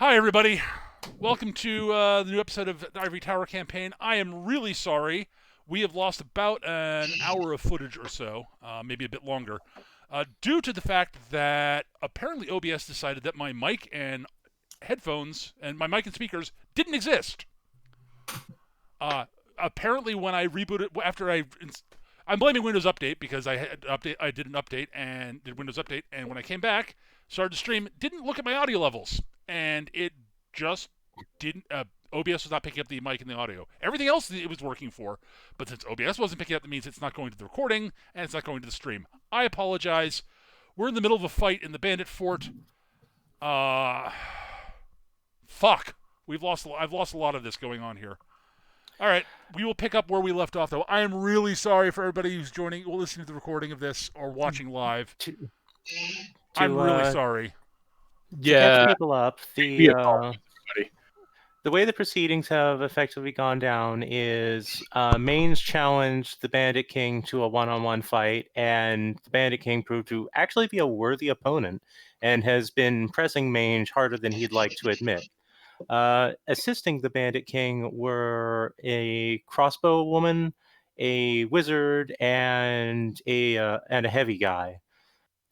Hi, everybody. Welcome to the new episode of the Ivory Tower campaign. I am really sorry. We have lost about an hour of footage or so, maybe a bit longer, due to the fact that apparently OBS decided that my mic and headphones and my mic and speakers didn't exist. Apparently, when I rebooted I'm blaming Windows Update because I did an update and did Windows Update, and when I came back, started to stream, didn't look at my audio levels, and it just didn't. OBS was not picking up the mic and the audio. Everything else it was working for, but since OBS wasn't picking up, that means it's not going to the recording and it's not going to the stream. I apologize. We're in the middle of a fight in the Bandit Fort. Fuck. I've lost a lot of this going on here. All right, we will pick up where we left off, though. I am really sorry for everybody who's listening to the recording of this or watching live. I'm really sorry. To catch people up, the way the proceedings have effectively gone down is Maine's challenged the Bandit King to a one-on-one fight, and the Bandit King proved to actually be a worthy opponent and has been pressing Mange harder than he'd like to admit. Assisting the Bandit King were a crossbow woman, a wizard, and a heavy guy.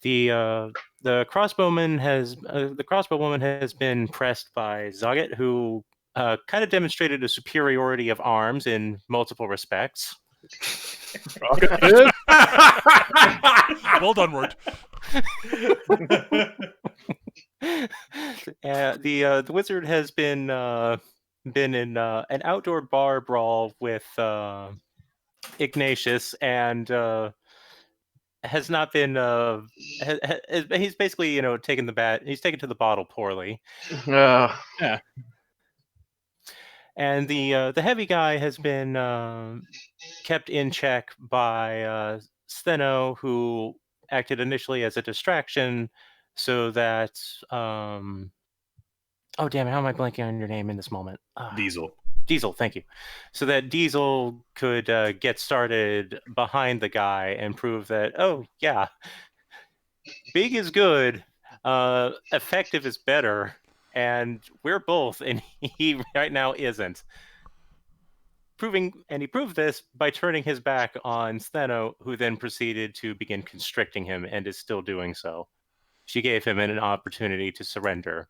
The crossbowman has the crossbow woman has been pressed by Zoggett, who kind of demonstrated a superiority of arms in multiple respects. Well done, Word. The wizard has been in an outdoor bar brawl with Ignatius and has not been he's basically taken to the bottle poorly. Yeah. And the heavy guy has been kept in check by Steno, who acted initially as a distraction so that oh damn it, how am I blanking on your name in this moment? Diesel, thank you. So that Diesel could get started behind the guy and prove that, oh yeah, big is good, effective is better, and we're both, and he right now isn't. He proved this by turning his back on Steno, who then proceeded to begin constricting him and is still doing so. She gave him an opportunity to surrender.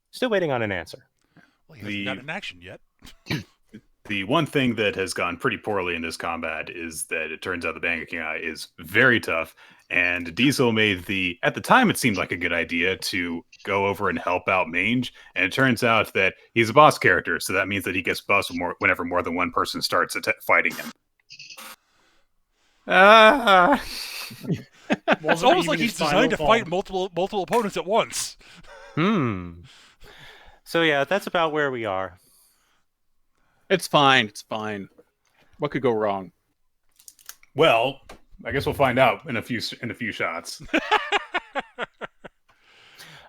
Still waiting on an answer. Well, he hasn't got an action yet. The one thing that has gone pretty poorly in this combat is that it turns out the Bandit King Eye is very tough, and Diesel made at the time it seemed like a good idea to go over and help out Mange, and it turns out that he's a boss character, so that means that he gets buffed whenever more than one person starts fighting him. Well, it's almost like he's designed to fight multiple opponents at once. So yeah, that's about where we are. It's fine. What could go wrong? Well, I guess we'll find out in a few shots.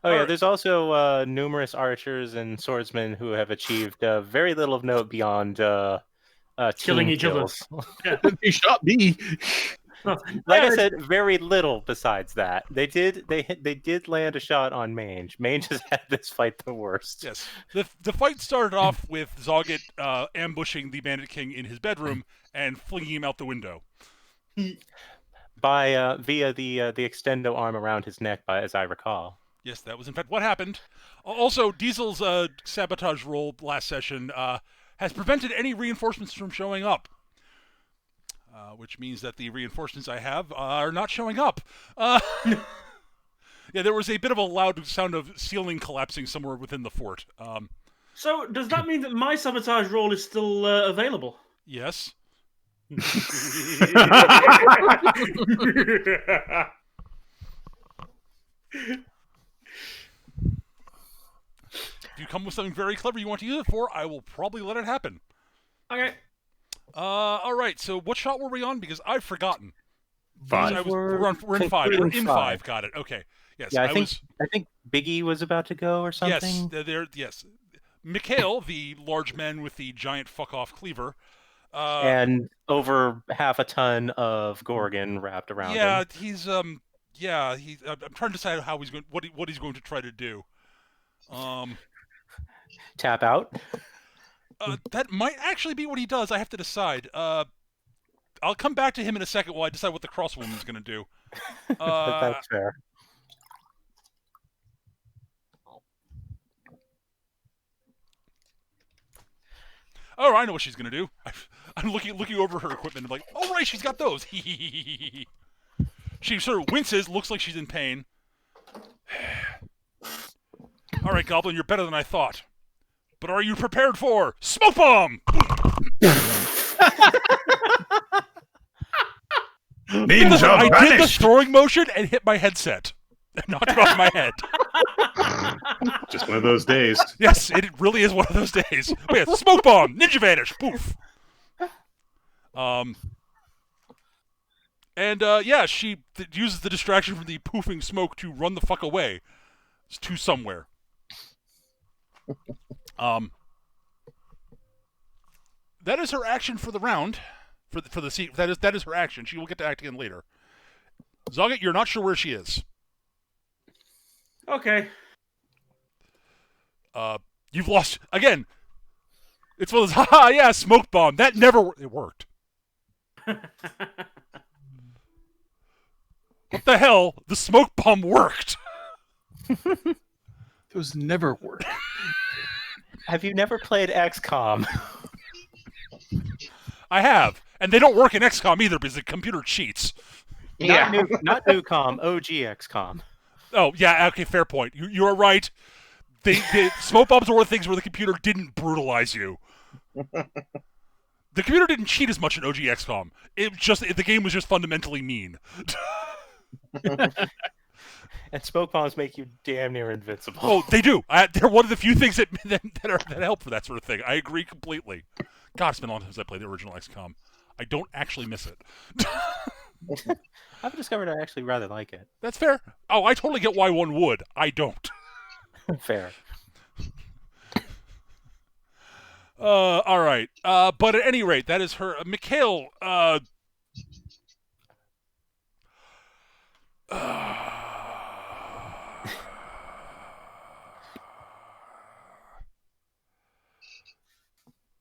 There's also numerous archers and swordsmen who have achieved very little of note beyond killing each other. Yeah. They shot me. I said, very little besides that. They did land a shot on Mange. Mange has had this fight the worst. Yes. The fight started off with Zoggett ambushing the Bandit King in his bedroom and flinging him out the window. Via the extendo arm around his neck, as I recall. Yes, that was in fact what happened. Also, Diesel's sabotage roll last session has prevented any reinforcements from showing up. Which means that the reinforcements I have are not showing up. Yeah, there was a bit of a loud sound of ceiling collapsing somewhere within the fort. So, does that mean that my sabotage roll is still available? Yes. Do If you come with something very clever you want to use it for, I will probably let it happen. Okay. All right. So, what shot were we on? Because I've forgotten. 5. We're in 5. We're in 5. Got it. Okay. Yes. Yeah, I think Biggie was about to go or something. Yes. Yes. Mikhail, the large man with the giant fuck off cleaver, and over half a ton of Gorgon wrapped around him. Yeah, he's I'm trying to decide how he's going, what he's going to try to do. Tap out. That might actually be what he does. I have to decide. I'll come back to him in a second while I decide what the crosswoman's going to do. That's fair. Oh, I know what she's going to do. I'm looking over her equipment and I'm like, oh, right, she's got those. She sort of winces, looks like she's in pain. All right, Goblin, you're better than I thought. But are you prepared for smoke bomb? Ninja I did the vanished! throwing motion and hit my headset. Knocked it off my head. Just one of those days. Yes, it really is one of those days. Oh, yeah, smoke bomb, ninja vanish, poof. Yeah, she uses the distraction from the poofing smoke to run the fuck away to somewhere. That is her action for the round. For the scene, that is her action. She will get to act again later. Zoggett, you're not sure where she is. Okay. You've lost again. It's one of those, haha, yeah, smoke bomb. That never it worked. What the hell? The smoke bomb worked. Those never work. Have you never played XCOM? I have, and they don't work in XCOM either because the computer cheats. Not Newcom, OG XCOM. Oh yeah, okay, fair point. You are right. The smoke bombs are one of the things where the computer didn't brutalize you. The computer didn't cheat as much in OG XCOM. The game was just fundamentally mean. And smoke bombs make you damn near invincible. Oh, they do. They're one of the few things that help for that sort of thing. I agree completely. God, it's been a long time since I played the original XCOM. I don't actually miss it. I've discovered I actually rather like it. That's fair. Oh, I totally get why one would. I don't. Fair. All right. But at any rate, that is her. Mikhail,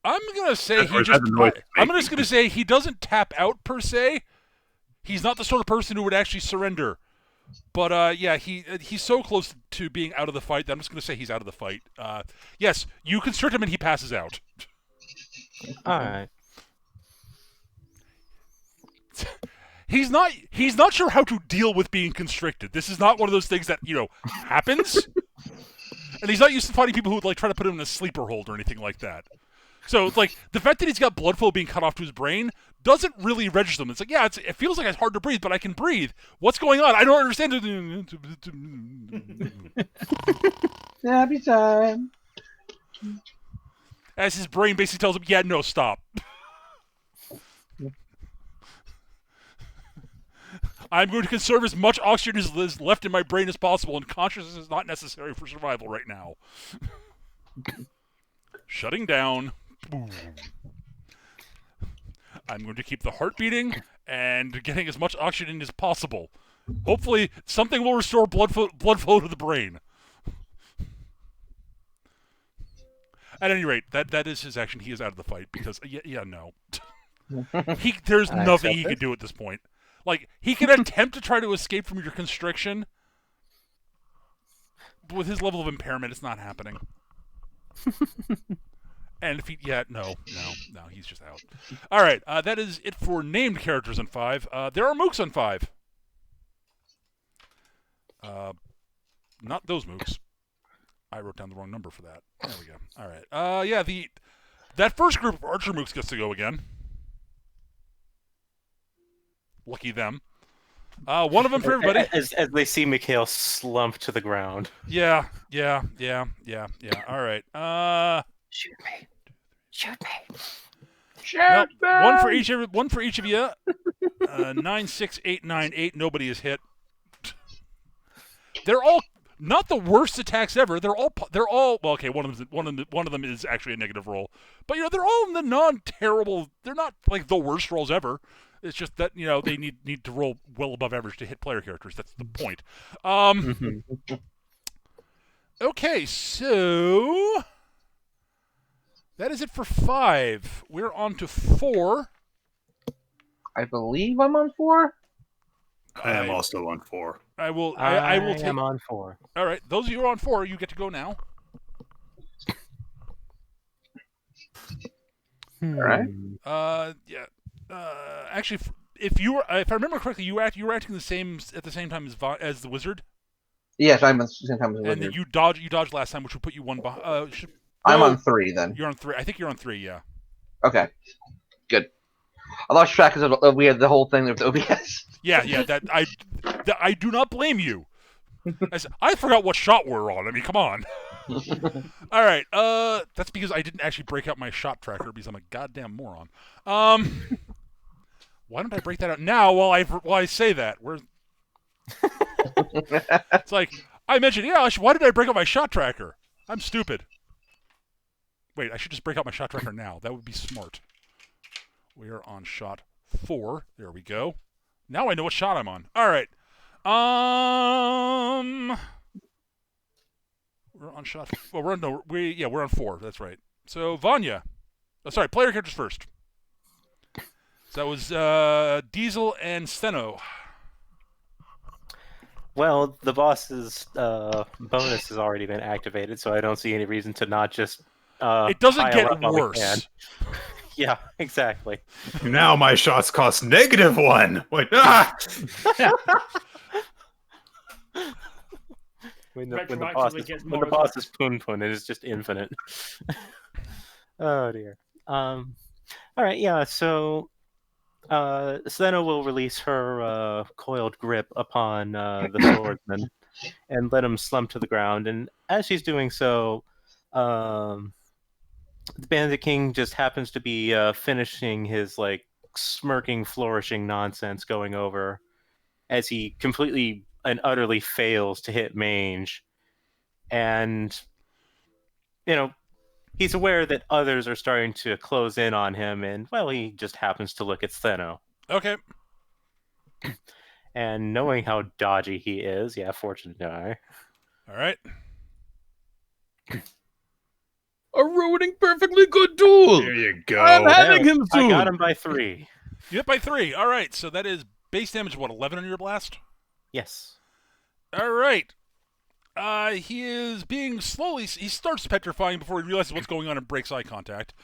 I'm gonna say I'm just gonna say he doesn't tap out per se. He's not the sort of person who would actually surrender. But yeah, he's so close to being out of the fight that I'm just gonna say he's out of the fight. Yes, you constrict him and he passes out. All right. He's not sure how to deal with being constricted. This is not one of those things that happens. And he's not used to fighting people who would like try to put him in a sleeper hold or anything like that. So it's like the fact that he's got blood flow being cut off to his brain doesn't really register him. It's like, yeah, it feels like it's hard to breathe, but I can breathe. What's going on? I don't understand. Happy time. As his brain basically tells him, yeah, no, stop. I'm going to conserve as much oxygen as is left in my brain as possible, and consciousness is not necessary for survival right now. Shutting down. I'm going to keep the heart beating and getting as much oxygen as possible. Hopefully, something will restore blood flow to the brain. At any rate, that is his action. He is out of the fight because, no. There's nothing he can do at this point. Like, he can attempt to try to escape from your constriction, but with his level of impairment, it's not happening. And if no, he's just out. All right, that is it for named characters on 5. There are mooks on 5. Not those mooks. I wrote down the wrong number for that. There we go. All right. That first group of archer mooks gets to go again. Lucky them. One of them for everybody. As they see Mikhail slump to the ground. Yeah. All right. Shoot me. Shoot me. Shoot me. One for each of you. 9, 6, 8, 9, 8. Nobody is hit. They're all not the worst attacks ever. They're all well, okay. One of them is actually a negative roll, but they're all in the non-terrible. They're not like the worst rolls ever. It's just that they need to roll well above average to hit player characters. That's the point. Okay, so That is it for 5. We're on to 4. I believe I'm on 4. I am also on 4. I will I will take. am on 4. All right, those of you who are on 4, you get to go now. All right. Yeah. Actually, if I remember correctly, you were acting the same at the same time as the wizard. Yes, I'm at the same time as the And wizard. you dodged last time, which would put you one behind. I'm on 3 then. You're on 3. I think you're on 3. Yeah. Okay. Good. I lost track because we had the whole thing with OBS. Yeah. That I do not blame you. I forgot what shot we're on. I mean, come on. All right. That's because I didn't actually break out my shot tracker because I'm a goddamn moron. Why don't I break that out now while I say that? It's like I mentioned. Yeah. Why did I break out my shot tracker? I'm stupid. Wait, I should just break out my shot tracker now. That would be smart. We are on shot 4. There we go. Now I know what shot I'm on. All right. We're on shot. Well, we're on 4. That's right. So Vanya. Oh, sorry, player characters first. So that was Diesel and Steno. Well, the boss's bonus has already been activated, so I don't see any reason to not just. It doesn't pile get up while we can. worse. Yeah, exactly. Now my shots cost -1. Wait, ah! When the Retroactively gets more boss is Poon Poon, it is just infinite. Oh dear. All right, yeah. So, Selena will release her coiled grip upon the swordsman and let him slump to the ground. And as she's doing so, the Bandit King just happens to be finishing his smirking, flourishing nonsense going over as he completely and utterly fails to hit Mange. And, he's aware that others are starting to close in on him, and, well, he just happens to look at Steno. Okay. And knowing how dodgy he is, yeah, fortune die. All right. A ruining perfectly good duel. There you go. I'm having him soon. I got him by 3. You hit by 3. All right. So that is base damage. What, 11 on your blast? Yes. All right. He is being slowly. He starts petrifying before he realizes what's going on and breaks eye contact.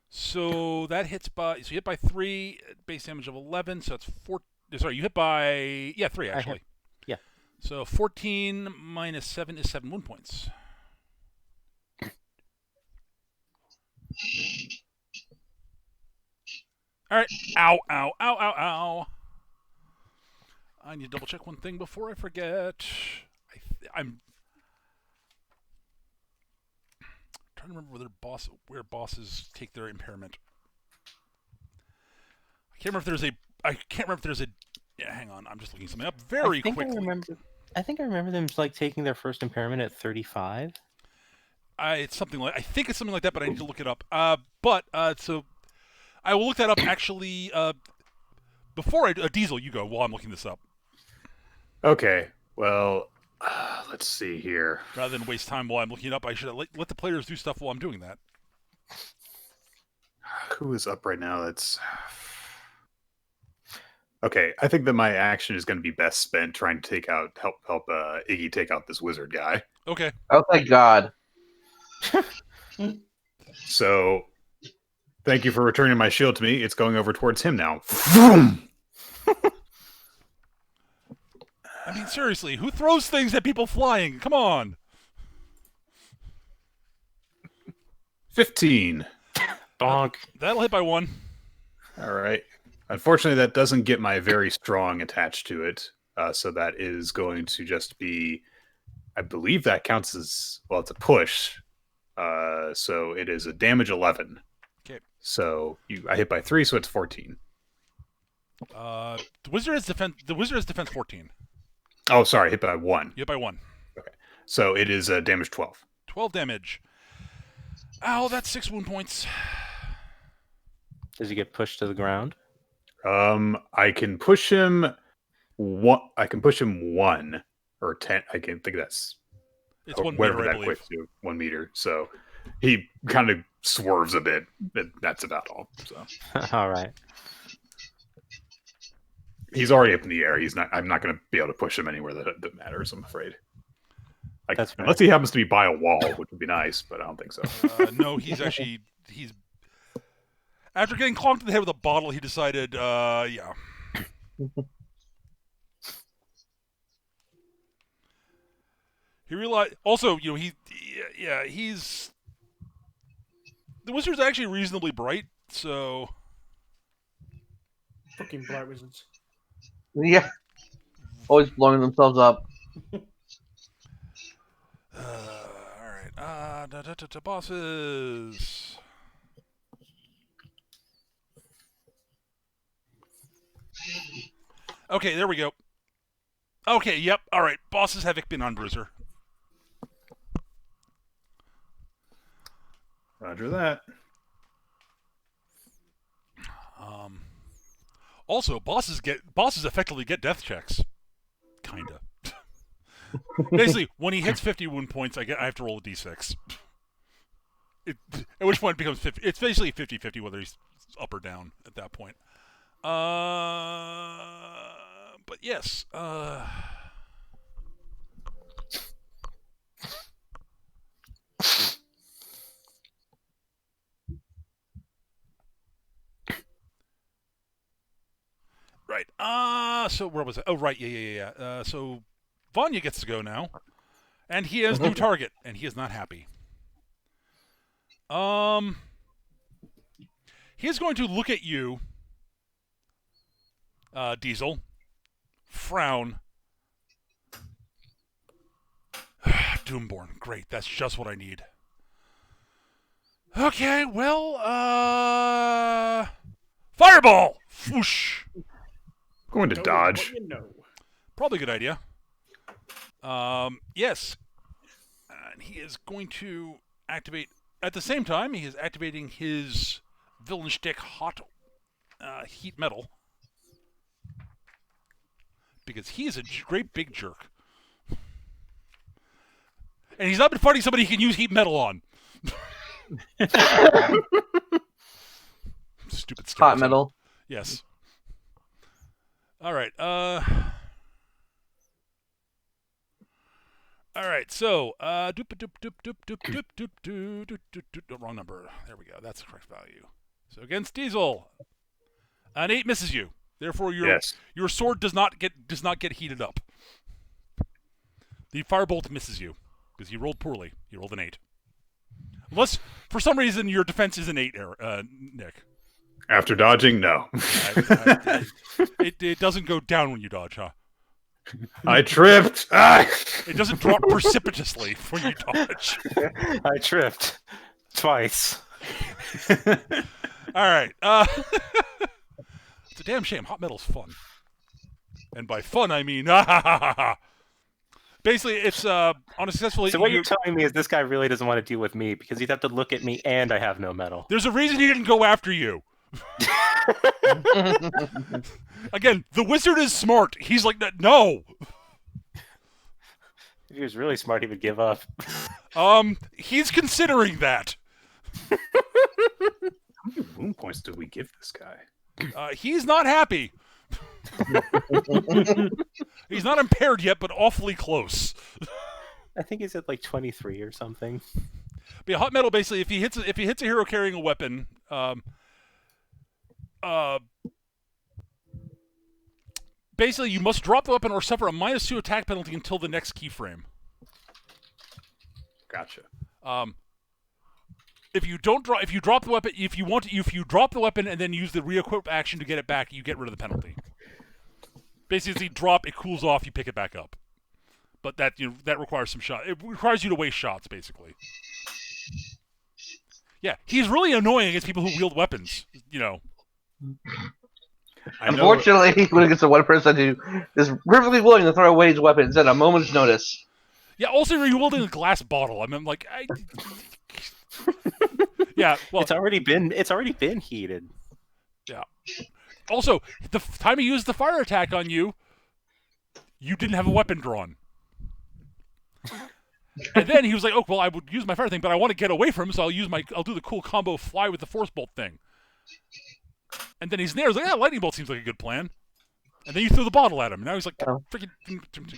So that hits by. So you hit by 3. Base damage of 11. So that's 4. Sorry, you hit by 3 actually. Yeah. So 14 minus 7 is 7 wound points. All right. Ow, ow, ow, ow, ow. I need to double check one thing before I forget. I'm trying to remember where bosses take their impairment. I can't remember if there's a. Yeah, hang on. I'm just looking something up very quickly. I think I remember them taking their first impairment at 35. It's something like. I think it's something like that, but I need to look it up. So I will look that up actually. Before I Diesel, you go while I'm looking this up. Okay. Well, let's see here. Rather than waste time while I'm looking it up, I should let the players do stuff while I'm doing that. Who is up right now? That's okay. I think that my action is going to be best spent trying to help Iggy take out this wizard guy. Okay. Oh, thank God. So, thank you for returning my shield to me. It's going over towards him now. I mean, seriously, who throws things at people flying? Come on. 15. Bonk. That'll hit by 1. All right. Unfortunately, that doesn't get my very strong attached to it. So that is going to just be, I believe that counts as, well, it's a push. So it is a damage 11. Okay. So I hit by 3, so it's 14. The wizard has defense 14. Oh, sorry, hit by 1. You hit by 1. Okay. So it is damage 12. 12 damage. Ow, that's 6 wound points. Does he get pushed to the ground? I can push him 1. I can push him 1 or 10. I can think that's. It's 1 whatever meter, I that believe. equates to, 1 meter. So he kind of swerves a bit. That's about all. So All right. he's already up in the air. I'm not going to be able to push him anywhere that matters, I'm afraid. That's fair. Unless he happens to be by a wall, which would be nice, but I don't think so. No, he's after getting clonked in the head with a bottle, he decided, yeah. He realized, also, he's the wizard's actually reasonably bright, so Fucking bright wizards. Yeah. Always blowing themselves up. all right. Bosses. Okay, there we go. Okay, yep. All right. Bosses have been on Bruiser. Roger that. Also, bosses effectively get death checks. Kinda. Basically, when he hits 50 wound points, I have to roll a d6. At which point it becomes 50. It's basically 50-50 whether he's up or down at that point. But yes. Right. So where was it? Oh, right. Yeah. So Vanya gets to go now, and he has new target, and he is not happy. He is going to look at you, Diesel, frown. Doomborn. Great. That's just what I need. Okay, well, fireball! Whoosh! Going to dodge. Probably a good idea. Yes. And he is going to activate... At the same time, he is activating his villain shtick hot heat metal. Because he is a great big jerk. And he's not been fighting somebody he can use heat metal on. Stupid stereotype. Hot metal. Yes. All right. All right. So, wrong number. There we go. That's the correct value. So against Diesel, an 8 misses you. Therefore, your sword does not get heated up. The firebolt misses you because you rolled poorly. You rolled an 8. Unless for some reason your defense is an 8, Nick. After dodging, no. It doesn't go down when you dodge, huh? I tripped. It doesn't drop precipitously when you dodge. I tripped twice. All right. It's a damn shame. Hot metal's fun. And by fun, I mean... Basically, it's on a successful... So what you're telling me is this guy really doesn't want to deal with me because he'd have to look at me and I have no metal. There's a reason he didn't go after you. Again, the wizard is smart. He's like, no. If he was really smart, he would give up. He's considering that. How many wound points did we give this guy? He's not happy. He's not impaired yet, but awfully close. I think he's at like 23 or something. But hot metal, basically, if he hits a hero carrying a weapon, basically you must drop the weapon or suffer a -2 attack penalty until the next keyframe. Gotcha. If you drop the weapon, if you drop the weapon and then use the re-equip action to get it back, you get rid of the penalty. Basically, as you drop, it cools off, you pick it back up. But that requires some shot. It requires you to waste shots, basically. Yeah, he's really annoying against people who wield weapons. Unfortunately, when it gets to one person who is perfectly willing to throw away his weapons at a moment's notice. Yeah, also you're wielding a glass bottle. I mean, like, yeah. Well, it's already been heated. Yeah. Also, the time he used the fire attack on you, you didn't have a weapon drawn. And then he was like, "Oh, well, I would use my fire thing, but I want to get away from him, so I'll do the cool combo fly with the force bolt thing." And then he's there. He's like, "Yeah, lightning bolt seems like a good plan." And then you threw the bottle at him. And now he's like, freaking.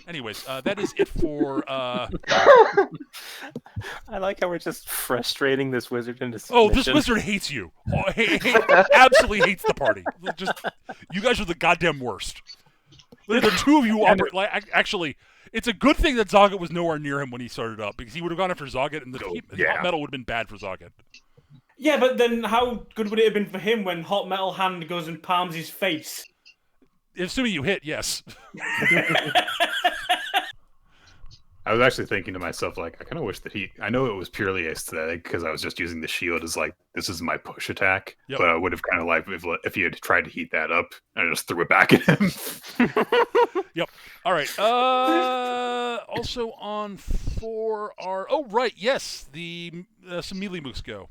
Anyways, that is it for. I like how we're just frustrating this wizard into Oh, submission. this wizard hates you. Absolutely hates the party. You guys are the goddamn worst. The two of you actually. It's a good thing that Zoggett was nowhere near him when he started up, because he would have gone after Zoggett, and the hot metal would have been bad for Zoggett. Yeah, but then how good would it have been for him when Hot Metal Hand goes and palms his face? Assuming you hit, yes. I was actually thinking to myself, like, I kind of wish that I know it was purely aesthetic because I was just using the shield as like, this is my push attack. Yep. But I would have kind of liked if he had tried to heat that up and I just threw it back at him. Yep. All right. Also on 4 are... Oh, right. Yes. Some melee mooks go.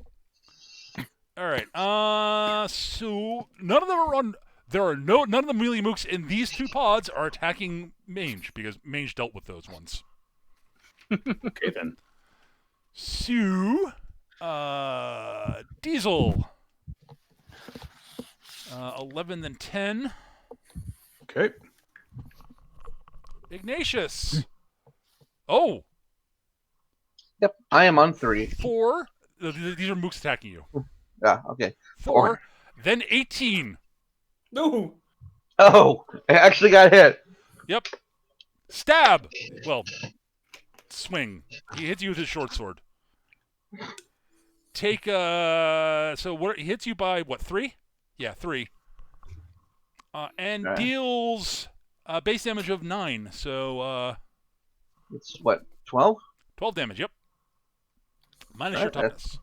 All right. So none of them are on... None of the melee mooks in these 2 pods are attacking Mange, because Mange dealt with those ones. Okay, then. So, Diesel. 11, then 10. Okay. Ignatius. Oh. Yep, I am on 3. 4. These are mooks attacking you. Yeah, okay. 4. Then 18. No. Oh, I actually got hit. Yep. Stab. Well, swing. He hits you with his short sword. Take so what? He hits you by what? 3? Yeah, 3. And deals base damage of 9. So it's what? 12? 12 damage. Yep. Minus your toughness.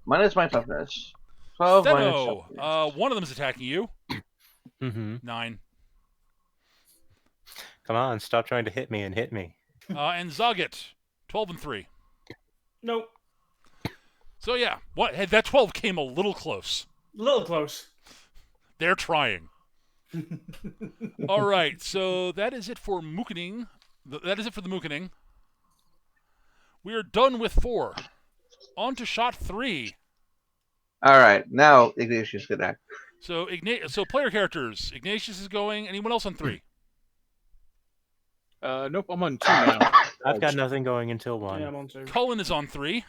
Minus my toughness. 12 Steno, minus one of them is attacking you. Mm-hmm. 9. Come on, stop trying to hit me and hit me. And Zoggett, 12 and 3. Nope. So yeah, that 12 came a little close. A little close. They're trying. All right, so that is it for Mookening. That is it for the Mookening. We are done with 4. On to shot 3. All right, now Ignatius can act. So player characters. Ignatius is going. Anyone else on 3? Nope, I'm on 2 now. I've got nothing going until 1. Yeah, I'm on 2. Cullen is on 3.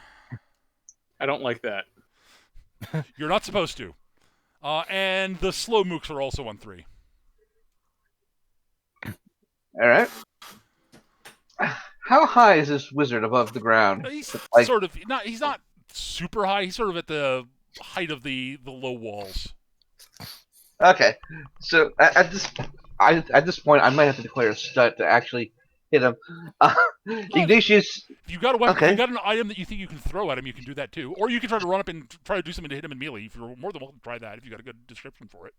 I don't like that. You're not supposed to. And the slow mooks are also on 3. All right. How high is this wizard above the ground? He's sort of not. He's not super high. He's sort of at the height of the low walls. Okay, so at this point, I might have to declare a stunt to actually hit him. Ignatius. If you got a weapon, if you got an item that you think you can throw at him, you can do that too. Or you can try to run up and try to do something to hit him in melee. If you're more than welcome to try that, if you got a good description for it.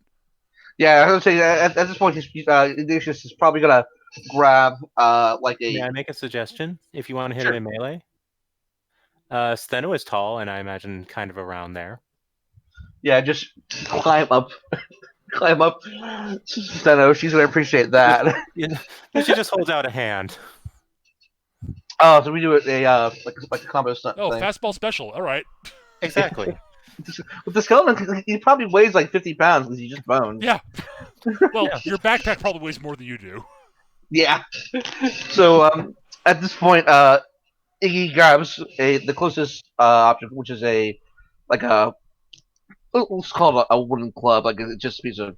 Yeah, I was gonna say at this point, Ignatius is probably gonna grab like a. May I make a suggestion? If you want to hit him in melee, Steno is tall, and I imagine kind of around there. Yeah, just climb up. Climb up. Steno, she's gonna appreciate that. She just holds out a hand. Oh, so we do it like a combo stunt. Oh, thing. fastball special. All right. Exactly. With the skeleton, he probably weighs like 50 pounds because he's just bones. Yeah. Well, your backpack probably weighs more than you do. Yeah. So at this point, Iggy grabs the closest option, which is let's call it a wooden club, like it's just a piece of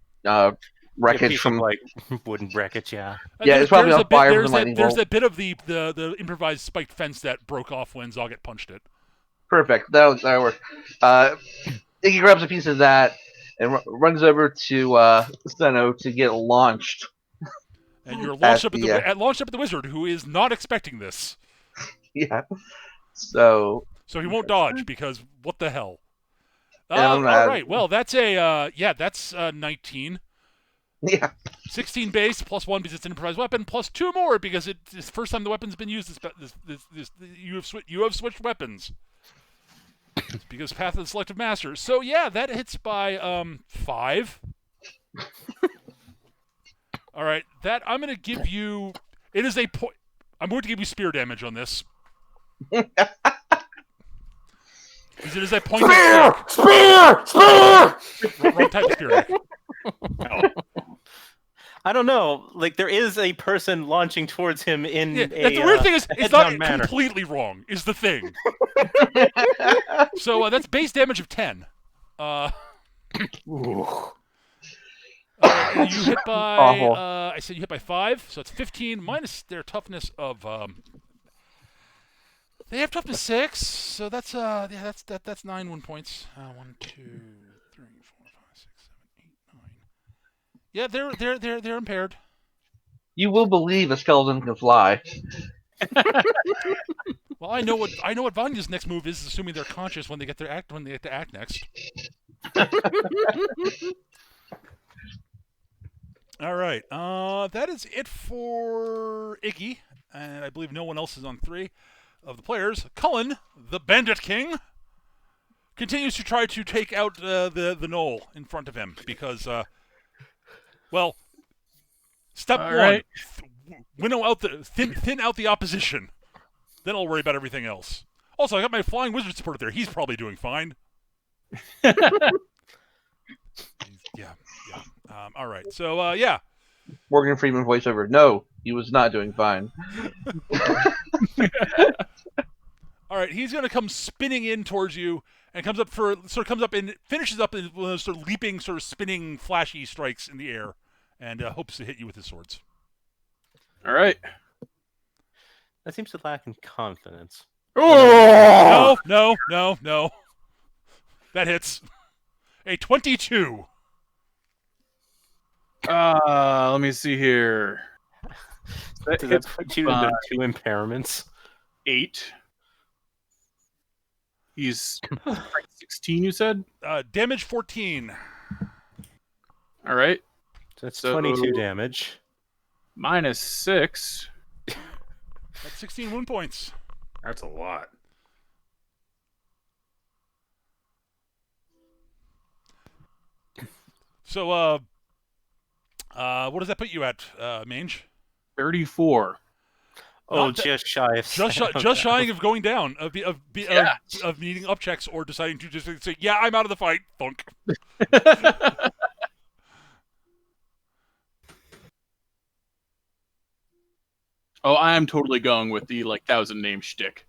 wreckage from like wooden wreckage. Yeah. Yeah, it's probably on fire from the lightning bolt. There's that bit of the improvised spiked fence that broke off when Zoggett punched it. Perfect. That'll work. Iggy grabs a piece of that and runs over to Steno to get launched. And you're launched up at the wizard, who is not expecting this. Yeah. So he won't dodge because what the hell? All right. Well, that's that's 19. Yeah. 16 base plus 1 because it's an improvised weapon plus 2 more because it's the first time the weapon's been used. You have switched weapons. It's because Path of the Selective Master. So yeah, that hits by 5. All right, that I'm going to give you. It is a point. I'm going to give you spear damage on this. Is it as I point at Spear! wrong type of spear, Nick. I don't know. Like there is a person launching towards him in Yeah, a. the weird thing is, it's not head-down manner. completely wrong. Is the thing. So that's base damage of 10. And you hit by. Awful. I said you hit by 5, so it's 15 minus their toughness of. They have toughness 6, so that's that's 9 wound points. 1, 2, 3, 4, 5, 6, 7, 8, 9. Yeah, they're impaired. You will believe a skeleton can fly. Well, I know what Vanya's next move is, assuming they're conscious when they get to act next. All right, that is it for Iggy, and I believe no one else is on 3 of the players. Cullen, the Bandit King, continues to try to take out the knoll in front of him because, well, step All 1, right. winnow out thin out the opposition. Then I'll worry about everything else. Also, I got my flying wizard supporter there. He's probably doing fine. Yeah. All right. So, yeah. Morgan Freeman voiceover. No, he was not doing fine. All right. He's going to come spinning in towards you and comes up and finishes up in one of those sort of leaping, sort of spinning, flashy strikes in the air, and hopes to hit you with his swords. All right. That seems to lack in confidence. Oh! No. That hits. A 22. Let me see here. That Does hits that put you into 2 impairments? 8. He's 16, you said? Damage 14. All right. That's So- 22 damage. Minus 6. That's 16 wound points. That's a lot. So, what does that put you at, Mange? 34. Oh, Not that- just shy of Just shying of going down, of needing up checks or deciding to just say, yeah, I'm out of the fight. Thunk. Oh, I am totally going with the 1,000 name shtick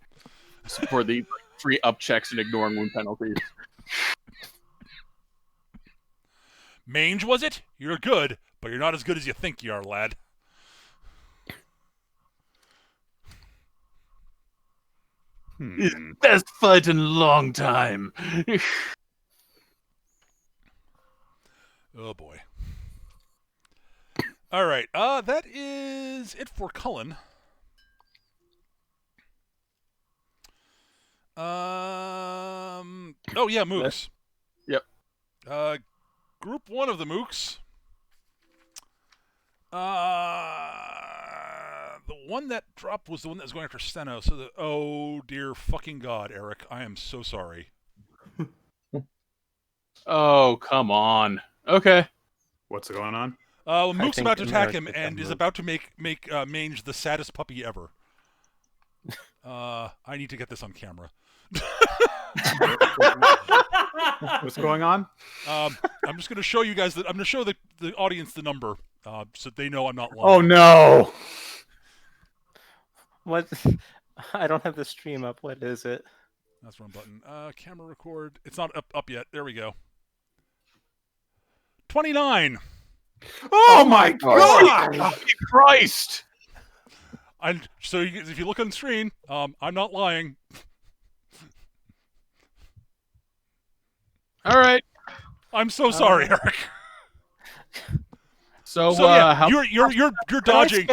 for the free up checks and ignoring wound penalties. Mange, was it? You're good, but you're not as good as you think you are, lad. Best fight in a long time. Oh boy. All right. That is it for Cullen. Oh yeah, mooks. Yep. Group 1 of the mooks. The one that dropped was the one that was going after Steno. So oh dear fucking god, Eric, I am so sorry. Oh, come on. Okay. What's going on? Mook's think about to attack America him got and is moved. about to make Mange the saddest puppy ever. I need to get this on camera. What's going on? I'm just going to show you guys that I'm going to show the audience the number so they know I'm not lying. Oh no! What? I don't have the stream up. What is it? That's the wrong button. Camera record. It's not up yet. There we go. 29. Oh my god! Christ! So if you look on the screen, I'm not lying. All right. I'm so sorry, Eric. So, Yeah, how you're dodging.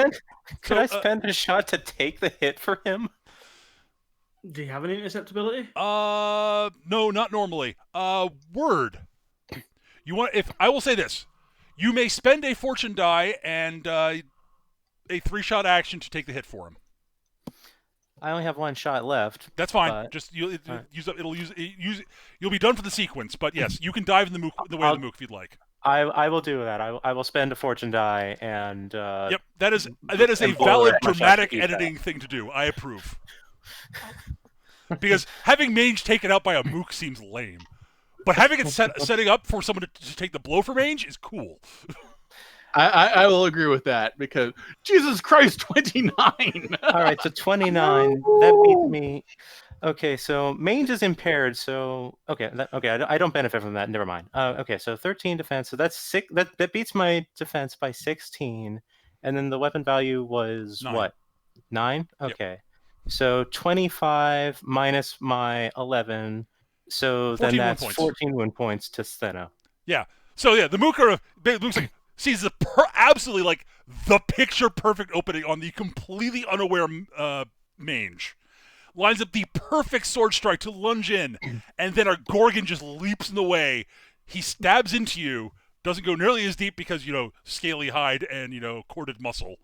Could I spend a shot to take the hit for him? Do you have any interceptability? No, not normally. Word. You want? If I will say this, you may spend a fortune die and a 3-shot action to take the hit for him. I only have 1 shot left. That's fine. But- Just use Alright. up. It'll use. You'll be done for the sequence. But yes, you can dive in the mook the way of the mook if you'd like. I will do that. I will spend a fortune die and. Yep, that is a and blow valid it. My shot dramatic to keep that. editing thing to do. I approve. Because having Mange taken out by a mook seems lame. But having it setting up for someone to take the blow for Mange is cool. I will agree with that because Jesus Christ, 29. All right, so 29. That beats me. Okay, so Mange is impaired. So okay, I don't benefit from that. Never mind. Okay, so 13 defense. So that's six. That beats my defense by 16, and then the weapon value was 9. what? 9. Yep. Okay, so 25 minus my 11. So then 14 wound that's points. 14 wound points to Steno. Yeah. So yeah, the Mooker looks like sees the absolutely like the picture perfect opening on the completely unaware Mange. Lines up the perfect sword strike to lunge in, and then our Gorgon just leaps in the way. He stabs into you, doesn't go nearly as deep because, scaly hide and, corded muscle.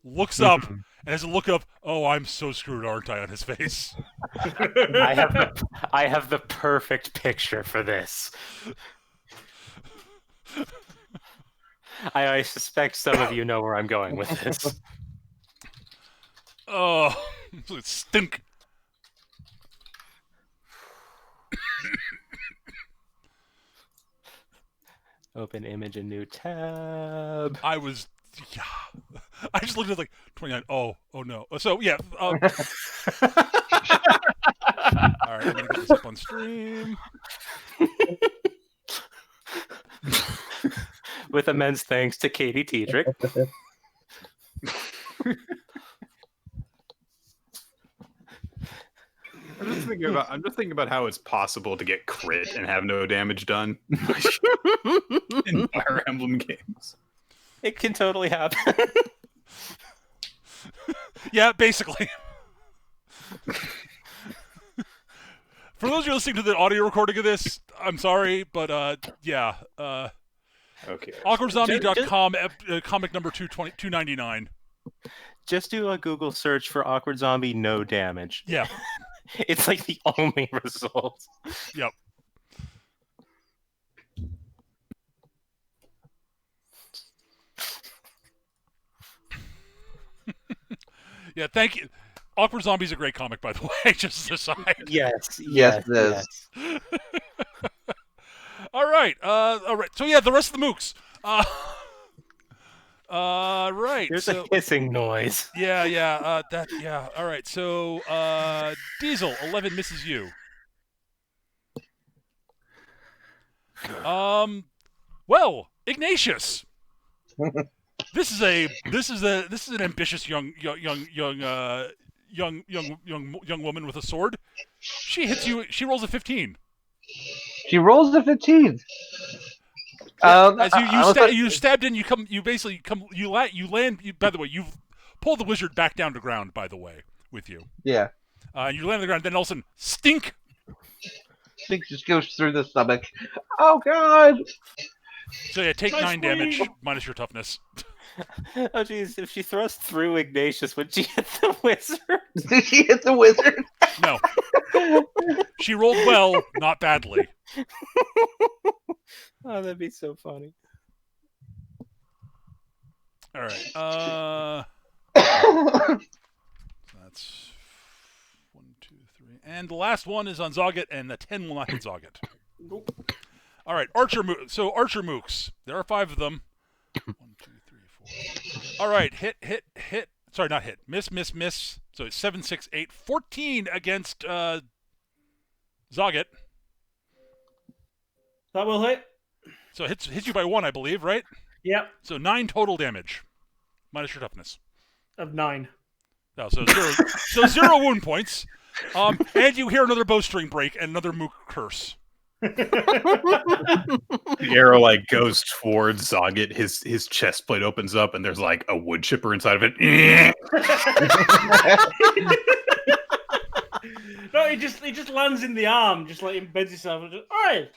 Looks up, and has a look of, oh, I'm so screwed, aren't I, on his face. I have the perfect picture for this. I suspect some of you know where I'm going with this. Oh, it stink. Open image, a new tab. I just looked at like 29. Oh no. So yeah. All right, I'm gonna get this up on stream. With immense thanks to Katie Tiedrick. I'm just thinking about how it's possible to get crit and have no damage done in Fire Emblem games. It can totally happen. Yeah, basically. For those of you listening to the audio recording of this, I'm sorry, but yeah. Okay. AwkwardZombie.com, comic number 299. Just do a Google search for Awkward Zombie no damage. Yeah. It's like the only result. Yep. Yeah, thank you. Awkward Zombie's a great comic, by the way, just as an aside. Yes, Yes, it is. yes. All right. So yeah, the rest of the mooks. Right. There's so, a hissing noise. Yeah. All right. So, Diesel 11 misses you. Well, Ignatius. This is an ambitious young woman with a sword. She hits you. She rolls a 15. She rolls a 15. As you stabbed in, you land. By the way, you've pulled the wizard back down to ground. By the way, with you. Yeah. You land on the ground. Then all of a sudden, stink. Stink just goes through the stomach. Oh God. So yeah, take 9 damage minus your toughness. Oh jeez, if she thrusts through Ignatius, would she hit the wizard? Did she hit the wizard? No. She rolled well, not badly. Oh, that'd be so funny. All right. That's 1, 2, 3, and the last one is on Zoggett, and the 10 will not hit Zoggett. All right, Archer mooks. There are 5 of them. 1, 2, 3, 4. All right, hit. Sorry, not hit. Miss. So it's 7, 6, 8, 14 against Zoggett. That will hit. So it hits you by 1, I believe, right? Yep. So 9 total damage, minus your toughness. Of 9. No, so 0. So 0 wound points. And you hear another bowstring break and another mook curse. The arrow goes towards Zoggett. His chest plate opens up, and there's a wood chipper inside of it. No, he just lands in the arm, just embeds himself. And just, hey,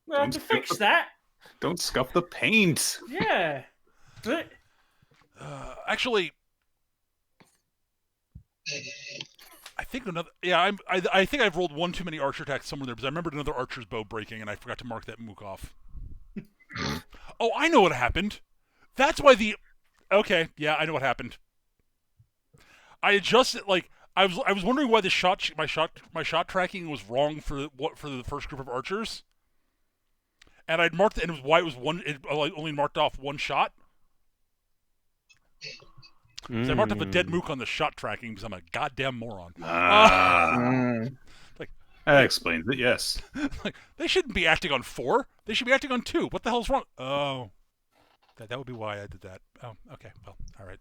we have to fix that. Don't scuff the paint. Yeah. Actually, I think another. Yeah, I think I've rolled one too many archer attacks somewhere there because I remembered another archer's bow breaking, and I forgot to mark that mook off. Oh, I know what happened. That's why the. Okay, yeah, I know what happened. I adjusted like I was wondering why my shot tracking was wrong for the first group of archers, and I'd marked it, and it was why it was one. It only marked off one shot. So I marked up a dead mook on the shot tracking because I'm a goddamn moron. That explains it. Yes. Like they shouldn't be acting on 4. They should be acting on 2. What the hell's wrong? Oh, that would be why I did that. Oh, okay. Well, all right.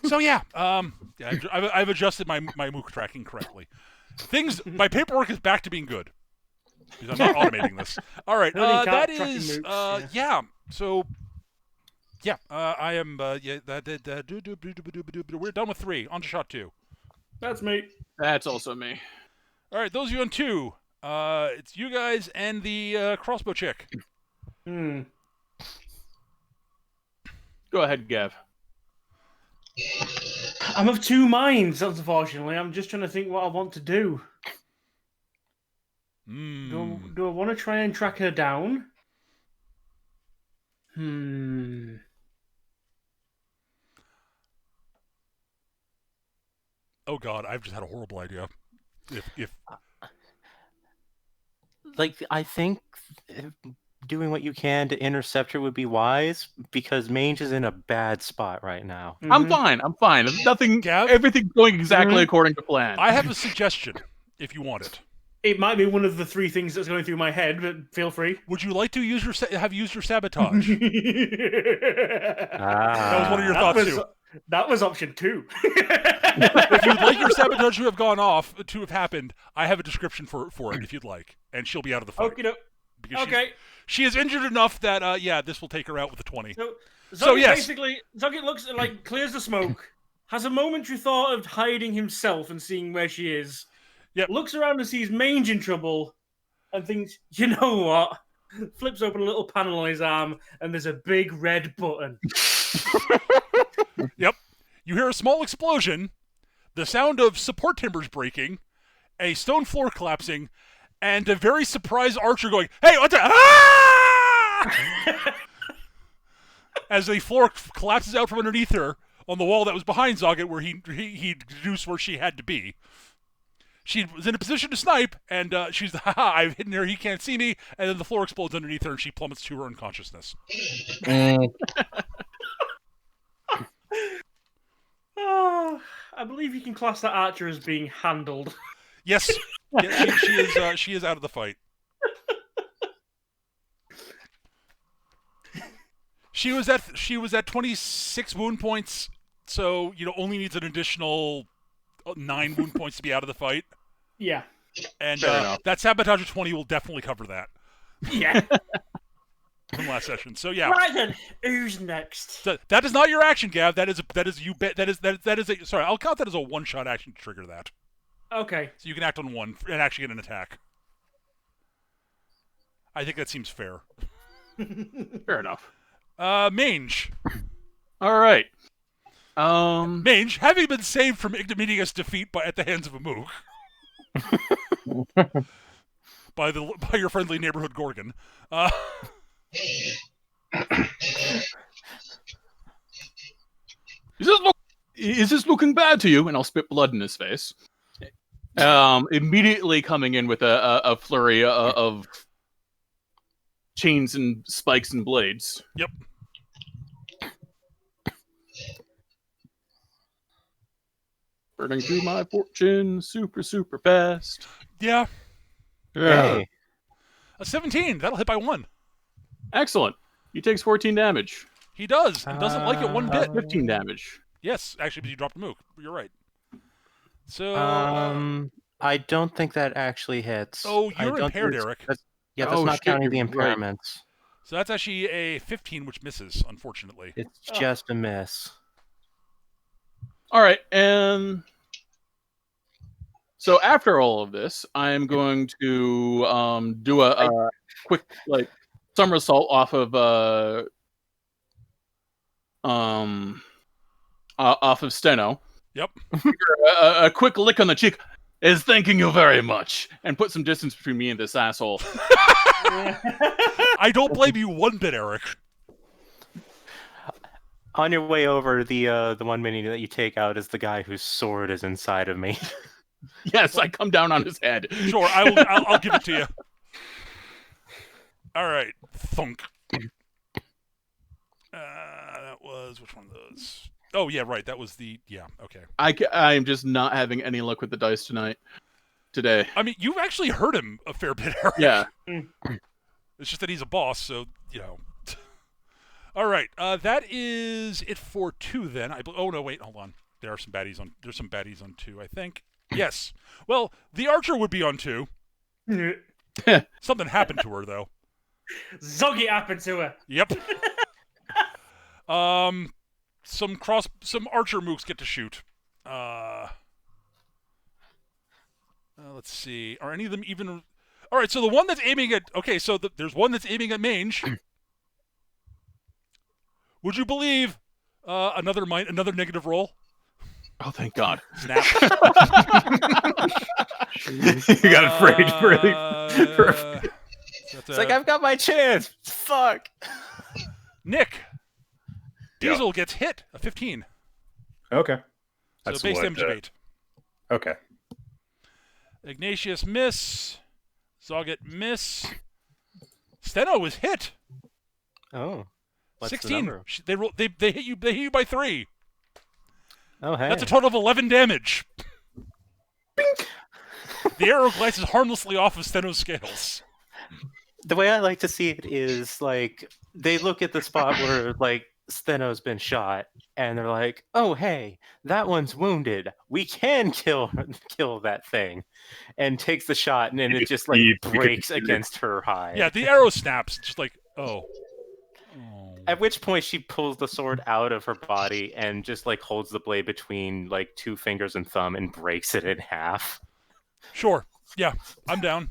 So yeah, I've adjusted my mook tracking correctly. My paperwork is back to being good because I'm not automating this. All right, that is yeah. So yeah, I am we're done with 3. On to shot 2. That's me. That's also me. All right, those of you on 2, it's you guys and the crossbow chick. Hmm. Go ahead, Gav. I'm of 2 minds, unfortunately. I'm just trying to think what I want to do. Do I want to try and track her down? Oh God, I've just had a horrible idea. If like, I think doing what you can to intercept her would be wise, because Mange is in a bad spot right now. I'm fine. Nothing. Gav? Everything's going exactly according to plan. I have a suggestion, if you want it. It might be one of the 3 things that's going through my head, but feel free. Would you like to use your sabotage? That was one of your thoughts too. That was option 2. If you'd like your sabotage to have gone off, to have happened, I have a description for it if you'd like, and she'll be out of the fight. Okay. She is injured enough that this will take her out with a 20. So yes, basically, Zoggett looks like clears the smoke, has a momentary thought of hiding himself and seeing where she is. Yep. Looks around and sees Mange in trouble, and thinks, you know what? Flips open a little panel on his arm, and there's a big red button. Yep. You hear a small explosion, the sound of support timbers breaking, a stone floor collapsing, and a very surprised archer going, "Hey, what's that?" Ah! As the floor collapses out from underneath her on the wall that was behind Zoggett, where he deduced where she had to be. She was in a position to snipe, and she's, haha, I've hidden her, he can't see me, and then the floor explodes underneath her, and she plummets to her unconsciousness. Oh, I believe you can class that archer as being handled. Yes, she is out of the fight. She was at 26 wound points, so only needs an additional 9 wound points to be out of the fight. Yeah. And that sabotage of 20 will definitely cover that. Yeah. From last session. So yeah. Right then, who's next? That is not your action, Gav. That is sorry, I'll count that as a one-shot action to trigger that. Okay. So you can act on 1 and actually get an attack. I think that seems fair. Fair enough. Mange. All right. Mange, having been saved from ignominious defeat at the hands of a mook by your friendly neighborhood Gorgon. Is this looking bad to you? And I'll spit blood in his face. Immediately coming in with a flurry of chains and spikes and blades. Yep. Burning through my fortune super, super fast. Yeah. Hey. A 17. That'll hit by 1. Excellent. He takes 14 damage. He does. He doesn't like it one bit. 15 damage. Yes, actually, because you dropped a mook. You're right. So. I don't think that actually hits. Oh, you're impaired, Eric. That's not counting the impairments. Right. So that's actually a 15, which misses, unfortunately. It's just a miss. All right, and so after all of this, I'm going to do a quick somersault off of Steno. Yep. A quick lick on the cheek is thanking you very much, and put some distance between me and this asshole. I don't blame you one bit, Eric. On your way over, the one mini that you take out is the guy whose sword is inside of me. Yes, I come down on his head. Sure, I'll give it to you. All right, thunk. That was which one of those? Oh yeah, right. That was the Okay. I'm just not having any luck with the dice today. I mean, you've actually hurt him a fair bit, Eric. Yeah. It's just that he's a boss, so All right, that is it for 2 then. Oh no, wait, hold on. There's some baddies on 2, I think. Yes. Well, the archer would be on 2. Something happened to her though. Zoggy happened to her. Yep. Some archer mooks get to shoot. Let's see. Are any of them even? All right. So the one that's aiming at. Okay. So there's one that's aiming at mange. Would you believe another negative roll? Oh, thank God. Snap. You got afraid for It's like, I've got my chance. Fuck. Nick. Diesel gets hit. A 15. Okay. So base damage of 8. Okay. Ignatius miss. Zoggett miss. Steno was hit. Oh. What's 16. The number? They hit you by 3. Oh, hey. That's a total of 11 damage. Bink. The arrow glides harmlessly off of Steno's scales. The way I like to see it is like they look at the spot where like Steno's been shot, and they're like, "Oh, hey, that one's wounded. We can kill that thing," and takes the shot, and then it just like breaks against her hide. Yeah, the arrow snaps, just like, oh. At which point she pulls the sword out of her body and just like holds the blade between like 2 fingers and thumb and breaks it in half. Sure. Yeah, I'm down.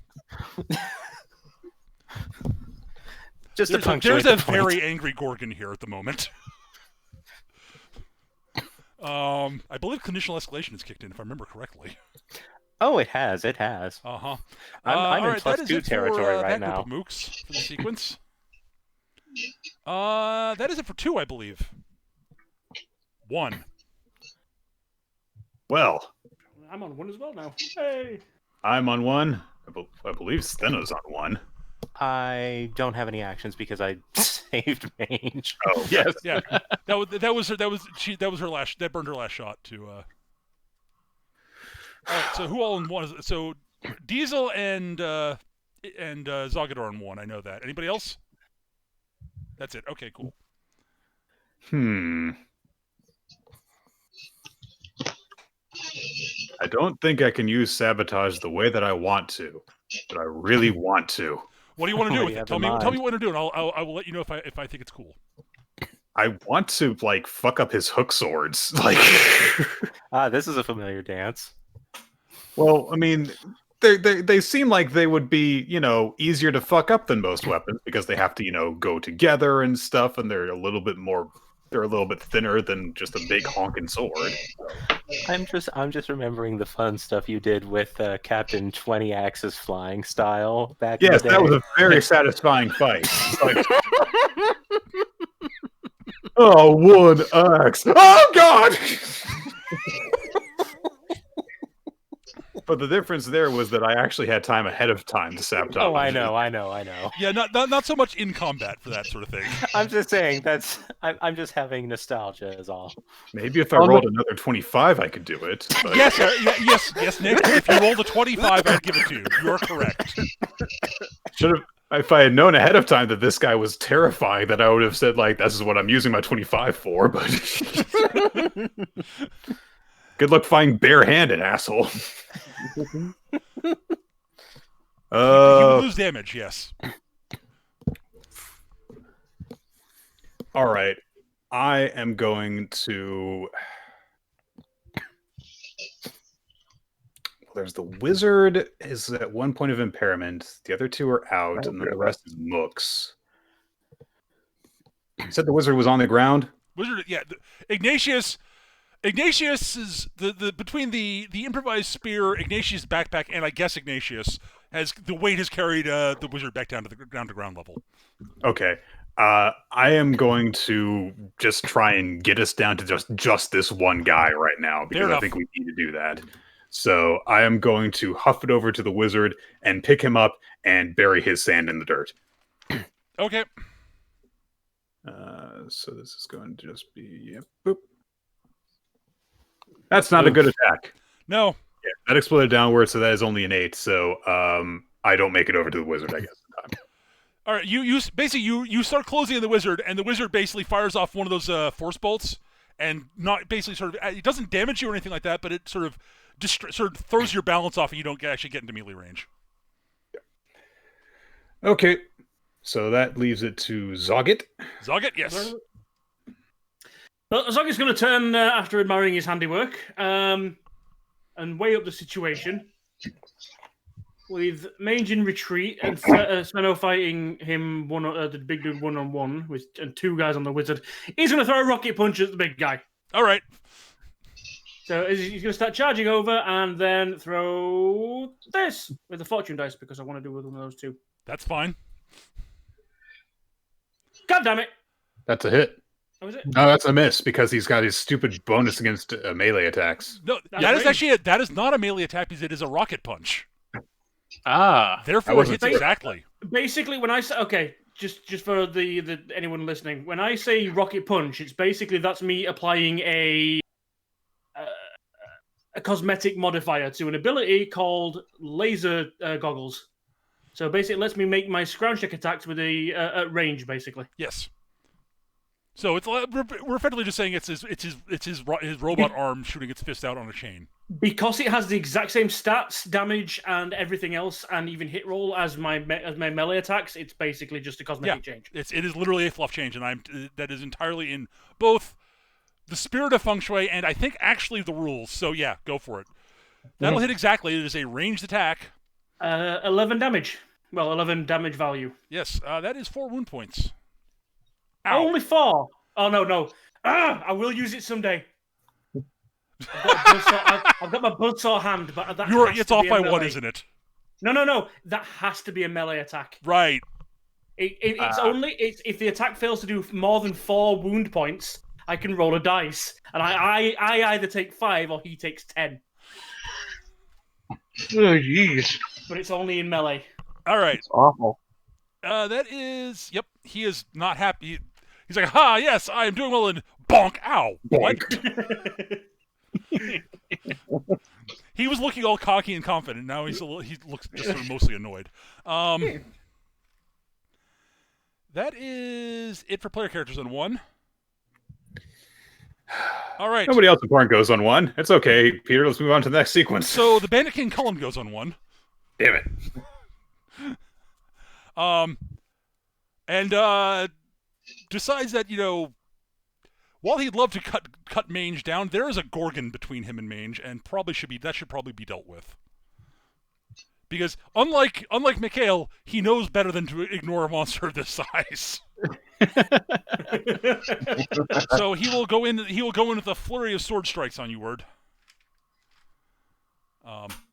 Just there's a very angry Gorgon here at the moment. I believe conditional escalation has kicked in, if I remember correctly. Oh, it has. Uh-huh. I'm in right, +2 territory right now. That group of mooks for the sequence. That is it for 2, I believe. 1. Well, I'm on 1 as well now. Hey. I'm on 1. I believe Steno's on 1. I don't have any actions because I saved mange. Oh yes, yeah. That was her last. That burned her last shot to. All right. So who all in 1 is? So Diesel and Zoggett are on 1. I know that. Anybody else? That's it. Okay, cool. I don't think I can use sabotage the way that I want to, but I really want to. What do you want to do with it? Tell me what you want to do, and I will let you know if I think it's cool. I want to like fuck up his hook swords. Like, this is a familiar dance. Well, I mean, they seem like they would be, easier to fuck up than most weapons because they have to, go together and stuff, and they're a little bit thinner than just a big honking sword. I'm just remembering the fun stuff you did with Captain 20 Axis flying style back in the day. Yes, that was a very satisfying fight. Like, oh, 1 axe. Oh God! But the difference there was that I actually had time ahead of time to sabotage. Oh, I know. Yeah, not so much in combat for that sort of thing. I'm just saying I'm just having nostalgia is all. Maybe if I rolled another 25, I could do it. But... Yes, Nick. If you rolled a 25, I'd give it to you. You are correct. If I had known ahead of time that this guy was terrifying, then I would have said, like, this is what I'm using my 25 for, but... Good luck fighting barehanded, asshole. You lose damage, yes. All right. I am going to... There's the wizard is at 1 point of impairment. The other 2 are out, and then the rest is mooks. You said the wizard was on the ground? Wizard, yeah. Ignatius is between the improvised spear, Ignatius' backpack, and I guess Ignatius the weight has carried the wizard back down to ground level. Okay. I am going to just try and get us down to just this one guy right now, because I think we need to do that. So I am going to huff it over to the wizard and pick him up and bury his sand in the dirt. Okay. So this is going to just be boop. That's not a good attack. No. Yeah, that exploded downward, so that is only an 8. So I don't make it over to the wizard, I guess. All right, you start closing in the wizard, and the wizard basically fires off one of those force bolts, and not basically sort of it doesn't damage you or anything like that, but it sort of throws your balance off, and you don't actually get into melee range. Okay, so that leaves it to Zoggit. Zoggit, yes. Well, Zoggit's going to turn after admiring his handiwork and weigh up the situation. With Mange in retreat and Svenno fighting him the big dude 1-on-1 and 2 guys on the wizard, he's going to throw a rocket punch at the big guy. All right. So he's going to start charging over and then throw this with the fortune dice because I want to do with one of those 2. That's fine. God damn it! That's a hit. Oh, is it? No, that's a miss because he's got his stupid bonus against melee attacks. No, that is actually that is not a melee attack because it is a rocket punch. Therefore, it hits exactly. Basically, when I say just for the anyone listening, when I say rocket punch, it's basically that's me applying a cosmetic modifier to an ability called laser goggles. So basically, it lets me make my scrounge check attacks with at range, basically. Yes. So it's we're effectively just saying it's his robot arm shooting its fist out on a chain. Because it has the exact same stats, damage, and everything else, and even hit roll as my melee attacks, it's basically just a cosmetic change. It is literally a fluff change, and that is entirely in both the spirit of feng shui and I think actually the rules. So yeah, go for it. That'll hit exactly. It is a ranged attack. 11 damage. Well, 11 damage value. Yes, that is 4 wound points. Ow. Only 4. Oh no. I will use it someday. I've got my buzzsaw hand, but that it's off by 1, isn't it? No. That has to be a melee attack. Right. It's only if the attack fails to do more than 4 wound points, I can roll a dice, and I either take 5 or he takes 10. Oh jeez. But it's only in melee. All right. It's awful. That is. Yep. He is not happy. He's like, "Ha! Yes, I am doing well." And bonk! Ow! What? He was looking all cocky and confident. Now he looks just sort of mostly annoyed. That is it for player characters on 1. All right. Nobody else important goes on 1. It's okay, Peter. Let's move on to the next sequence. So the Bandit King Cullen goes on 1. Damn it. And decides that, while he'd love to cut Mange down, there is a Gorgon between him and Mange, and that should probably be dealt with. Because unlike Mikhail, he knows better than to ignore a monster of this size. So he will go in with a flurry of sword strikes on you, Word.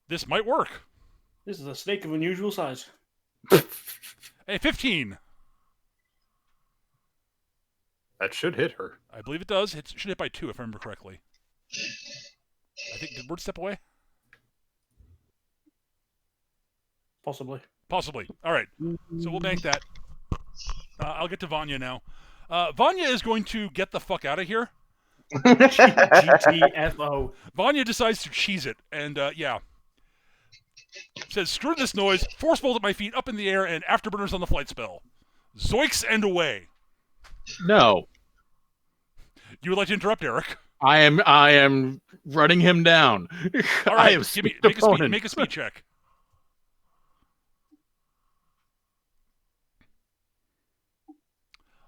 This might work. This is a snake of unusual size. Hey, 15. That should hit her. I believe it does. It should hit by 2, if I remember correctly. I think, did Word step away? Possibly. All right. So we'll bank that. I'll get to Vanya now. Vanya is going to get the fuck out of here. GTFO. Vanya decides to cheese it, and says, "Screw this noise, force bolt at my feet, up in the air, and afterburners on the flight spell. Zoinks and away." No. You would like to interrupt, Eric? I am running him down. All right, make a speed check.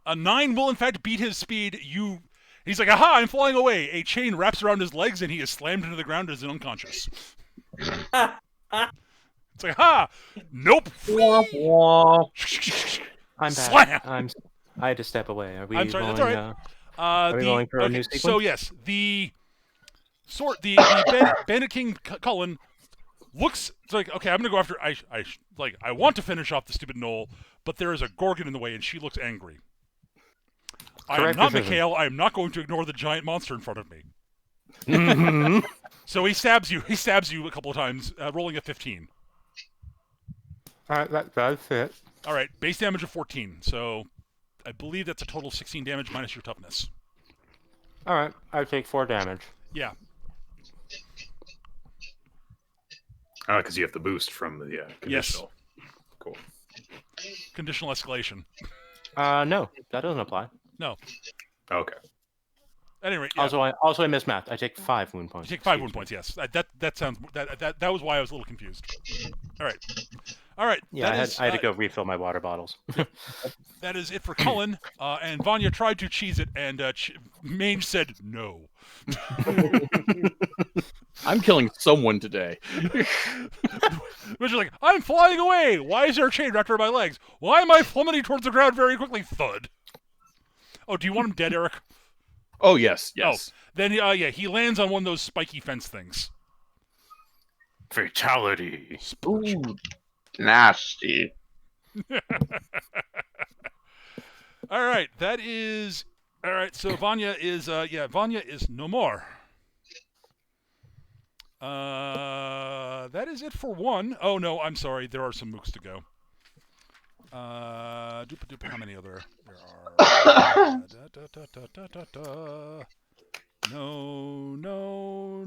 A 9 will in fact beat his speed. He's like, "Aha! I'm flying away." A chain wraps around his legs, and he is slammed into the ground as unconscious. It's like, "Ha! Nope." I'm Slam. back. I had to step away. Are we? I'm sorry. Rolling, That's all right. Are we rolling for a new sequence? So yes, the Bandit King Cullen looks. It's like, okay, I'm gonna go after. I want to finish off the stupid knoll, but there is a Gorgon in the way, and she looks angry. I am not Mikhail. I am not going to ignore the giant monster in front of me. Mhm. So he stabs you. He stabs you a couple of times, rolling a 15. All right, that does hit. All right, base damage of 14. So I believe that's a total of 16 damage minus your toughness. All right, I take 4 damage. Yeah. Because you have the boost from the conditional. Cool. Conditional escalation. No, that doesn't apply. No. Okay. At any rate, yeah. Also, I missed math. I take 5 wound points. You take 5 wound points. Yes. That sounds that was why I was a little confused. All right. Yeah, I had to go refill my water bottles. That is it for Cullen. And Vanya tried to cheese it, and Mange said no. I'm killing someone today. Which is like, I'm flying away. Why is there a chain wrapped around my legs? Why am I plummeting towards the ground very quickly? Thud. Oh, do you want him dead, Eric? Oh, yes. Oh, then he lands on one of those spiky fence things. Fatality. Ooh, nasty. All right, that is all right. So Vanya is no more. That is it for one. Oh no, I'm sorry. There are some mooks to go. How many other? There are. No.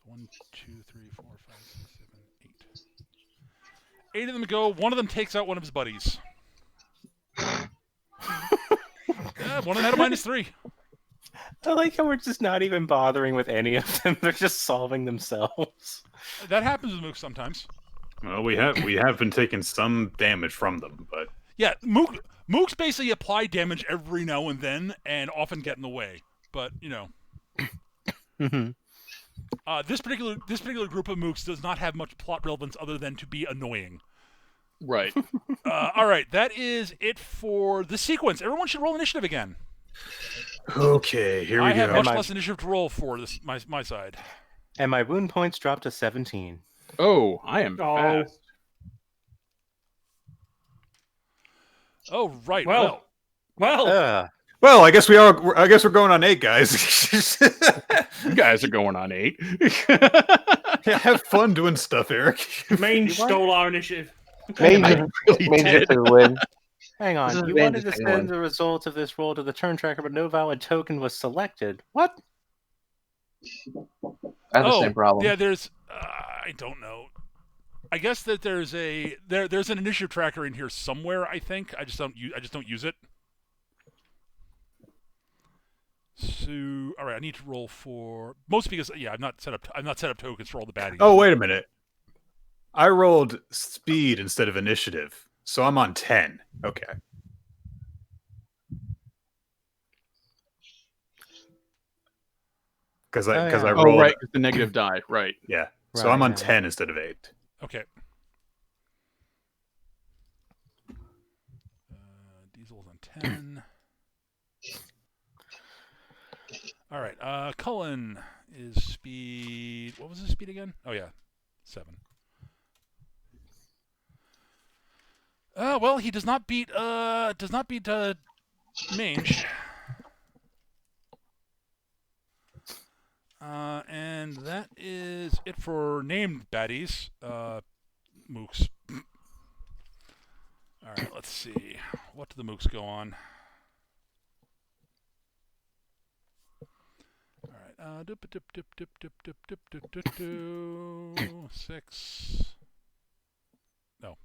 1, 2, 3, 4, 5, 6, 7, 8. 8 of them go. One of them takes out one of his buddies. One of them had a -3. I like how we're just not even bothering with any of them. They're just solving themselves. That happens with mooks sometimes. Well, we have been taking some damage from them, but yeah, mooks basically apply damage every now and then, and often get in the way. But you know, Mm-hmm. this particular group of mooks does not have much plot relevance other than to be annoying. Right. All right, that is it for the sequence. Everyone should roll initiative again. okay, here we I have go. much less initiative to roll for this my side. And my wound points dropped to 17. Oh, I am fast. Oh right. Well. Well, I guess we're going on 8, guys. You guys are going on 8. Yeah, have fun doing stuff, Eric. Mange stole our initiative. Mange did. to win. Hang This on, is you Van's wanted to second one. send the results of this roll to the turn tracker, but no valid token was selected. What? I have the same problem. Yeah, there's I don't know. I guess that there's an initiative tracker in here somewhere. I think I just don't use it. So all right, I need to roll for mostly because I've not set up tokens for all the baddies. Oh, wait a minute. I rolled speed instead of initiative, so I'm on 10. Okay. Because I rolled. Oh, right, the negative die. Right. Yeah. So I'm on 10 instead of 8. Okay. Diesel's on 10. All right. Cullen is speed. What was his speed again? Oh yeah, 7. Well, he does not beat Mange. And that is it for named baddies. Mooks. All right, let's see. What do the mooks go on? All right. 6. No.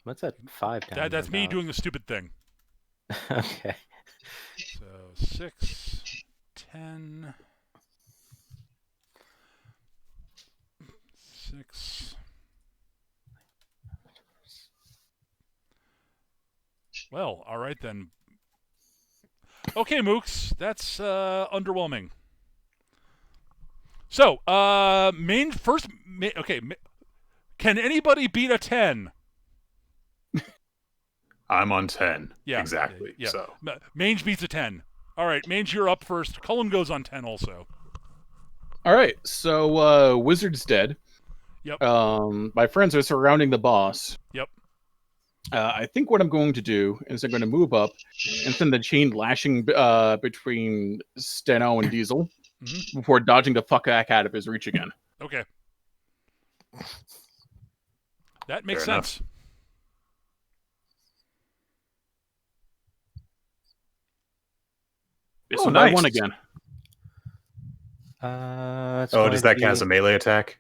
What's that 5 down? That's me doing the stupid thing. Okay. So 6, 10, 6. Well, all right then. Okay, mooks, that's underwhelming. So, can anybody beat a 10? I'm on 10. Yeah, exactly. Yeah. So Mange beats a 10. All right, Mange, you're up first. Cullen goes on 10 also. All right, so Wizard's dead. Yep. My friends are surrounding the boss. Yep. I think what I'm going to do is I'm going to move up and send the chain lashing between Steno and Diesel before dodging the fuck back out of his reach again. Okay. That makes Fair sense. So I won again. Does that count as a melee attack?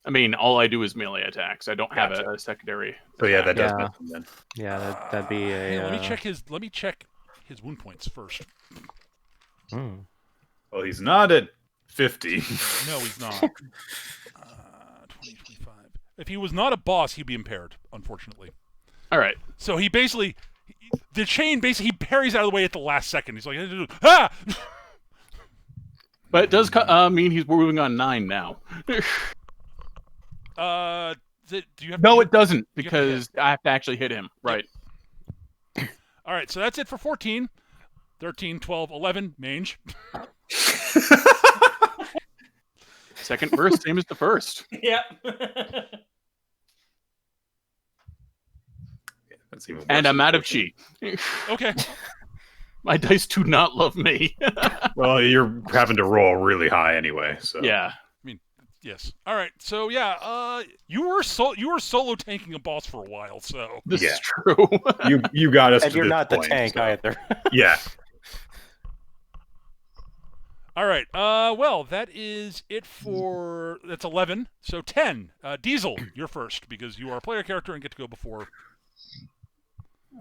I mean, all I do is melee attacks. I don't have a secondary. So yeah, attack. that does miss him then. Yeah, that'd be a. Let me check his wound points first. Well, he's not at 50. No, he's not. 20, 25. If he was not a boss, he'd be impaired, unfortunately. All right. So he basically, the chain basically, he parries out of the way at the last second. He's like, ah! But it does mean we're moving on 9 now. Do you have? No, it doesn't, because I have to actually hit him. Right. All right, so that's it for 14, 13, 12, 11, mange. Second verse, same as the first. Yeah. That's even worse. And I'm out of chi. Okay. My dice do not love me. Well, you're having to roll really high anyway, so Yeah. Yes. All right. So yeah, you were solo tanking a boss for a while. So This is true. you got us. And to you're this not point, the tank so. either. Yeah. all right. Well, that is it for that's 11. So 10. Diesel, you're first because you are a player character and get to go before.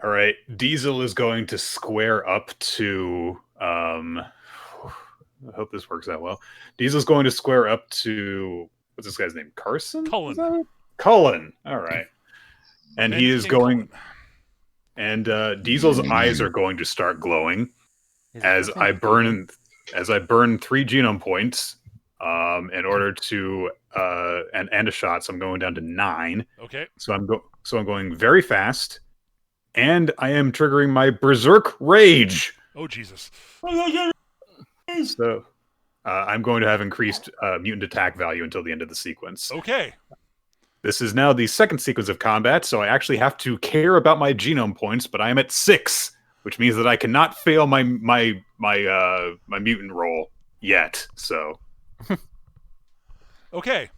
All right. Diesel is going to square up to. I hope this works out well. Diesel's going to square up to what's this guy's name? Carson? Cullen. Cullen. All right. And he is going. Cullen. And Diesel's eyes are going to start glowing as I burn 3 genome points in order to and a shot. So I'm going down to 9. Okay. So I'm going very fast, and I am triggering my Berserk Rage. Oh Jesus. So I'm going to have increased mutant attack value until the end of the sequence. Okay. This is now the second sequence of combat, so I actually have to care about my genome points, but I am at 6, which means that I cannot fail my mutant roll yet. So Okay.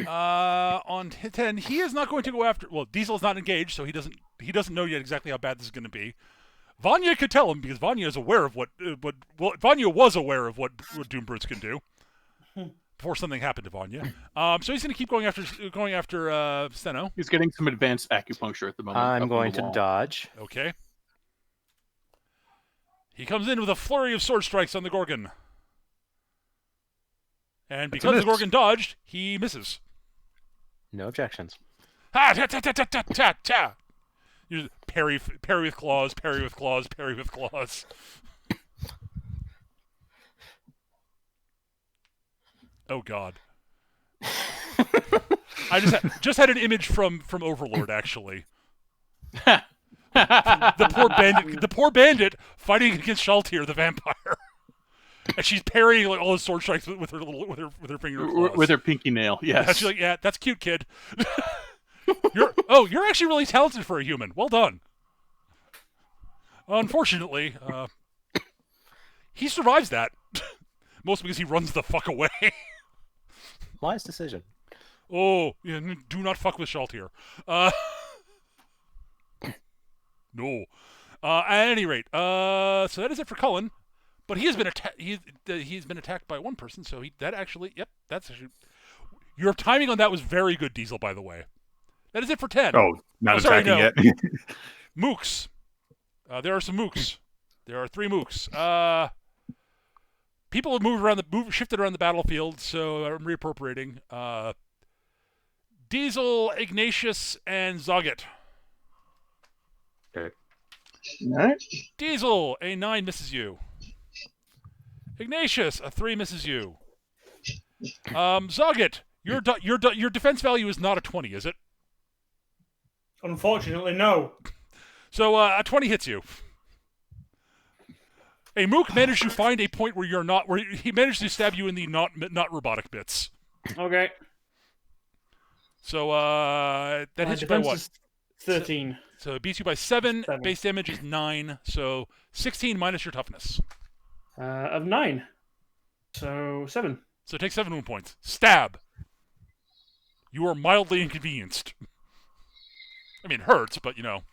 On 10, he is not going to go after. Well, Diesel's not engaged, so he doesn't know yet exactly how bad this is going to be. Vanya could tell him because Vanya is aware of Vanya was aware of what Doom Brutes can do before something happened to Vanya. So he's going to keep going after Steno. He's getting some advanced acupuncture at the moment. I'm going to dodge. Okay. He comes in with a flurry of sword strikes on the Gorgon. And because the Gorgon dodged, he misses. No objections. Ha! Ta ta ta ta ta ta ta! You just parry with claws, parry with claws, parry with claws. Oh God! I just had an image from Overlord actually. the poor bandit fighting against Shaltir the vampire, and she's parrying like all his sword strikes with her finger claws. With her pinky nail. Yes. Yeah, she's like, yeah, that's cute, kid. You're actually really talented for a human. Well done. Unfortunately, he survives that. Mostly because he runs the fuck away. Wise decision. Oh, yeah, do not fuck with Shaltir. No. At any rate, so that is it for Cullen. But he has been he's been attacked by one person, so that's actually your timing on that was very good, Diesel, by the way. That is it for 10. Oh, not attacking yet. Mooks. There are some mooks. There are 3 mooks. People have shifted around the battlefield, so I'm reappropriating. Diesel, Ignatius, and Zoggett. Okay. All right. Diesel, a 9 misses you. Ignatius, a 3 misses you. Zoggett, your defense value is not a 20, is it? Unfortunately, no. So a 20 hits you. A mook managed to find a point where he managed to stab you in the not robotic bits. Okay. So that hits you by defense what? is 13. So it beats you by 7. 7. Base damage is 9. So 16 minus your toughness. Of 9. So 7. So take 7 wound points. Stab. You are mildly inconvenienced. I mean, it hurts, but you know.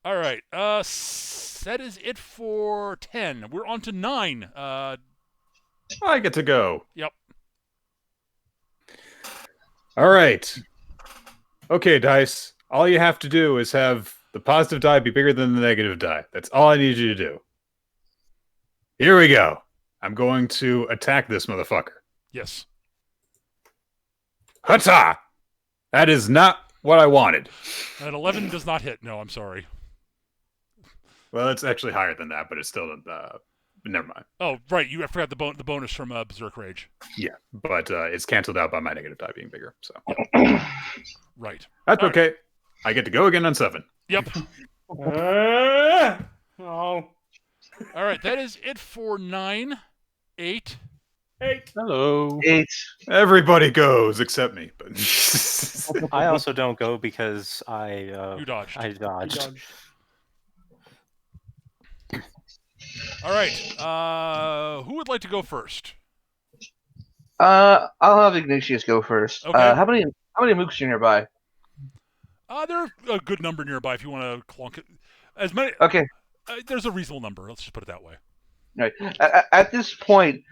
All right. That is it for 10. We're on to 9. I get to go. Yep. All right. Okay, dice. All you have to do is have the positive die be bigger than the negative die. That's all I need you to do. Here we go. I'm going to attack this motherfucker. Yes. Hata! That is not what I wanted. An 11 does not hit. No, I'm sorry. Well, it's actually higher than that, but it's still never mind. Oh, right. I forgot the bonus from Berserk Rage. Yeah, but it's canceled out by my negative die being bigger. So Right. that's All okay. right. I get to go again on 7. Yep. Oh. All right. That is it for 9. 8. 8. Hello. 8. Everybody goes except me. But I also don't go because You dodged. I dodged. All right. Who would like to go first? I'll have Ignatius go first. Okay. How many mooks are nearby? There are a good number nearby if you want to clunk it. As many. Okay. There's a reasonable number. Let's just put it that way. Right. At this point,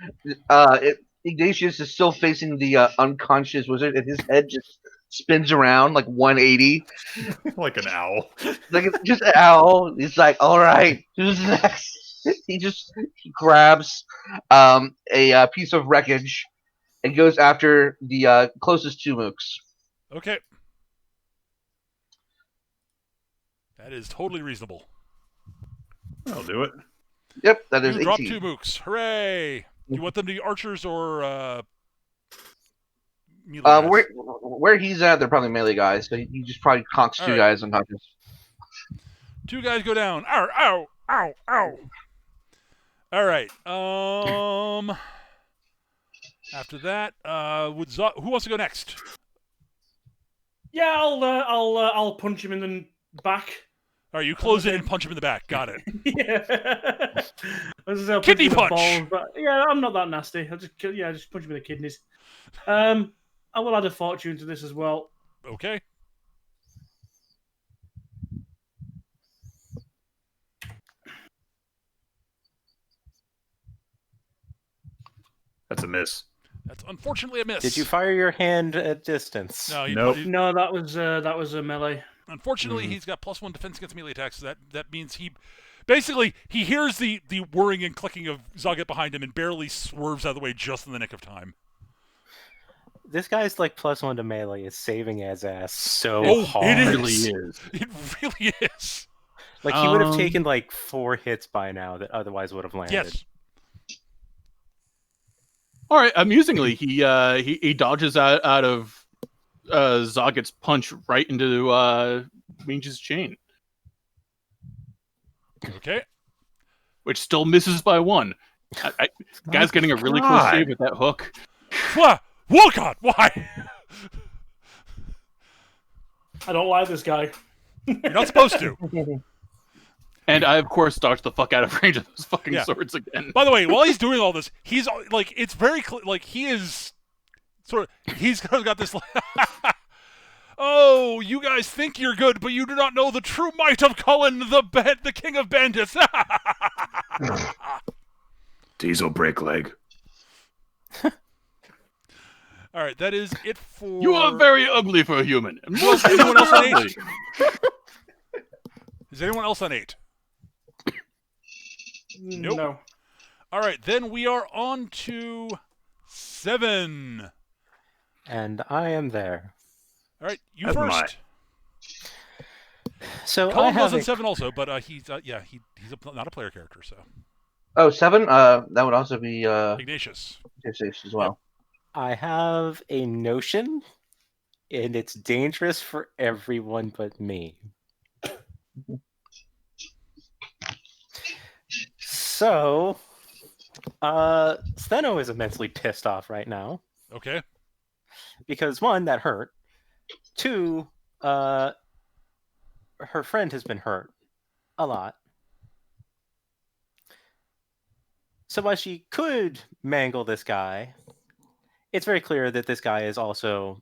Ignatius is still facing the unconscious wizard, and his head just spins around like 180, like an owl. like it's just an owl. He's like, "All right, who's next?" He grabs a piece of wreckage and goes after the closest 2 mooks. Okay. That is totally reasonable. I'll do it. Yep, that is You drop 18. 2 mooks. Hooray! Do you want them to be archers or melee guys? Where he's at, they're probably melee guys. So he just probably conks 2 guys unconscious. 2 guys go down. Ow! Ow! Ow! Ow! All right. After that, who wants to go next? Yeah, I'll punch him in the back. All right, you close in and punch him in the back. Got it. Yeah. I'll Kidney punch. punch. Balls, but yeah, I'm not that nasty. I'll just punch him in the kidneys. I will add a fortune to this as well. Okay. That's a miss. That's unfortunately a miss. Did you fire your hand at distance? No, Nope. No, that was a melee. Unfortunately, he's got +1 defense against melee attacks. So that means he hears the whirring and clicking of Zagat behind him and barely swerves out of the way just in the nick of time. This guy's like +1 to melee is saving his ass so hard. It is. Really is. It really is. Like he would have taken like 4 hits by now that otherwise would have landed. Yes. All right. Amusingly, he dodges out of Zagat's punch right into Range's chain, Okay. which still misses by 1. Guy's getting a really close God. save with that hook. What? Oh God! Why? I don't like this guy. You're not supposed to. And I, of course, dodged the fuck out of range of those fucking Yeah. swords again. By the way, while he's doing all this, he's like, it's very clear, like he is sort of, he's got this. Oh, you guys think you're good, but you do not know the true might of Cullen, the king of bandits. Diesel break leg. All right, that is it for. You are very ugly for a human. Is anyone else on 8? Is anyone else on 8? Nope. No. All right, then we are on to 7. And I am there. All right, you That's mine. first. So I Cullen have was in a, 7 also, but he's not a player character, so Oh, 7? That would also be Ignatius. Ignatius as well. I have a notion, and it's dangerous for everyone but me. So, Steno is immensely pissed off right now. Okay. because one, that hurt. Two, her friend has been hurt a lot. So while she could mangle this guy, it's very clear that this guy is also,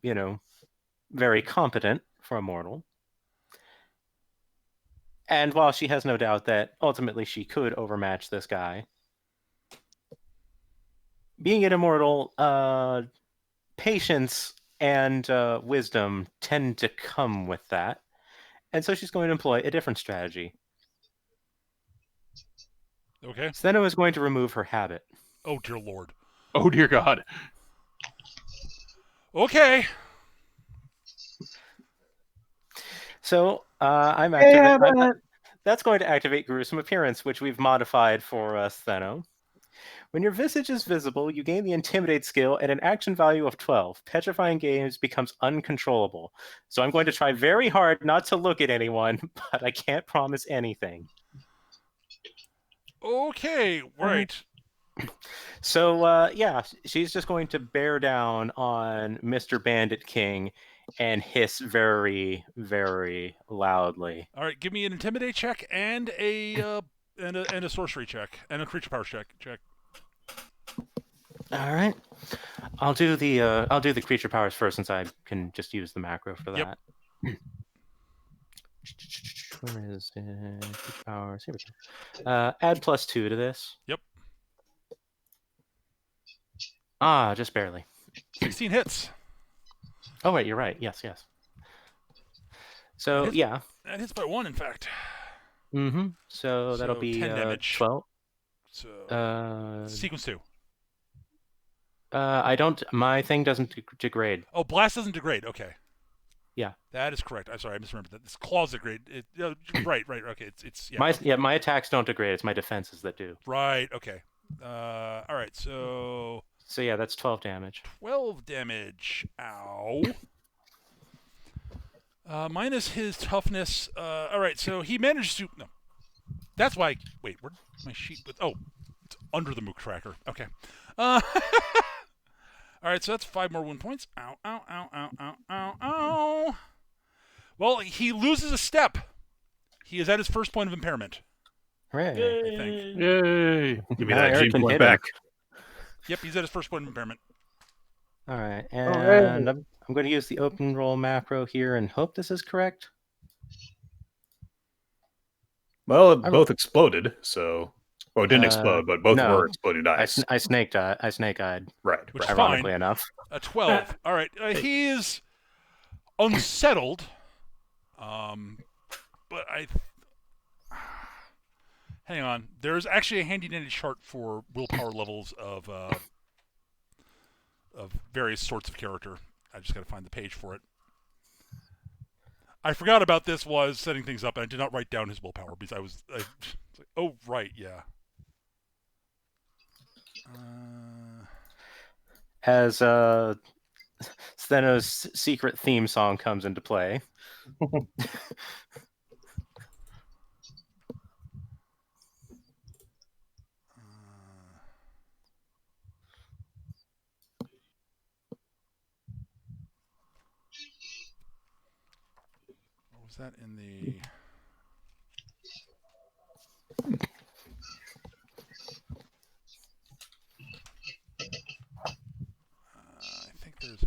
very competent for a mortal. And while she has no doubt that ultimately she could overmatch this guy, being an immortal, patience and wisdom tend to come with that. And so she's going to employ a different strategy. Okay. Steno is going to remove her habit. Oh, dear Lord. Oh, dear God. Okay. So I'm that's going to activate Gruesome Appearance, which we've modified for Steno. When your visage is visible, you gain the Intimidate skill at an action value of 12. Petrifying Gaze becomes uncontrollable. So I'm going to try very hard not to look at anyone, but I can't promise anything. Okay, right. So, she's just going to bear down on Mr. Bandit King and hiss very, very loudly. All right, give me an Intimidate check and a sorcery check and a creature power check. All right, I'll do the creature powers first, since I can just use the macro for that. Yep. Where is it? Creature powers. Here we go. Add +2 to this. Yep. Just barely. 16 hits. Oh wait, you're right. Yes. So that hits by 1, in fact. Mm-hmm. So that'll be 10 damage. 12. So sequence 2. I don't. My thing doesn't degrade. Oh, blast doesn't degrade. Okay. Yeah. That is correct. I'm sorry, I misremembered that. This claws degrade. Right. Okay. It's My attacks don't degrade. It's my defenses that do. Right. Okay. All right. So yeah, that's 12 damage. 12 damage. Ow. Minus his toughness. All right. So he managed to. No. That's why. Wait. Where's my sheet with? Oh, it's under the Mook tracker. Okay. All right, so that's 5 more wound points. Ow. Well, he loses a step. He is at his first point of impairment. Hooray. I think. Yay. Give me that gene point back. Yep, he's at his first point of impairment. All right, and I'm going to use the open roll macro here and hope this is correct. Well, both exploded, so... Oh, it didn't explode, but both were exploding dice. I snake-eyed. Right. Which is ironically fine. Enough. A 12. All right. He is unsettled. But hang on. There's actually a handy-dandy chart for willpower levels of various sorts of character. I just got to find the page for it. I forgot about this while I was setting things up, and I did not write down his willpower because I was like, oh, right, yeah. As Steno's secret theme song comes into play. What was that in the... There's a...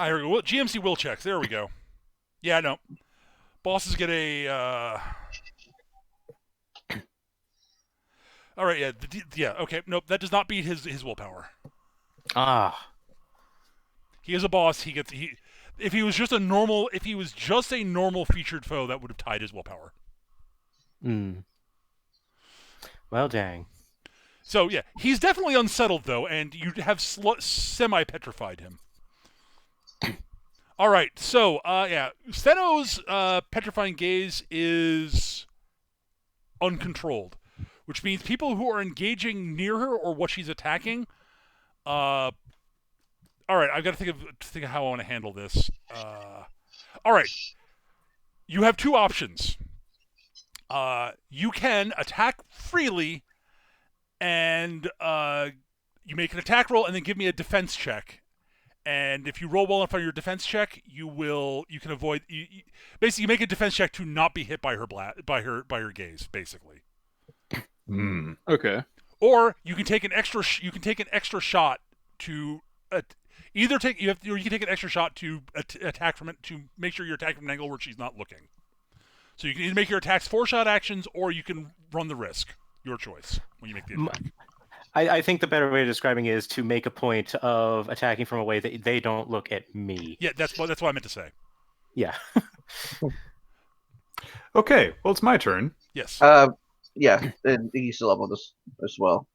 here we go. GMC will checks. There we go. Yeah, no. Bosses get a... All right, yeah, okay. Nope, that does not beat his willpower. He is a boss. If he was just a normal featured foe, that would have tied his willpower. Well, dang. So, yeah, he's definitely unsettled, though, and you have semi-petrified him. All right, so, Steno's petrifying gaze is uncontrolled, which means people who are engaging near her or what she's attacking... all right, I've got to think of how I want to handle this. All right, you have 2 options. You can attack freely and you make an attack roll and then give me a defense check. And if you roll well enough on your defense check, you can avoid. Basically, you make a defense check to not be hit by her gaze, basically. Okay. Or you can take an extra. You can take an extra shot to either take. You can take an extra shot to attack from it to make sure you're attacking from an angle where she's not looking. So you can either make your attacks 4-shot actions, or you can run the risk. Your choice when you make the attack. I think the better way of describing it is to make a point of attacking from a way that they don't look at me. Yeah, that's what I meant to say. Yeah. Okay, well, it's my turn. Yes. Yeah, and he's still up on this as well.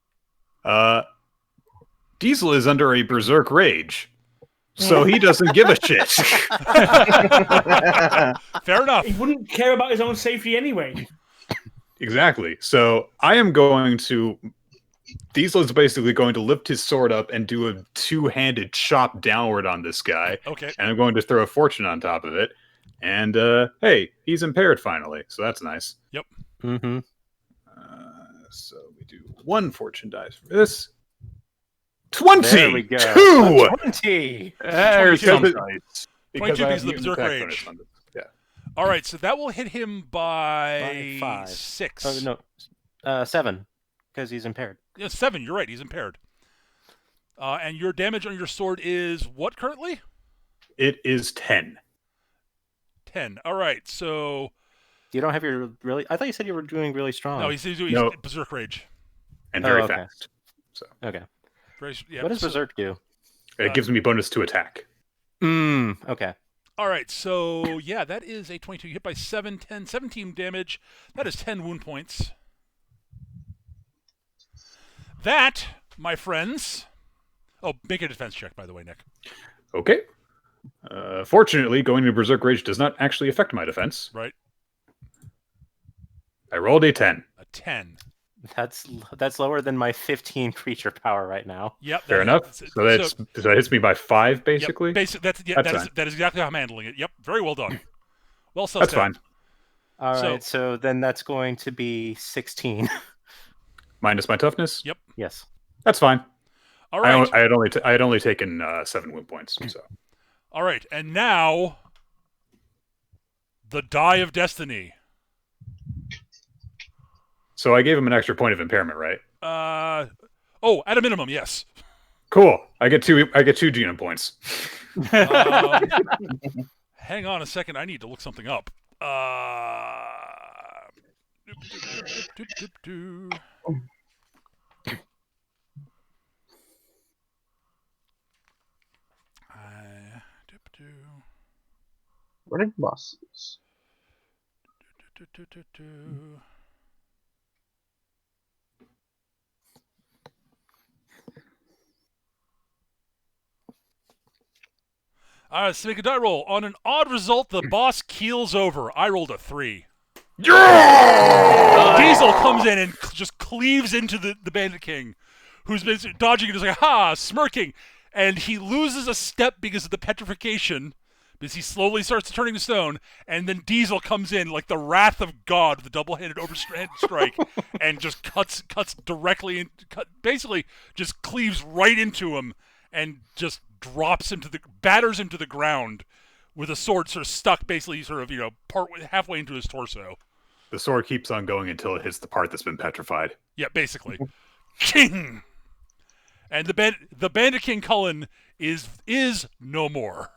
Diesel is under a berserk rage, so he doesn't give a shit. Fair enough. He wouldn't care about his own safety anyway. Exactly. So I am going to... Diesel is basically going to lift his sword up and do a 2-handed chop downward on this guy. Okay. And I'm going to throw a fortune on top of it. And, hey, he's impaired finally, so that's nice. Yep. Mm-hmm. So we do 1 fortune dice for this. 20! There we go. 2! 20! There's 22 because 22 I because have of the mutant berserk attack rage. bonus on this. Yeah. All right, so that will hit him by 5. 6. Oh, no. 7, because he's impaired. Yeah, 7. You're right. He's impaired. And your damage on your sword is what currently? It is 10. 10. All right, so... You don't have your really... I thought you said you were doing really strong. No, he's doing No. berserk rage. And very okay. fast. So Okay. Yeah, What does berserk do? it gives me bonus to attack. Okay. All right, so yeah, that is a 22. You hit by 7, 10, 17 damage. That is 10 wound points. That, my friends... Oh, make a defense check, by the way, Nick. Okay. Fortunately, going to Berserk Rage does not actually affect my defense. Right. I rolled a 10. A 10. That's lower than my 15 creature power right now. Yep. Fair enough. So that hits me by 5, basically. Yep, that is exactly how I'm handling it. Yep. Very well done. Well sussed That's out. fine. All right, so then that's going to be 16. Minus my toughness? Yep. Yes. That's fine. All right. I had only taken 7 wound points. So. All right, and now the Die of Destiny. So I gave him an extra point of impairment, right? At a minimum, yes. Cool. I get 2 genome points. Hang on a second. I need to look something up. Running bosses. Let's make a die roll. On an odd result, the boss keels over. I rolled a 3. Yeah! Diesel comes in and just cleaves into the Bandit King, who's been dodging and is like, ha, smirking. And he loses a step because of the petrification, because he slowly starts turning to stone, and then Diesel comes in like the wrath of God with a double-handed overhand strike and just cuts directly in, basically just cleaves right into him and just batters him to the ground with a sword sort of stuck basically sort of, halfway into his torso. The sword keeps on going until it hits the part that's been petrified. Yeah, basically. King! And the Bandit King Cullen is no more.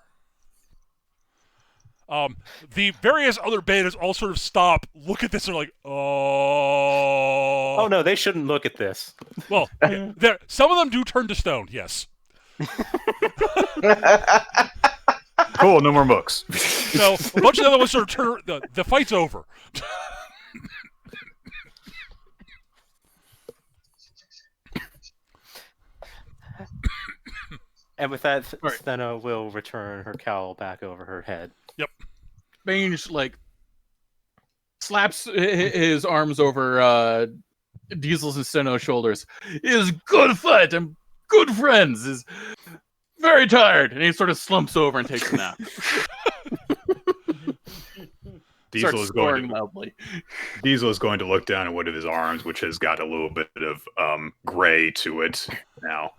The various other bandits all sort of stop, look at this, and are like, oh. Oh no, they shouldn't look at this. Well, some of them do turn to stone, yes. Cool, no more mooks. So a bunch of the other ones sort of turn. The fight's over. And with that, Steno will return her cowl back over her head. Yep. Mange slaps his arms over Diesel's and Steno's shoulders. It is good fight. I'm good friends. Is very tired, and he sort of slumps over and takes a nap. Diesel is going loudly. Diesel is going to look down at one of his arms, which has got a little bit of gray to it now.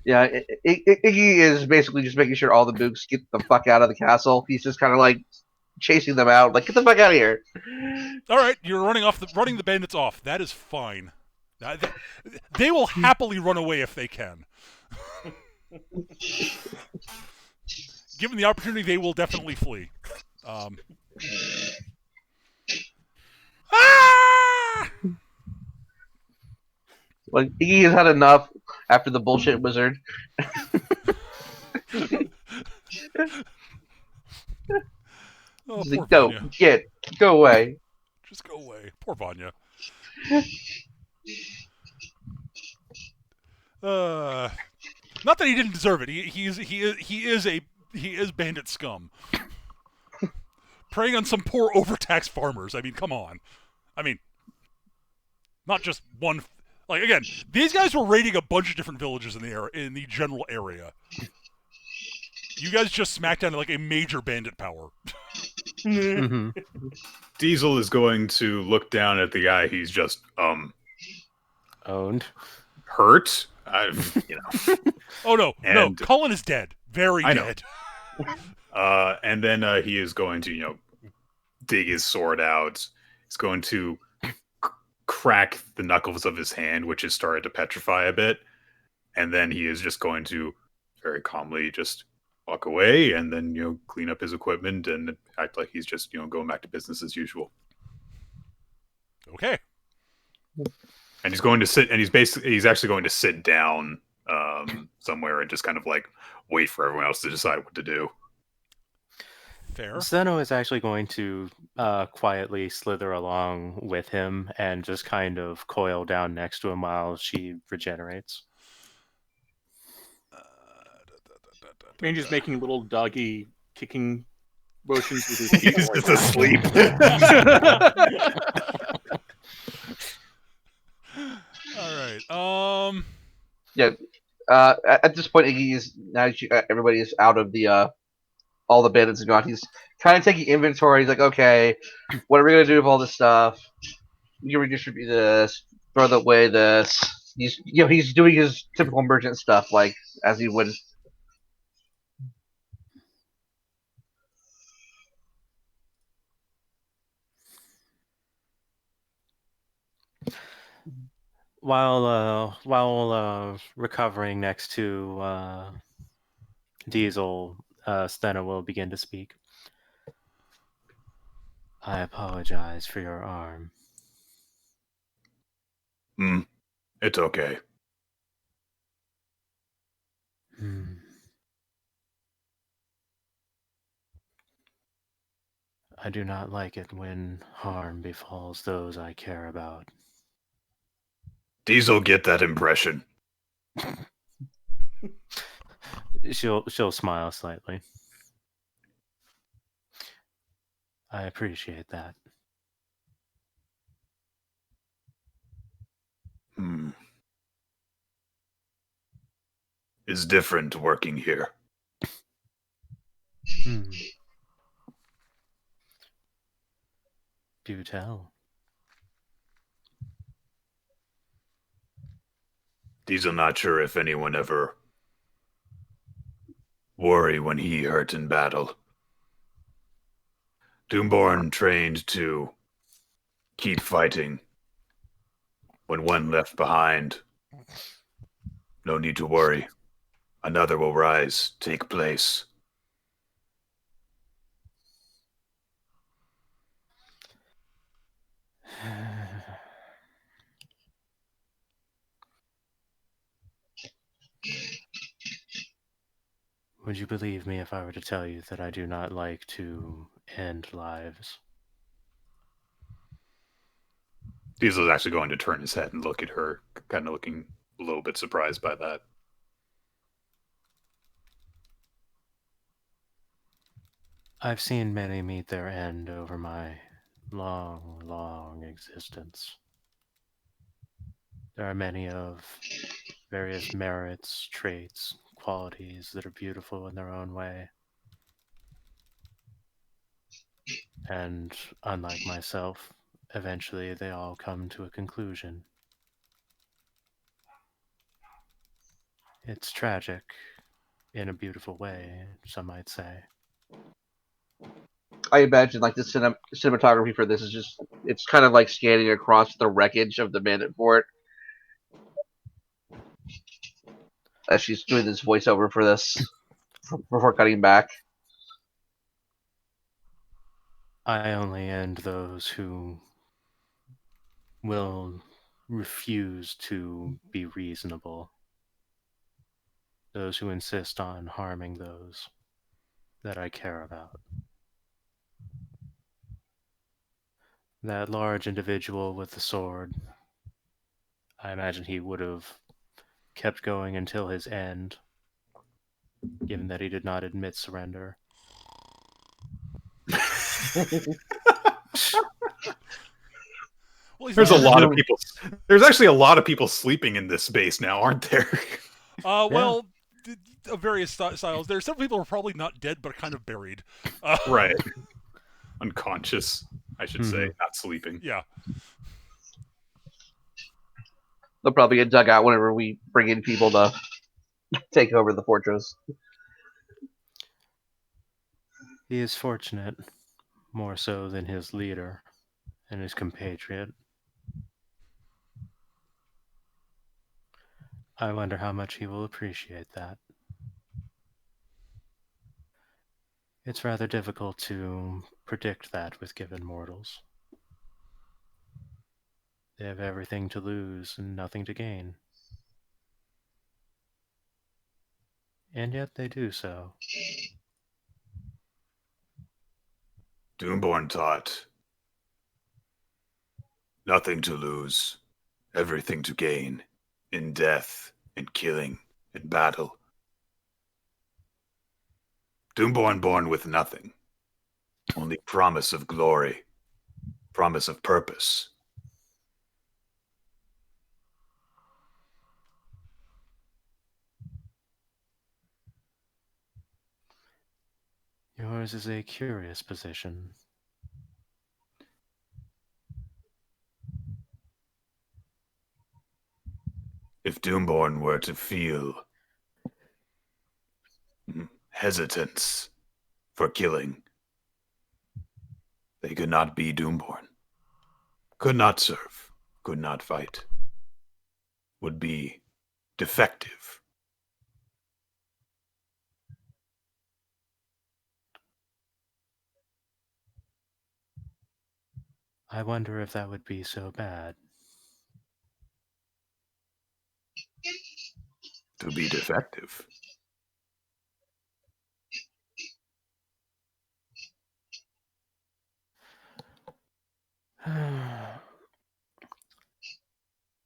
Yeah, Iggy is basically just making sure all the mooks get the fuck out of the castle. He's just kind of like chasing them out, like get the fuck out of here. All right, you're running the bandits off. That is fine. They will happily run away if they can. Given the opportunity, they will definitely flee. Ah! Like Iggy has had enough after the bullshit wizard. Oh, He's poor like, no, Vanya. go away. Just go away. Poor Vanya. Not that he didn't deserve it. He is bandit scum. Preying on some poor overtaxed farmers. I mean, come on. I mean, not just one. Like again, these guys were raiding a bunch of different villages in the general area. You guys just smacked down like a major bandit power. Mm-hmm. Diesel is going to look down at the guy he's just Owned. hurt. Oh no, no, And- Cullen is dead. Very I know. dead. And then he is going to dig his sword out. He's going to crack the knuckles of his hand, which has started to petrify a bit. And then he is just going to very calmly just walk away and then, clean up his equipment and act like he's just, going back to business as usual. Okay. And he's going to sit, and he's actually going to sit down somewhere and just kind of like wait for everyone else to decide what to do. Fair. Zeno is actually going to quietly slither along with him and just kind of coil down next to him while she regenerates. Ranger's making little doggy kicking motions with his feet. He's just asleep. All right. Yeah. At this point, Iggy is now everybody is out of the all the bandits are gone. He's kind of taking inventory. He's like, okay, what are we gonna do with all this stuff? We can redistribute this, throw away this. He's doing his typical merchant stuff, like as he would. While recovering next to Diesel, Stena will begin to speak. I apologize for your arm. It's okay. I do not like it when harm befalls those I care about. Diesel get that impression. She'll smile slightly. I appreciate that. It's different working here. Do tell. Diesel not sure if anyone ever worry when he hurt in battle. Doomborn trained to keep fighting. When one left behind, no need to worry. Another will rise, take place. Would you believe me if I were to tell you that I do not like to end lives? Diesel's actually going to turn his head and look at her, kind of looking a little bit surprised by that. I've seen many meet their end over my long, long existence. There are many of various merits, traits, qualities that are beautiful in their own way. And unlike myself, eventually they all come to a conclusion. It's tragic in a beautiful way, some might say. I imagine like the cinematography for this is it's kind of like scanning across the wreckage of the Bandit Fort as she's doing this voiceover for this before cutting back. I only end those who will refuse to be reasonable. Those who insist on harming those that I care about. That large individual with the sword, I imagine he would have kept going until his end, given that he did not admit surrender. Well, There's a lot of people. There's actually a lot of people sleeping in this space now, aren't there? Well, of various styles. There are several people who are probably not dead, but kind of buried. Right. Unconscious, I should say, not sleeping. Yeah. They'll probably get dug out whenever we bring in people to take over the fortress. He is fortunate, more so than his leader and his compatriot. I wonder how much he will appreciate that. It's rather difficult to predict that with given mortals. They have everything to lose and nothing to gain. And yet they do so. Doomborn taught, nothing to lose, everything to gain, in death, in killing, in battle. Doomborn born with nothing, only promise of glory, promise of purpose. Yours is a curious position. If Doomborn were to feel hesitance for killing, they could not be Doomborn. Could not serve, could not fight. Would be defective. I wonder if that would be so bad. To be defective.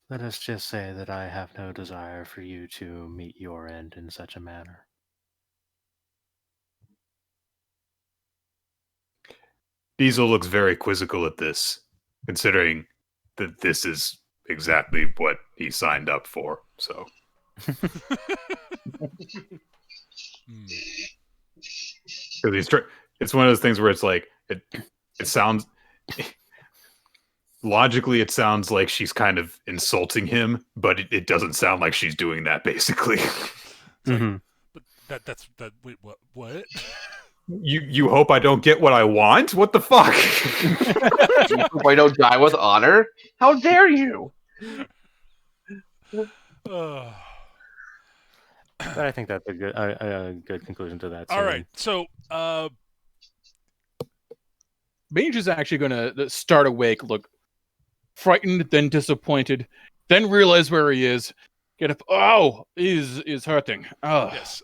Let us just say that I have no desire for you to meet your end in such a manner. Diesel looks very quizzical at this, considering that this is exactly what he signed up for. So, it's one of those things where it's like it sounds logically, it sounds like she's kind of insulting him, but it doesn't sound like she's doing that. Basically, But that's that. Wait, what? You hope I don't get what I want? What the fuck? You hope I don't die with honor? How dare you? But I think that's a good conclusion to that. All right, so Mage is actually going to start awake, look frightened, then disappointed, then realize where he is. Get up. Oh, is hurting. Oh, yes,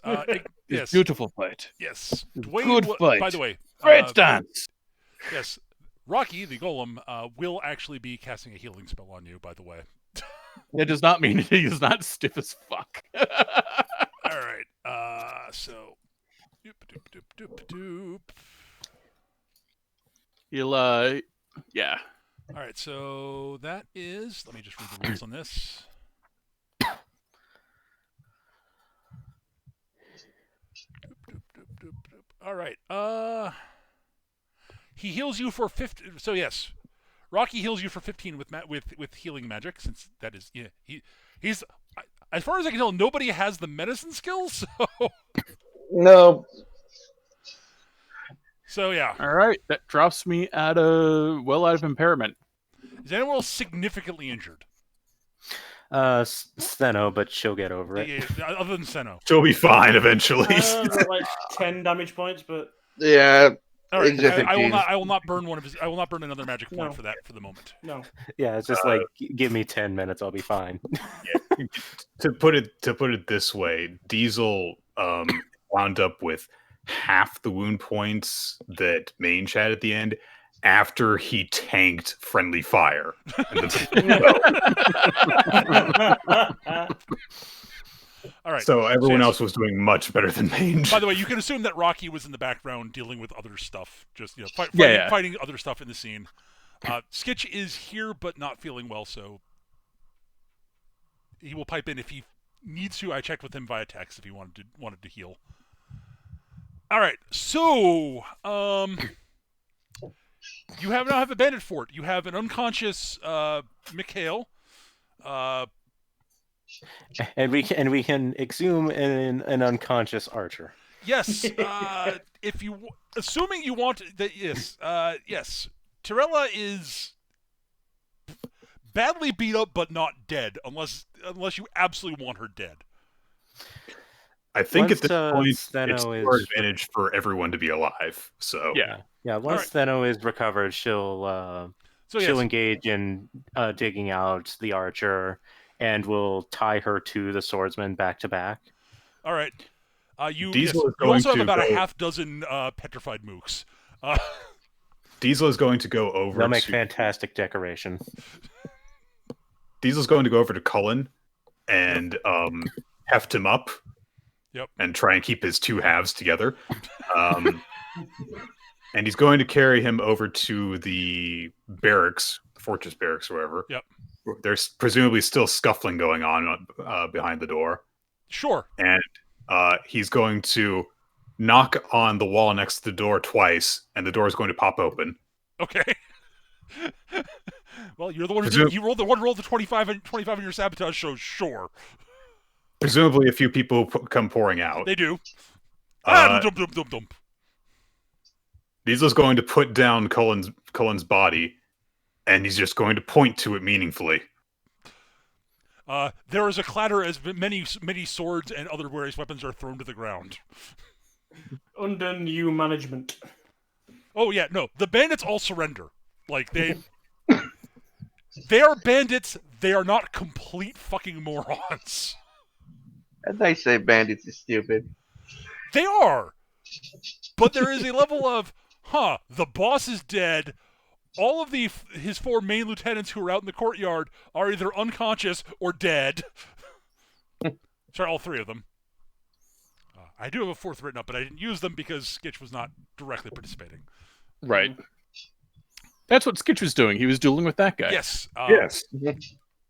yes. Beautiful fight. Yes, Good fight. By the way, great stance. Yes, Rocky the Golem will actually be casting a healing spell on you. By the way, that does not mean he is not stiff as fuck. All right. So, he'll yeah. All right. So that is. Let me just read the rules on this. All right. He heals you for 50. So yes, Rocky heals you for 15 with healing magic, since that is he's. As far as I can tell, nobody has the medicine skills. No. So yeah. All right, that drops me out of impairment. Is anyone else significantly injured? Steno, but she'll get over it. Yeah, other than Seno. She'll be fine eventually. I've got like 10 damage points, but Yeah. All right, Exactly. I will not burn one of his. I will not burn another magic point No. for that for the moment. no. Yeah, it's just like give me 10 minutes, I'll be fine. To put it this way, Diesel wound up with half the wound points that Mange had at the end after he tanked friendly fire. All right. So everyone yes. else was doing much better than Mange. By the way, you can assume that Rocky was in the background dealing with other stuff, just fighting other stuff in the scene. Skitch is here, but not feeling well, so he will pipe in if he needs to. I checked with him via text if he wanted to heal. All right, so you now have a bandit fort. You have an unconscious Mikhail. And we can exhume an unconscious archer. Yes, if you assuming you want that, yes, yes. Tirella is badly beat up but not dead, unless you absolutely want her dead. I think Once, at this point, Steno it's is- more advantage for everyone to be alive. So Yeah. Yeah, once right. Steno is recovered, she'll So engage in digging out the archer, and will tie her to the swordsman back to back. all right. You Diesel is you going also have to about a go- half dozen petrified mooks. Diesel is going to go over They'll make to fantastic decoration. Diesel's going to go over to Cullen and heft him up. Yep. And try and keep his two halves together. And he's going to carry him over to the barracks, fortress barracks, or whatever. Yep. There's presumably still scuffling going on behind the door. Sure. And he's going to knock on the wall next to the door twice, and the door is going to pop open. Okay. Well, you're the one who Presume- you rolled the 25 in your sabotage, so sure Presumably, a few people come pouring out. they do. Uh, Dump, dump, dump, dump. Diesel's going to put down Cullen's body, and he's just going to point to it meaningfully. There is a clatter as many swords and other various weapons are thrown to the ground. Under new management. Oh yeah, no, the bandits all surrender. Like they are bandits. They are not complete fucking morons. And I say bandits is stupid. They are, but there is a level of, the boss is dead. All of his four main lieutenants who are out in the courtyard are either unconscious or dead. Sorry, all three of them. I do have a fourth written up, but I didn't use them because Skitch was not directly participating. Right. That's what Skitch was doing. He was dueling with that guy. Yes. Yes.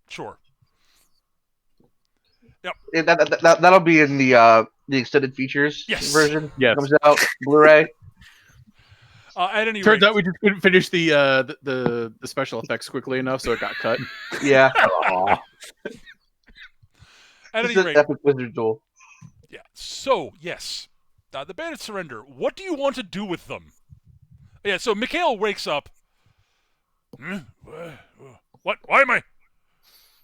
Sure. Yeah, that'll be in the extended features Yes. version. Yes. Comes out Blu-ray. At any Turns rate, out we just couldn't finish the special effects quickly enough, so it got cut. Yeah. at It's any an rate, epic wizard duel. yeah. So yes, the bandits surrender. What do you want to do with them? Yeah. So Mikhail wakes up. What? Why am I?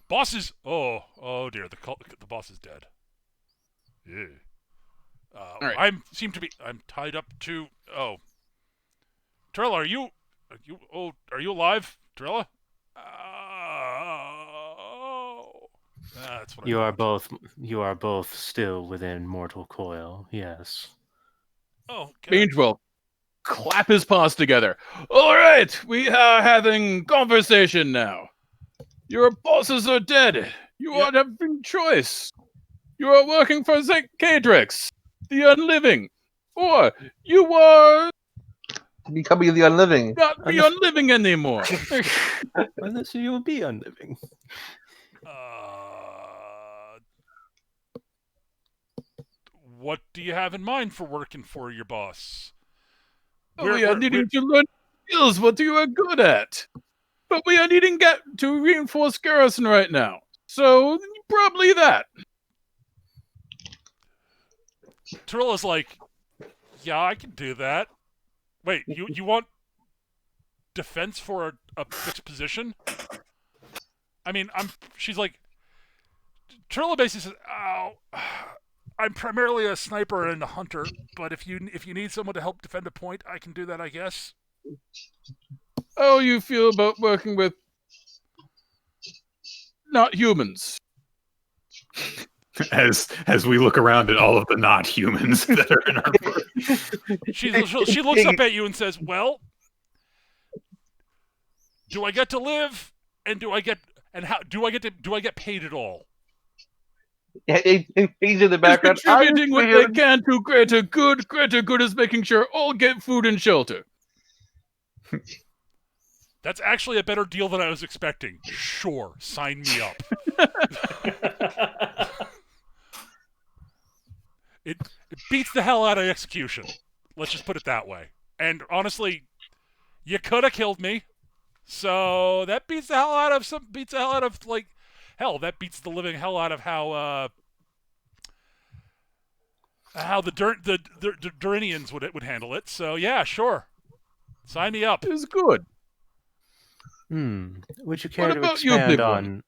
Boss is. Oh dear. The boss is dead. Yeah. right. I'm tied up to. Oh. Trella, are you alive? Trella? That's what You are both still within mortal coil. Yes. Oh, okay. Mange will clap his paws together. All right, we are having conversation now. Your bosses are dead. You are having choice. You are working for Cadrix, the unliving, or you are Becoming the unliving. not the unliving anymore. Unless you will be unliving. What do you have in mind for working for your boss? We are needing to learn skills what you are good at. But we are needing to reinforce garrison right now. So probably that. Tarilla's like, yeah, I can do that. Wait, you want defense for a fixed position? I mean, she's like, Turla basically says, "Oh, I'm primarily a sniper and a hunter, but if you need someone to help defend a point, I can do that, I guess." How you feel about working with not humans? As we look around at all of the not humans that are in our party. She looks up at you and says, "Well, do I get to live, and do I get paid at all?" He's in the background. Contributing what they can to greater good. Greater good is making sure all get food and shelter. That's actually a better deal than I was expecting. Sure, sign me up. It beats the hell out of execution. Let's just put it that way. And honestly, you could have killed me. So that beats the hell out of that beats the living hell out of how the Durinians would handle it. So yeah, sure. Sign me up. It's good. Would you care What to about you, expand big on?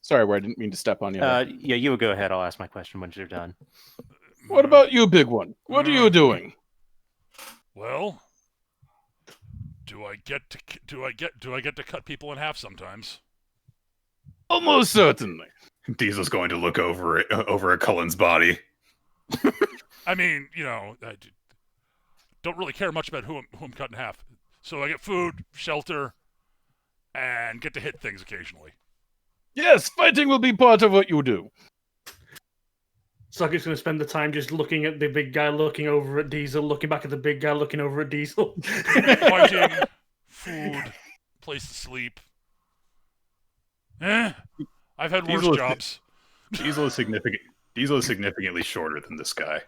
Sorry, I didn't mean to step on you. Yeah, you would go ahead. I'll ask my question once you're done. What about you, big one? What are you doing? Well, do I get to cut people in half sometimes? Almost certainly. Diesel's going to look over at Cullen's body. I mean, I don't really care much about who I'm cutting in half. So I get food, shelter, and get to hit things occasionally. Yes, fighting will be part of what you do. Socket's going to spend the time just looking at the big guy, looking over at Diesel, looking back at the big guy, looking over at Diesel. Fighting, food, place to sleep. I've had worse jobs. Diesel is significantly shorter than this guy.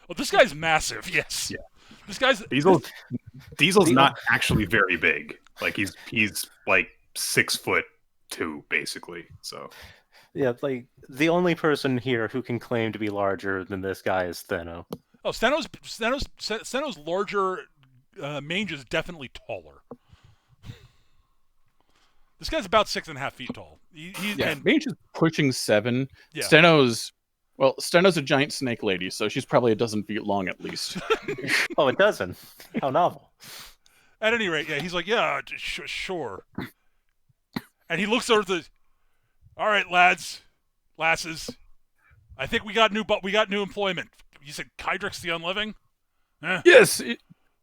Well, this guy's massive. Yes. Yeah. This guy's Diesel's not actually very big. Like he's like 6'2", basically. So yeah, like the only person here who can claim to be larger than this guy is Steno. Oh, Steno's larger. Mange is definitely taller. This guy's about 6.5 feet tall. Mange is pushing 7. Yeah. Steno's a giant snake lady, so she's probably a dozen feet long at least. Oh, a dozen? How novel. At any rate, yeah, he's like, yeah, sure. And he looks over all right, lasses, I think we got new employment. You said Kydrix the Unliving? Yes.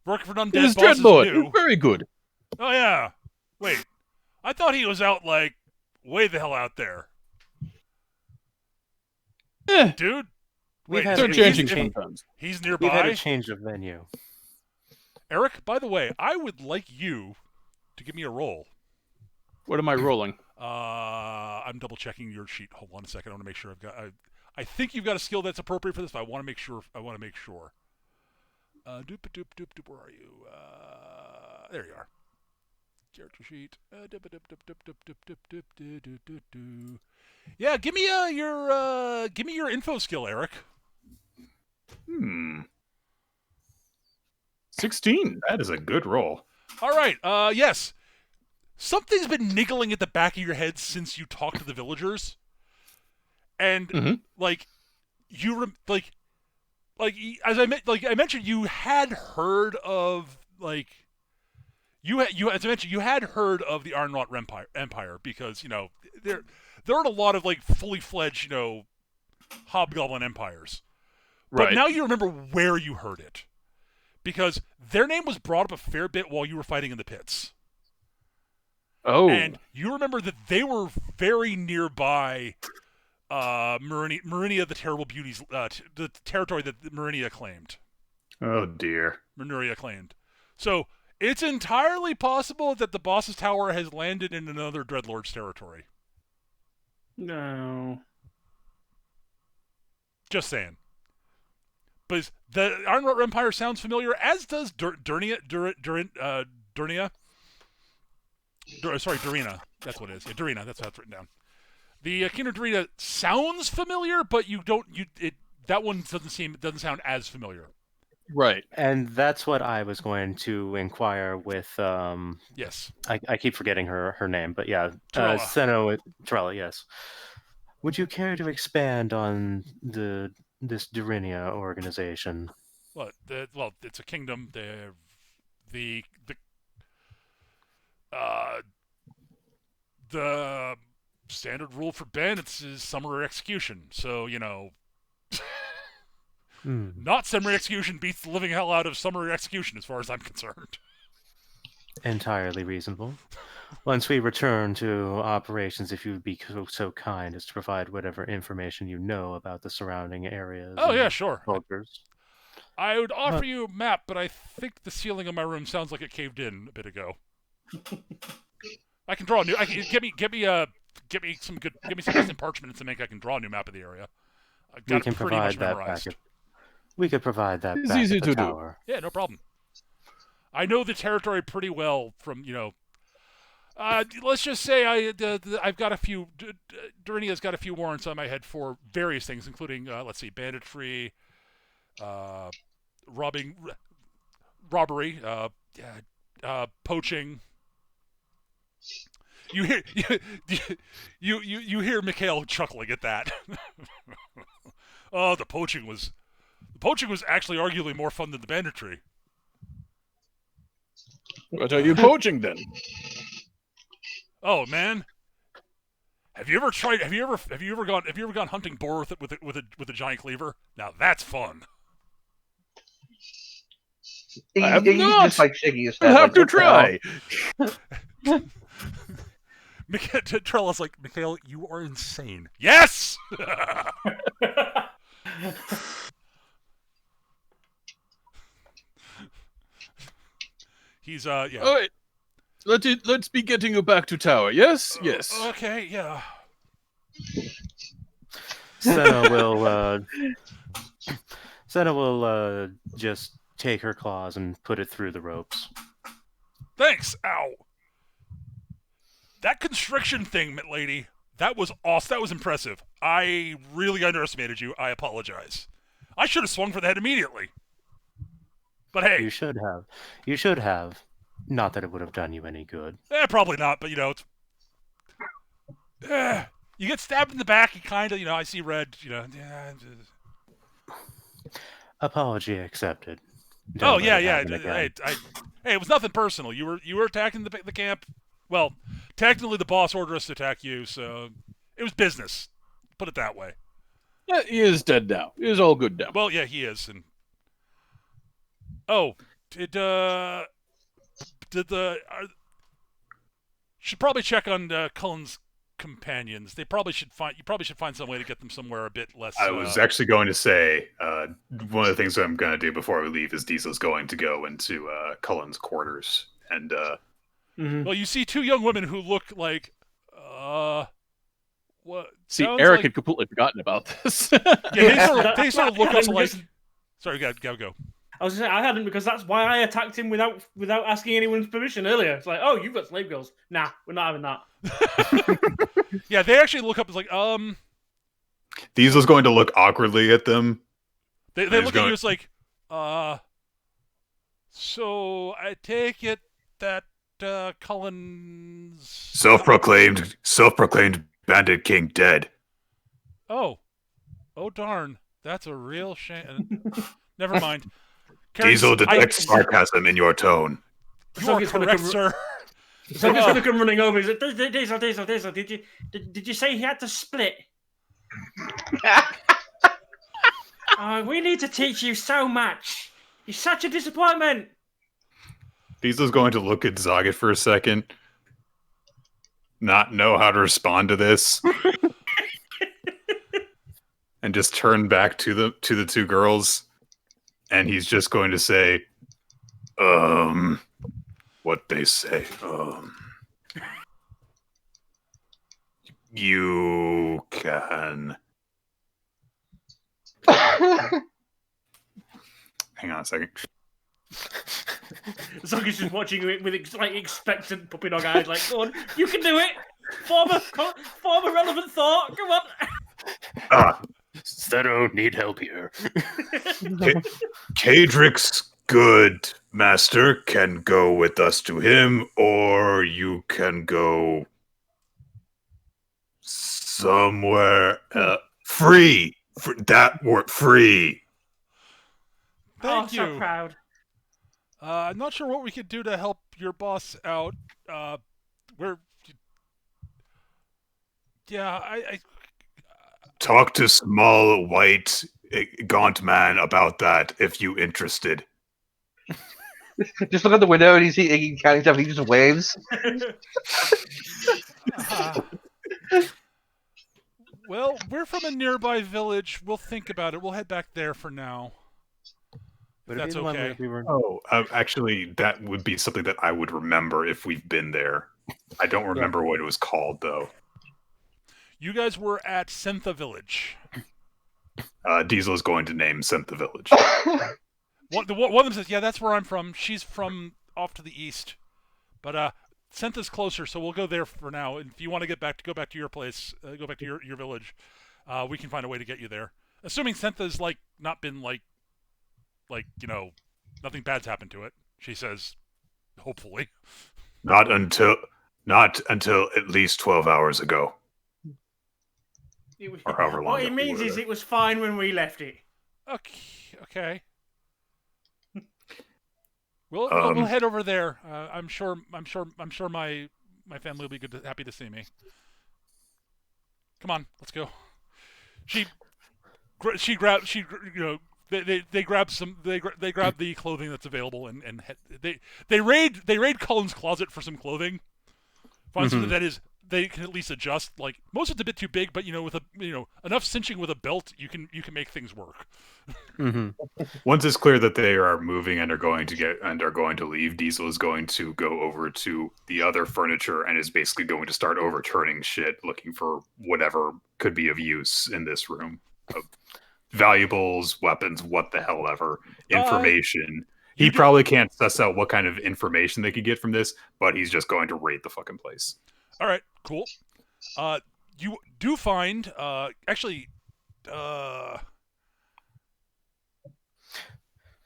Working for an undead It is boss Dreadlord. is new. Very good. Oh, yeah. Wait. I thought he was out, way the hell out there. Dude. They're changing sometimes. He's nearby. We've had a change of venue. Eric, by the way, I would like you to give me a roll. What am I rolling? I'm double checking your sheet. Hold on a second. I want to make sure I've got. I think you've got a skill that's appropriate for this, but I want to make sure. Doop doop doop doop. Where are you? There you are. Character sheet. Yeah, give me your info skill, Eric. 16. That is a good roll. All right. Yes. Something's been niggling at the back of your head since you talked to the villagers, and as I mentioned, you had heard of you had heard of the Ironrot Empire because there aren't a lot of fully fledged hobgoblin empires, but now you remember where you heard it because their name was brought up a fair bit while you were fighting in the pits. Oh. And you remember that they were very nearby Marinia the Terrible Beauties, the territory that Marinia claimed. Oh, dear. Marinia claimed. So it's entirely possible that the boss's tower has landed in another Dreadlord's territory. No. Just saying. But the Ironrot Empire sounds familiar, as does Durnia. Durina. That's what it is. Yeah, Durina. That's how it's written down. The Kinder Dorina sounds familiar, but that one doesn't sound as familiar. Right. And that's what I was going to inquire with. Yes. I keep forgetting her name, but yeah, Torella. Torella. Yes. Would you care to expand on this Durinia organization? Well, it's a kingdom. The standard rule for bandits is summary execution. So not summary execution beats the living hell out of summary execution, as far as I'm concerned. Entirely reasonable. Once we return to operations, if you would be so kind as to provide whatever information you know about the surrounding areas. Oh yeah, sure. Cultures. I would offer you a map, but I think the ceiling of my room sounds like it caved in a bit ago. I can draw a new. Get me some decent parchment and some ink. I can draw a new map of the area. I've got it pretty much memorized. We could provide that. It's back easy at the to tower. Yeah, no problem. I know the territory pretty well from let's just say I've got a few. Durinia's got a few warrants on my head for various things, including let's see, banditry, robbery, poaching. You hear Mikhail chuckling at that. Oh, the poaching was actually arguably more fun than the banditry. What are you poaching then? Oh man, have you ever gone hunting boar with a giant cleaver? Now that's fun. I have He's not. just like shaking his I head. have like, to what the hell? try. Trella's like, Mikhail, you are insane. Yes. He's yeah. All right. Let's be getting you back to tower. Yes. Yes. Okay. Yeah. Senna will just take her claws and put it through the ropes. Thanks. Ow. That constriction thing, lady. That was awesome. That was impressive. I really underestimated you. I apologize. I should have swung for the head immediately. But hey. You should have. You should have. Not that it would have done you any good. Probably not, but it's... you get stabbed in the back, you kind of, I see red, Yeah, Apology accepted. Oh, yeah. Hey, it was nothing personal. You were attacking the camp. Well, technically the boss ordered us to attack you, so it was business. Put it that way. Yeah, he is dead now. He is all good now. Well, yeah, he is. And should probably check on Cullen's companions. You probably should find some way to get them somewhere a bit less. I was actually going to say one of the things I'm going to do before we leave is Diesel's going to go into Cullen's quarters and. Well, you see two young women who look like what? See, Eric had completely forgotten about this. Yeah, they sort of look up like. Sorry, go. I was going to say, I hadn't, because that's why I attacked him without asking anyone's permission earlier. It's like, oh, you've got slave girls. Nah, we're not having that. Yeah, they actually look up as like, Diesel's going to look awkwardly at them. They look at you as like, so I take it that Cullen's... Self-proclaimed bandit king dead. Oh darn. That's a real shame. Never mind. Diesel detects sarcasm in your tone. You are correct, sir. So I'm just going to come running over. He's like, Diesel, did you say he had to split? We need to teach you so much. You're such a disappointment. Diesel's going to look at Zagat for a second, not know how to respond to this, and just turn back to the two girls. And he's just going to say, what they say, you can... Hang on a second. Zoggy's just watching it with expectant puppy dog eyes, like, go on, you can do it! Former relevant thought. Come on. Stedo need help here. Kadrick's good, Master, can go with us to him, or you can go somewhere free. That word, free. Thank you. So proud. I'm not sure what we could do to help your boss out. I Talk to small, white, gaunt man about that if you interested. Just look out the window and he's counting stuff. And he just waves. Well, we're from a nearby village. We'll think about it. We'll head back there for now. Would That's okay. Actually, that would be something that I would remember if we've been there. I don't remember what it was called, though. You guys were at Sentha Village. Diesel's going to name Sentha Village. One of them says, "Yeah, that's where I'm from. She's from off to the east, but Sentha's closer, so we'll go there for now. And if you want to go back to your place, go back to your village, we can find a way to get you there. Assuming Sentha's not been nothing bad's happened to it." She says, "Hopefully." Not until at least 12 hours ago. Or however long. What it means is it was fine when we left it. Okay. We'll head over there. I'm sure my family will be happy to see me. Come on, let's go. They grab the clothing that's available and they raid Cullen's closet for some clothing. Find something that they can at least adjust. Like most of it's a bit too big, but with enough cinching with a belt, you can make things work. Once it's clear that they are moving and are going to leave, Diesel is going to go over to the other furniture and is basically going to start overturning shit, looking for whatever could be of use in this room. Valuables, weapons, what the hell ever, information. He probably can't suss out what kind of information they could get from this, but he's just going to raid the fucking place. All right, cool. You do find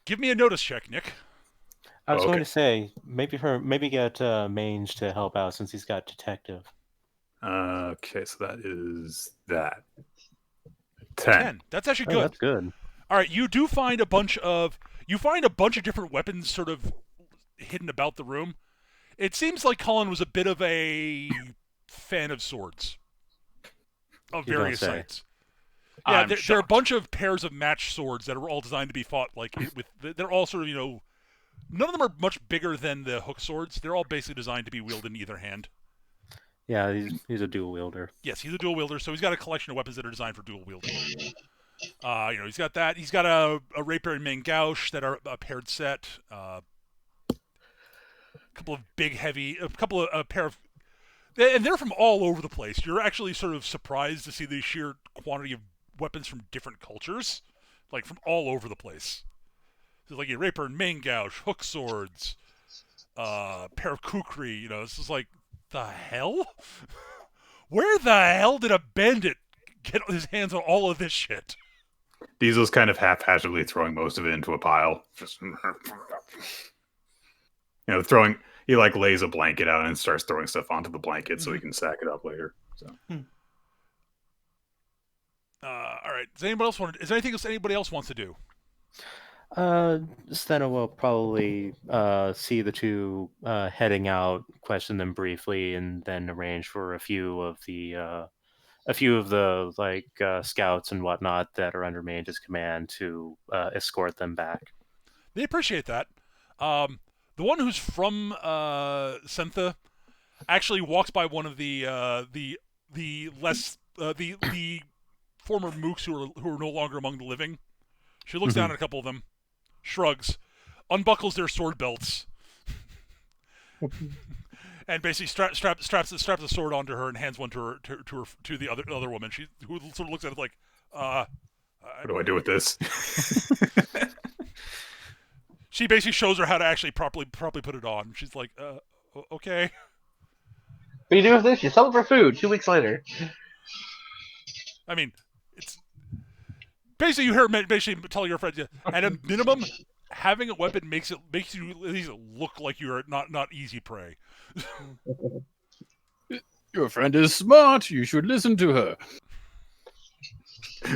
give me a notice check, Nick. I was going to say maybe get Mange to help out since he's got detective. Okay, so that is that. 10. That's actually good. That's good. All right, you do find a bunch of different weapons sort of hidden about the room. It seems like Cullen was a bit of a fan of swords of various sites. Yeah, there are a bunch of pairs of matched swords that are all designed to be fought they're all sort of, none of them are much bigger than the hook swords. They're all basically designed to be wielded in either hand. Yeah, he's a dual wielder. Yes, he's a dual wielder, so he's got a collection of weapons that are designed for dual wielding. He's got that. He's got a rapier and main gouge that are a paired set. A couple of pair of, and they're from all over the place. You're actually sort of surprised to see the sheer quantity of weapons from different cultures, like from all over the place. So like a rapier and main gouge, hook swords, pair of kukri. This is like, the hell? Where the hell did a bandit get his hands on all of this shit? Diesel's kind of haphazardly throwing most of it into a pile. Just he lays a blanket out and starts throwing stuff onto the blanket so he can sack it up later. So. All right. Is there anything else anybody else wants to do? Steno will probably see the two heading out, question them briefly, and then arrange for a few of the scouts and whatnot that are under Mange's command to escort them back. They appreciate that. The one who's from Sentha actually walks by one of the former mooks who are no longer among the living. She looks down at a couple of them, shrugs, unbuckles their sword belts, and basically straps the sword onto her and hands one to the other woman. Who sort of looks at it like, what do I do with this? She basically shows her how to actually properly put it on. She's like, okay. What do you do with this? You sell it for food. 2 weeks later. I mean, it's basically you hear basically tell your friend at a minimum, having a weapon makes you at least look like you're not easy prey. Your friend is smart. You should listen to her.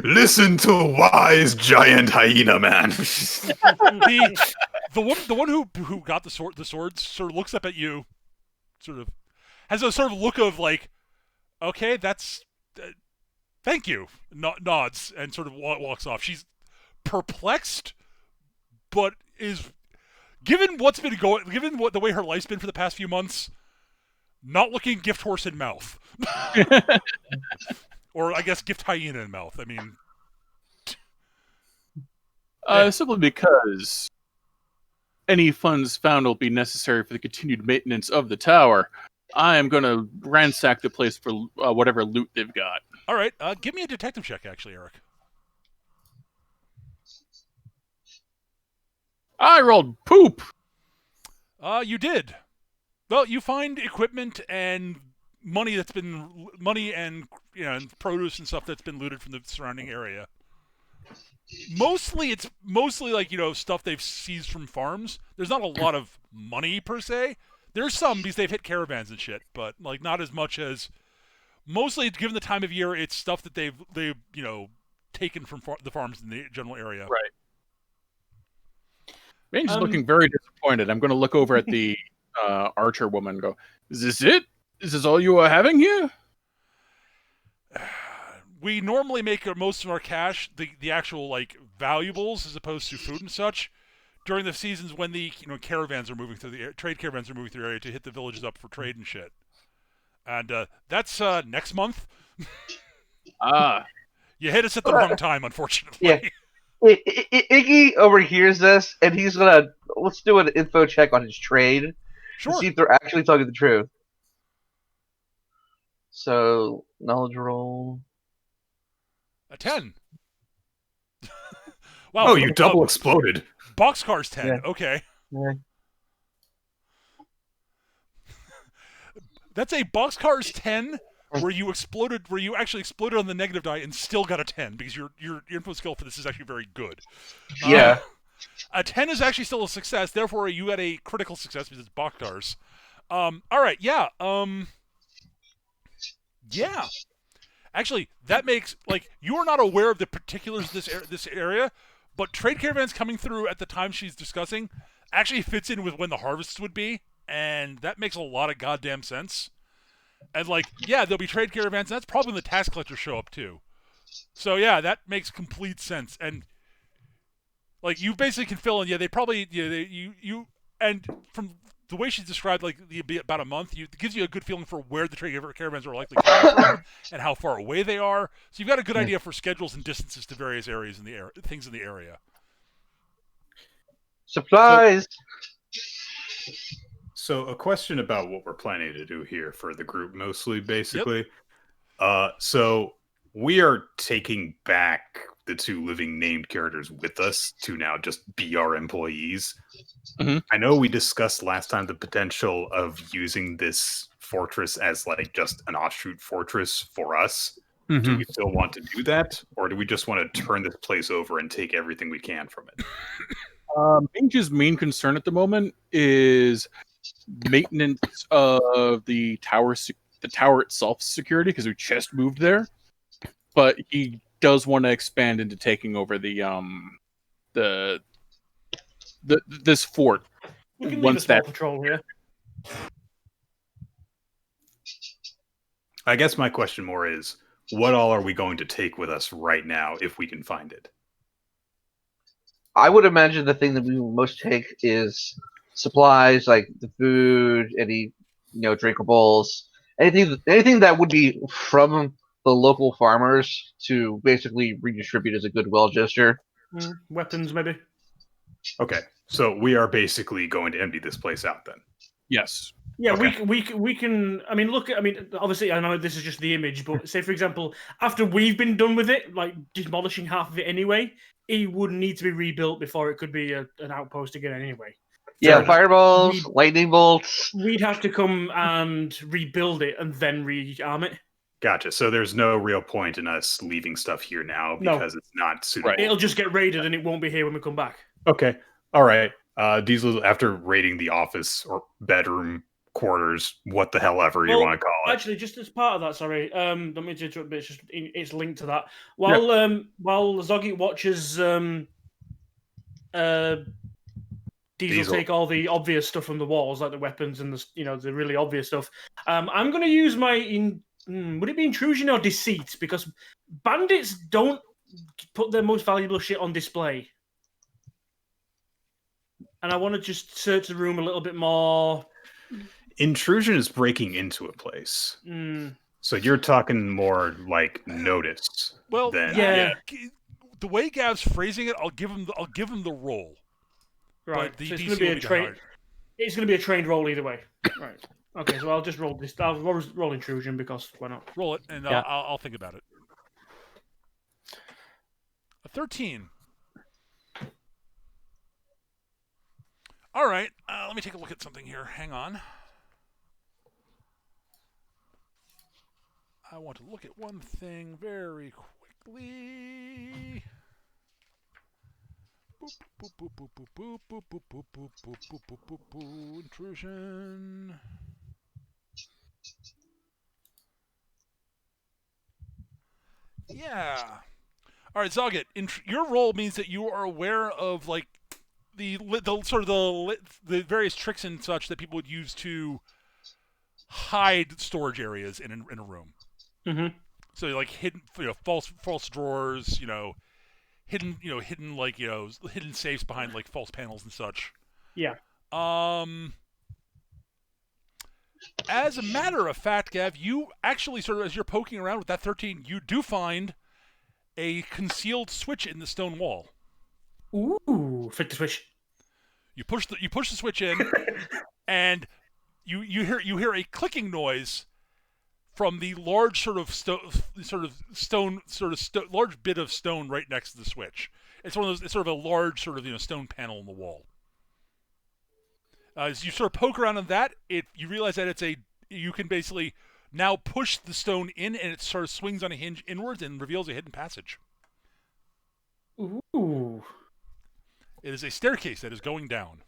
Listen to a wise giant hyena man. the one who got the swords sort of looks up at you, sort of has a sort of look of like, okay, that's thank you, nods and sort of walks off. She's perplexed, but is given the way her life's been for the past few months, not looking gift horse in mouth. Or I guess gift hyena in mouth. I mean, simply because any funds found will be necessary for the continued maintenance of the tower. I am going to ransack the place for whatever loot they've got. All right, give me a detective check, actually, Eric. I rolled poop. You did. Well, you find equipment and money and and produce and stuff that's been looted from the surrounding area. It's mostly like stuff they've seized from farms. There's not a lot of money per se. There's some because they've hit caravans and shit, but like not as much as. Mostly, given the time of year, it's stuff that they've taken from the farms in the general area. Right. Range is looking very disappointed. I'm going to look over at the archer woman and go, "Is this it? Is this all you are having here?" We normally make most of our cash, the actual like valuables, as opposed to food and such, during the seasons when the caravans are moving through trade caravans are moving through the area to hit the villages up for trade and shit. And that's next month. You hit us at the wrong time, unfortunately. Yeah. Iggy overhears this, and he's let's do an info check on his trade. Sure. To see if they're actually telling the truth. So, knowledge roll. A 10. Wow. Oh, you double exploded. Boxcar's 10. Yeah. Okay. Yeah. That's a Boxcar's 10 where you actually exploded on the negative die and still got a 10 because your info skill for this is actually very good. Yeah. A 10 is actually still a success, therefore you had a critical success because it's Boxcar's. All right, yeah. Yeah. Actually, that makes you are not aware of the particulars of this area, but trade caravans coming through at the time she's discussing actually fits in with when the harvests would be, and that makes a lot of goddamn sense. And there'll be trade caravans, and that's probably when the tax collectors show up too. So yeah, that makes complete sense. And you basically can fill in. Yeah, they probably you and from the way she's described, it'd be about a month. It gives you a good feeling for where the trade caravans are likely coming from and how far away they are. So you've got a good idea for schedules and distances to various areas in the things in the area. Supplies. So a question about what we're planning to do here for the group, mostly, basically. Yep. So we are taking back the two living named characters with us to now just be our employees. Mm-hmm. I know we discussed last time the potential of using this fortress as just an offshoot fortress for us. Mm-hmm. Do we still want to do that? Or do we just want to turn this place over and take everything we can from it? Mange's main concern at the moment is maintenance of the tower itself security, because we just moved there, but he does want to expand into taking over this fort. We can leave a small patrol here. I guess my question more is, what all are we going to take with us right now if we can find it? I would imagine the thing that we will most take is supplies, like the food, any drinkables, anything that would be from the local farmers to basically redistribute as a goodwill gesture. Weapons, maybe. Okay, so we are basically going to empty this place out then. Yes. Yeah, okay. we can. I mean, obviously, I know this is just the image, but say for example, after we've been done with it, demolishing half of it anyway, it would need to be rebuilt before it could be an outpost again anyway. Yeah, fireballs, lightning bolts. We'd have to come and rebuild it and then rearm it. Gotcha. So there's no real point in us leaving stuff here now No. because it's not suitable. Right. It'll just get raided and it won't be here when we come back. Okay. All right. Diesel, after raiding the office or bedroom quarters, what the hell ever you Well, want to call it. Actually, just as part of that, sorry, don't mean to interrupt, but it's linked to that. While Zoggy watches Diesel take all the obvious stuff from the walls, like the weapons and the really obvious stuff, I'm going to use my would it be intrusion or deceit? Because bandits don't put their most valuable shit on display. And I want to just search the room a little bit more. Intrusion is breaking into a place. So you're talking more like notice. Well, than, yeah. The way Gav's phrasing it, I'll give him the role. Right. But the So it's DC going to be will a be train. hard. It's going to be a trained roll either way. Right. Okay. So I'll just roll this. I'll roll intrusion because why not? Roll it, and Yeah. I'll think about it. A 13. All right. Let me take a look at something here. Hang on. I want to look at one thing very quickly. Boop, boop, boop, boop, boop, boop, boop, boop, boop, boop, boop, boop, boop, boop. Intrusion. Yeah. All right, Zoggett. Your role means that you are aware of like the various tricks and such that people would use to hide storage areas in a room. Mm-hmm. So like hidden, false drawers, hidden safes behind like false panels and such. Yeah. As a matter of fact, Gav, you actually sort of, as you're poking around with that 13, you do find a concealed switch in the stone wall. Ooh, fit the switch. You push the switch in, and you hear a clicking noise from the large large bit of stone right next to the switch. It's one of those. It's sort of a large stone panel in the wall. As you sort of poke around on that, you realize that you can basically now push the stone in, and it sort of swings on a hinge inwards and reveals a hidden passage. Ooh. It is a staircase that is going down.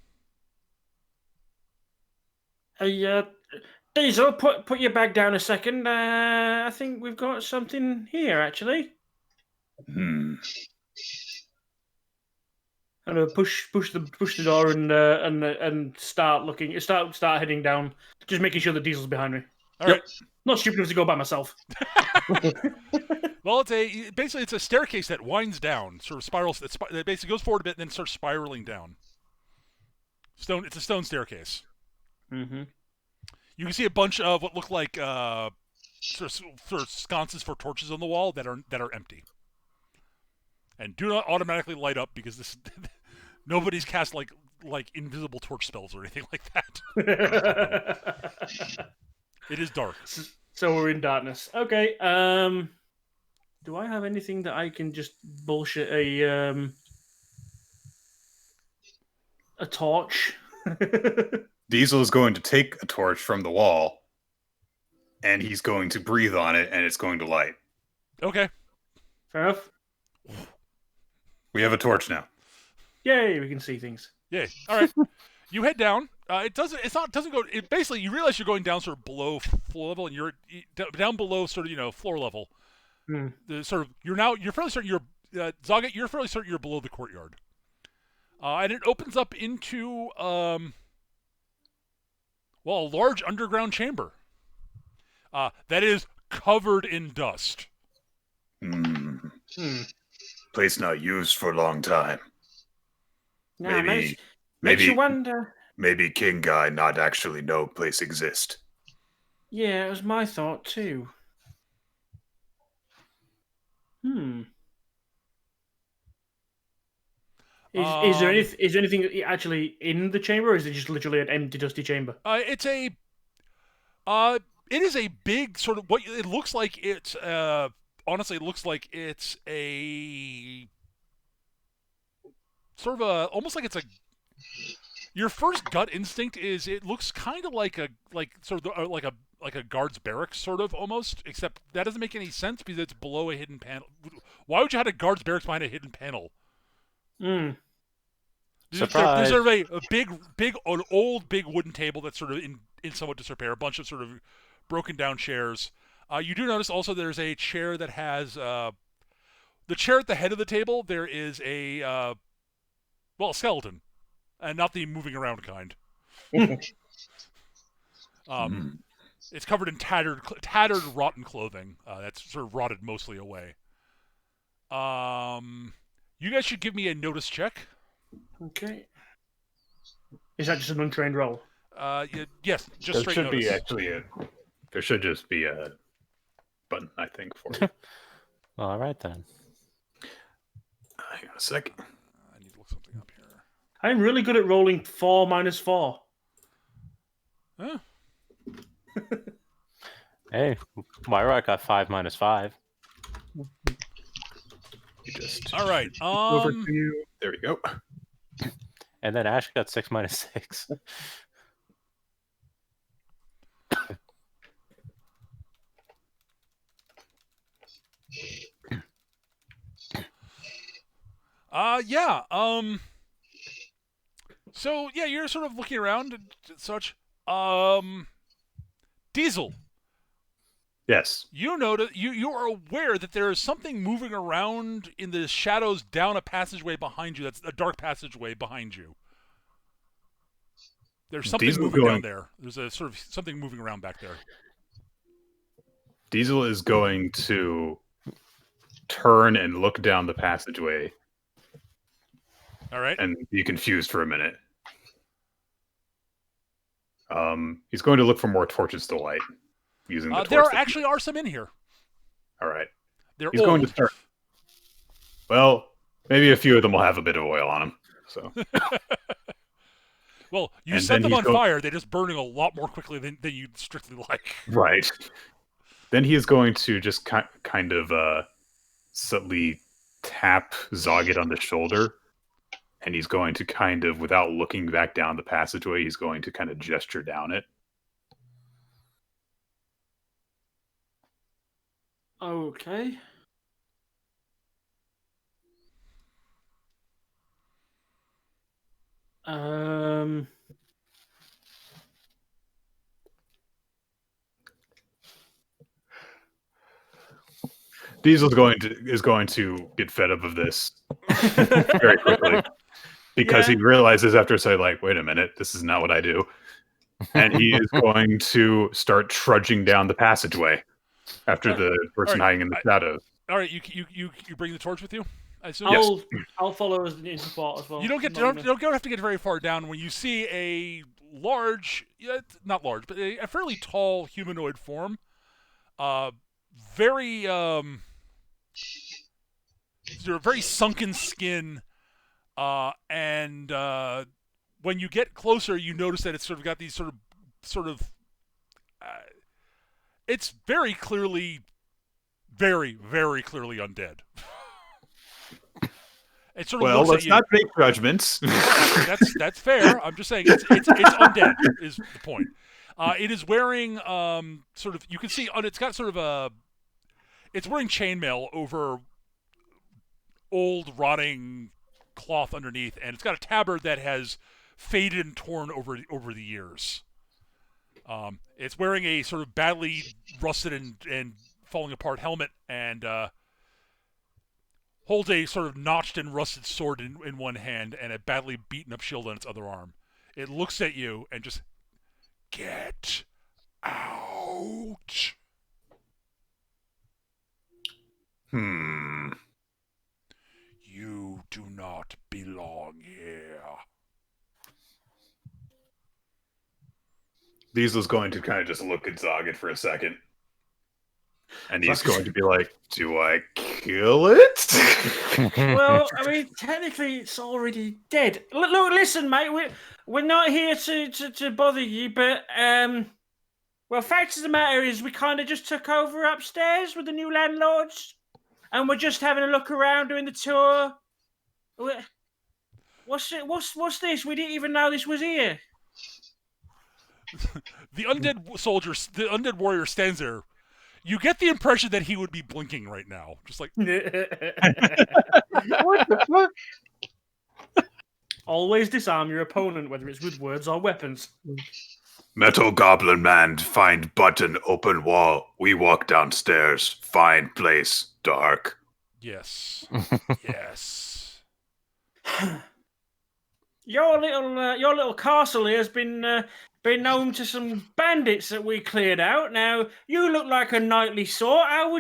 Diesel, put your bag down a second. I think we've got something here, actually. And push the door and start looking. Start heading down. Just making sure the Diesel's behind me. All right. Not stupid enough to go by myself. Well, it's a staircase that winds down, sort of spirals. It basically goes forward a bit, and then starts spiraling down. It's a stone staircase. Mm-hmm. You can see a bunch of what look like sort of sconces for torches on the wall that are empty, and do not automatically light up because this nobody's cast like invisible torch spells or anything like that. It is dark. So we're in darkness. Okay. Do I have anything that I can just bullshit a torch? Diesel is going to take a torch from the wall, and he's going to breathe on it, and it's going to light. Okay. Fair enough. We have a torch now. Yay! We can see things. Yay! All right. You head down. Basically, you realize you're going down sort of below floor level, and you're down below sort of floor level. You're fairly certain Zoggett. You're fairly certain you're below the courtyard, and it opens up into a large underground chamber that is covered in dust. Place not used for a long time. Nah, makes you wonder. Maybe King Guy not actually know place exist. Yeah, it was my thought too. Is there anything actually in the chamber, or is it just literally an empty, dusty chamber? It is a big sort of what it looks like. It's honestly, it looks like it's a sort of almost like it's a. Your first gut instinct is it looks kind of like a guard's barracks, sort of almost. Except that doesn't make any sense because it's below a hidden panel. Why would you have a guard's barracks behind a hidden panel? Surprise. There's sort of an old big wooden table that's sort of in somewhat disrepair. A bunch of sort of broken down chairs. You do notice also there's a chair that has the chair at the head of the table. There is a skeleton, and not the moving around kind. It's covered in tattered, rotten clothing. That's sort of rotted mostly away. You guys should give me a notice check. Okay. Is that just an untrained roll? Yes, just straight notice. There should just be a button, I think, for you. All right then. Hang on a second. I need to look something up here. I'm really good at rolling 4 minus 4. Huh? Hey, Myra got 5 minus 5. All right. Over to you. There we go. And then Ash got 6 minus 6. Yeah. So yeah, you're sort of looking around and such. Diesel. Yes. You notice you are aware that there is something moving around in the shadows down a passageway behind you. That's a dark passageway behind you. There's something moving down there. There's a sort of something moving around back there. Diesel is going to turn and look down the passageway. All right. And be confused for a minute. He's going to look for more torches to light using the torch. There actually are some in here. All right. They're He's old. going to start. Well, maybe a few of them will have a bit of oil on them. So. Well, you And set then them he's on fire. They're just burning a lot more quickly than you'd strictly like. Right. Then he is going to just kind of subtly tap Zoggett on the shoulder. And he's going to kind of, without looking back down the passageway, he's going to kind of gesture down it. Okay. Diesel is going to get fed up of this very quickly because he realizes after a second, like, wait a minute, this is not what I do, and he is going to start trudging down the passageway after the person hiding in the shadows. All right, you bring the torch with you, I assume. I'll follow as in support as well. You don't have to get very far down when you see a large, not large, but a fairly tall humanoid form. Very very sunken skin, and when you get closer, you notice that it's sort of got these sort of. It's very clearly undead. It sort of looks let's at you. not make judgments. That's fair. I'm just saying it's undead is the point. It is wearing sort of, you can see it's got sort of it's wearing chainmail over old rotting cloth underneath, and it's got a tabard that has faded and torn over the years. It's wearing a sort of badly rusted and falling apart helmet, and holds a sort of notched and rusted sword in one hand and a badly beaten up shield on its other arm. It looks at you and just, get out. You do not belong here. Diesel's going to kind of just look at Zoggett for a second. And he's going to be like, do I kill it? Well, I mean, technically it's already dead. Look, listen, mate, we're not here to bother you, but, well, fact of the matter is we kind of just took over upstairs with the new landlords, and we're just having a look around, doing the tour. What's it? What's this? We didn't even know this was here. The undead warrior stands there. You get the impression that he would be blinking right now, just like. What the fuck? Always disarm your opponent, whether it's with words or weapons. Metal Goblin Man, find button, open wall. We walk downstairs. Find place, dark. Yes. Yes. Your little castle here has been home to some bandits that we cleared out. Now you look like a knightly sort. How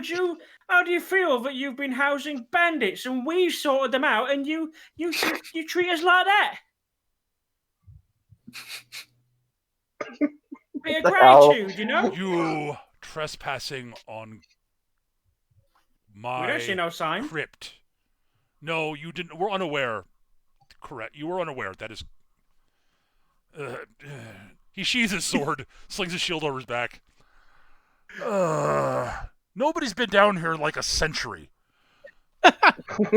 do you feel that you've been housing bandits and we've sorted them out, and you treat us like that? Bit of gratitude, you know. You trespassing on my We don't see no sign. crypt. No, you didn't. We're unaware. Correct. You were unaware. That is. He sheathes his sword, slings his shield over his back. Nobody's been down here in like a century.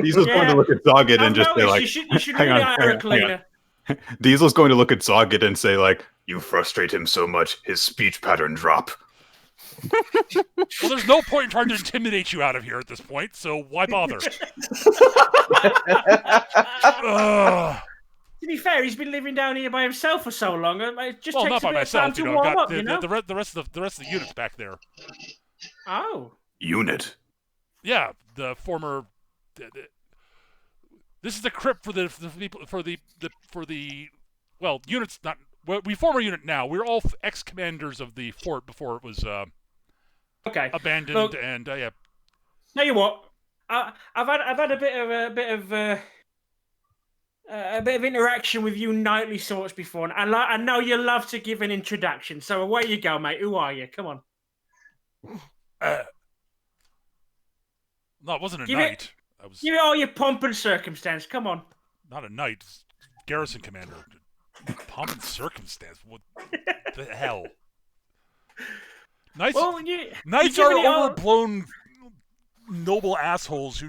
Diesel's going to look at Zoggett and just say, like, you should hang really on, hire hang a on, cleaner. Diesel's going to look at Zoggett and say, like, you frustrate him so much, his speech pattern drop. Well, there's no point in trying to intimidate you out of here at this point, so why bother? To be fair, he's been living down here by himself for so long. It just Well, takes not by a bit of time myself. to You know, warm I've got up, you know? the rest of the units back there. Oh. Unit. Yeah, the former. This is the crypt for the well, units not. Well, we form a unit now. We're all ex-commanders of the fort before it was Okay. abandoned, Look, and yeah. Tell you what, I've had a bit of interaction with you knightly sorts before, and I know you love to give an introduction. So away you go, mate. Who are you? Come on. No, it wasn't a Give knight. I was Give me all your pomp and circumstance. Come on. not a knight. Garrison commander. Pomp and circumstance. What the hell? Knights, Well, knights you're are giving it all- overblown, noble assholes who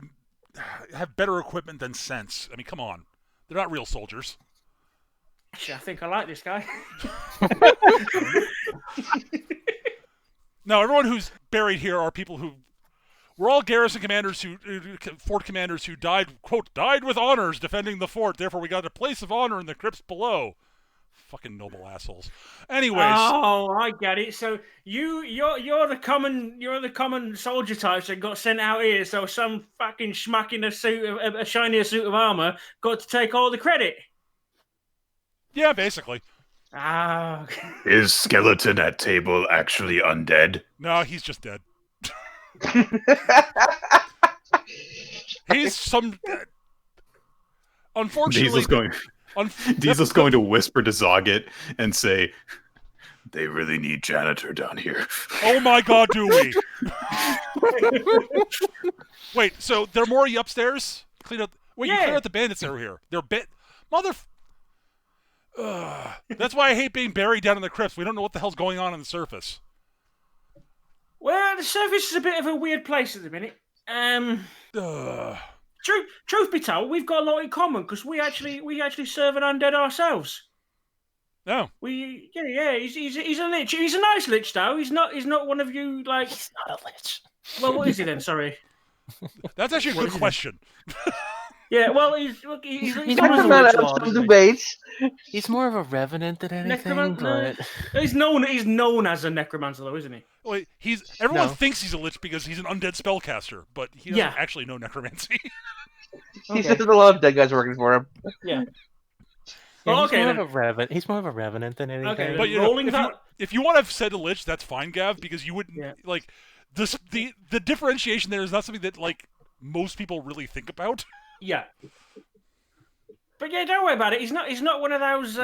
have better equipment than sense. I mean, come on. They're not real soldiers. Actually, I think I like this guy. No, everyone who's buried here are people who we're all garrison commanders fort commanders who died, quote, died with honors defending the fort. Therefore, we got a place of honor in the crypts below. Fucking noble assholes. Anyways. Oh, I get it. So you're the common soldier types that got sent out here. So some fucking schmuck in a shinier suit of armor got to take all the credit. Yeah, basically. Ah. Is skeleton at table actually undead? No, he's just dead. He's some. Unfortunately, Diesel's going to whisper to Zoggett and say, "They really need janitor down here." Oh my God, do we? Wait, so there are more upstairs? Clean up. Wait, you clear out the bandits that were here. They're that's why I hate being buried down in the crypts. We don't know what the hell's going on the surface. Well, the surface is a bit of a weird place at the minute. Truth be told, we've got a lot in common because we actually serve an undead ourselves. No. He's a lich. He's a nice lich though. He's not one of you like. He's not a lich. Well, what is he then? Sorry. That's actually a good question. Yeah, well, he's He's not never a met lich up lord, some isn't he? debates. He's more of a revenant than anything, Necromancer? but He's known as a necromancer though, isn't he? Wait, everyone No. thinks he's a lich because he's an undead spellcaster, but he doesn't actually know necromancy. He says a lot of dead guys working for him. Yeah. yeah, Oh, he's okay, more then. of a revenant. He's more of a revenant than anything. Okay, But rolling that. if you want to have said a lich, that's fine, Gav, because you wouldn't like this. The differentiation there is not something that like most people really think about. Yeah. But yeah, don't worry about it. He's not one of those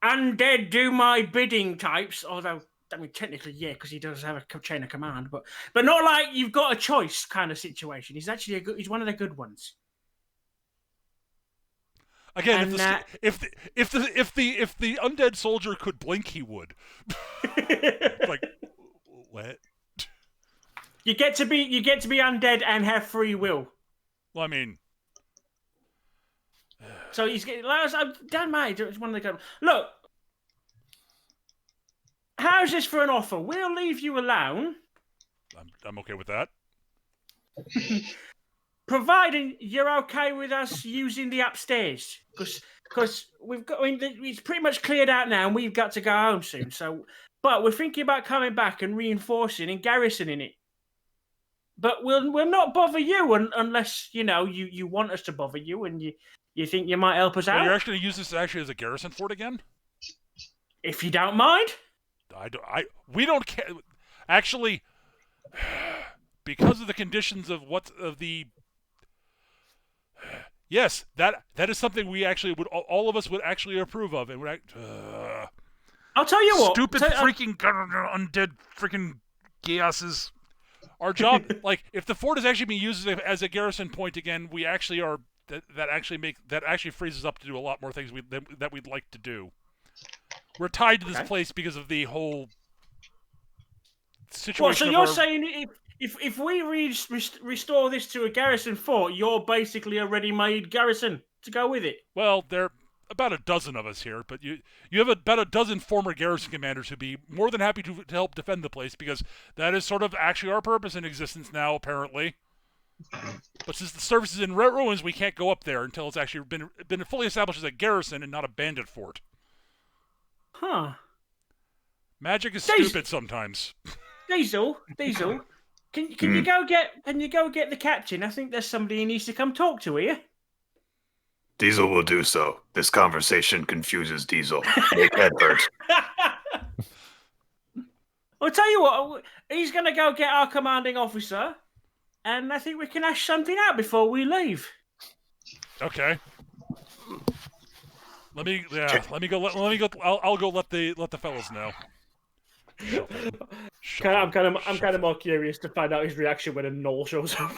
undead do my bidding types. Although I mean, technically, yeah, because he does have a chain of command. But not like you've got a choice kind of situation. He's actually he's one of the good ones. Again, And, if the undead soldier could blink, he would. Like what? You get to be undead and have free will. Well, I mean, So he's getting. Dan May, one of the look. How's this for an offer? We'll leave you alone. I'm okay with that. Providing you're okay with us using the upstairs, because we've got. I mean, it's pretty much cleared out now, and we've got to go home soon. So, but we're thinking about coming back and reinforcing and garrisoning it. But we'll not bother you unless you want us to bother you, and you think you might help us out. You're actually going to use this actually as a garrison fort again? If you don't mind. We don't care. Actually, because of the conditions of yes, that is something we actually would all of us would actually approve of, and would. I'll tell you what. Stupid freaking undead freaking chaoses. Our job, like, if the fort is actually being used as a garrison point again, we actually are that actually frees us up to do a lot more things that we'd like to do. We're tied to this place because of the whole situation. Well, so you're saying if we restore this to a garrison fort, you're basically a ready-made garrison to go with it? Well, there are about a dozen of us here, but you have about a dozen former garrison commanders who'd be more than happy to help defend the place, because that is sort of actually our purpose in existence now, apparently. But since the service is in ruins, we can't go up there until it's actually been fully established as a garrison and not a bandit fort. Huh. Magic is stupid sometimes. Diesel, can you go get the captain? I think there's somebody he needs to come talk to here. Diesel will do so. This conversation confuses Diesel. Make head hurt. I'll tell you what, he's going to go get our commanding officer, and I think we can hash something out before we leave. Okay. Let me go. I'll go let the fellas know. I'm kind of more curious to find out his reaction when a Knoll shows up.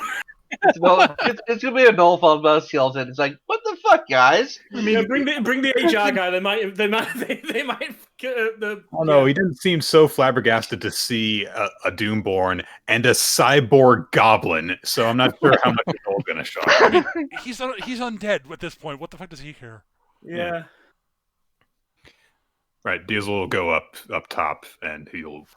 It's gonna be a Knoll followed by a skeleton. It's like, what the fuck, guys? I mean, bring the HR guy. They might get the. Oh no, he didn't seem so flabbergasted to see a Doomborn and a cyborg goblin. So I'm not sure how much it's all gonna shock. I mean, he's undead at this point. What the fuck does he care? Yeah. Right, Diesel will go up top, and he'll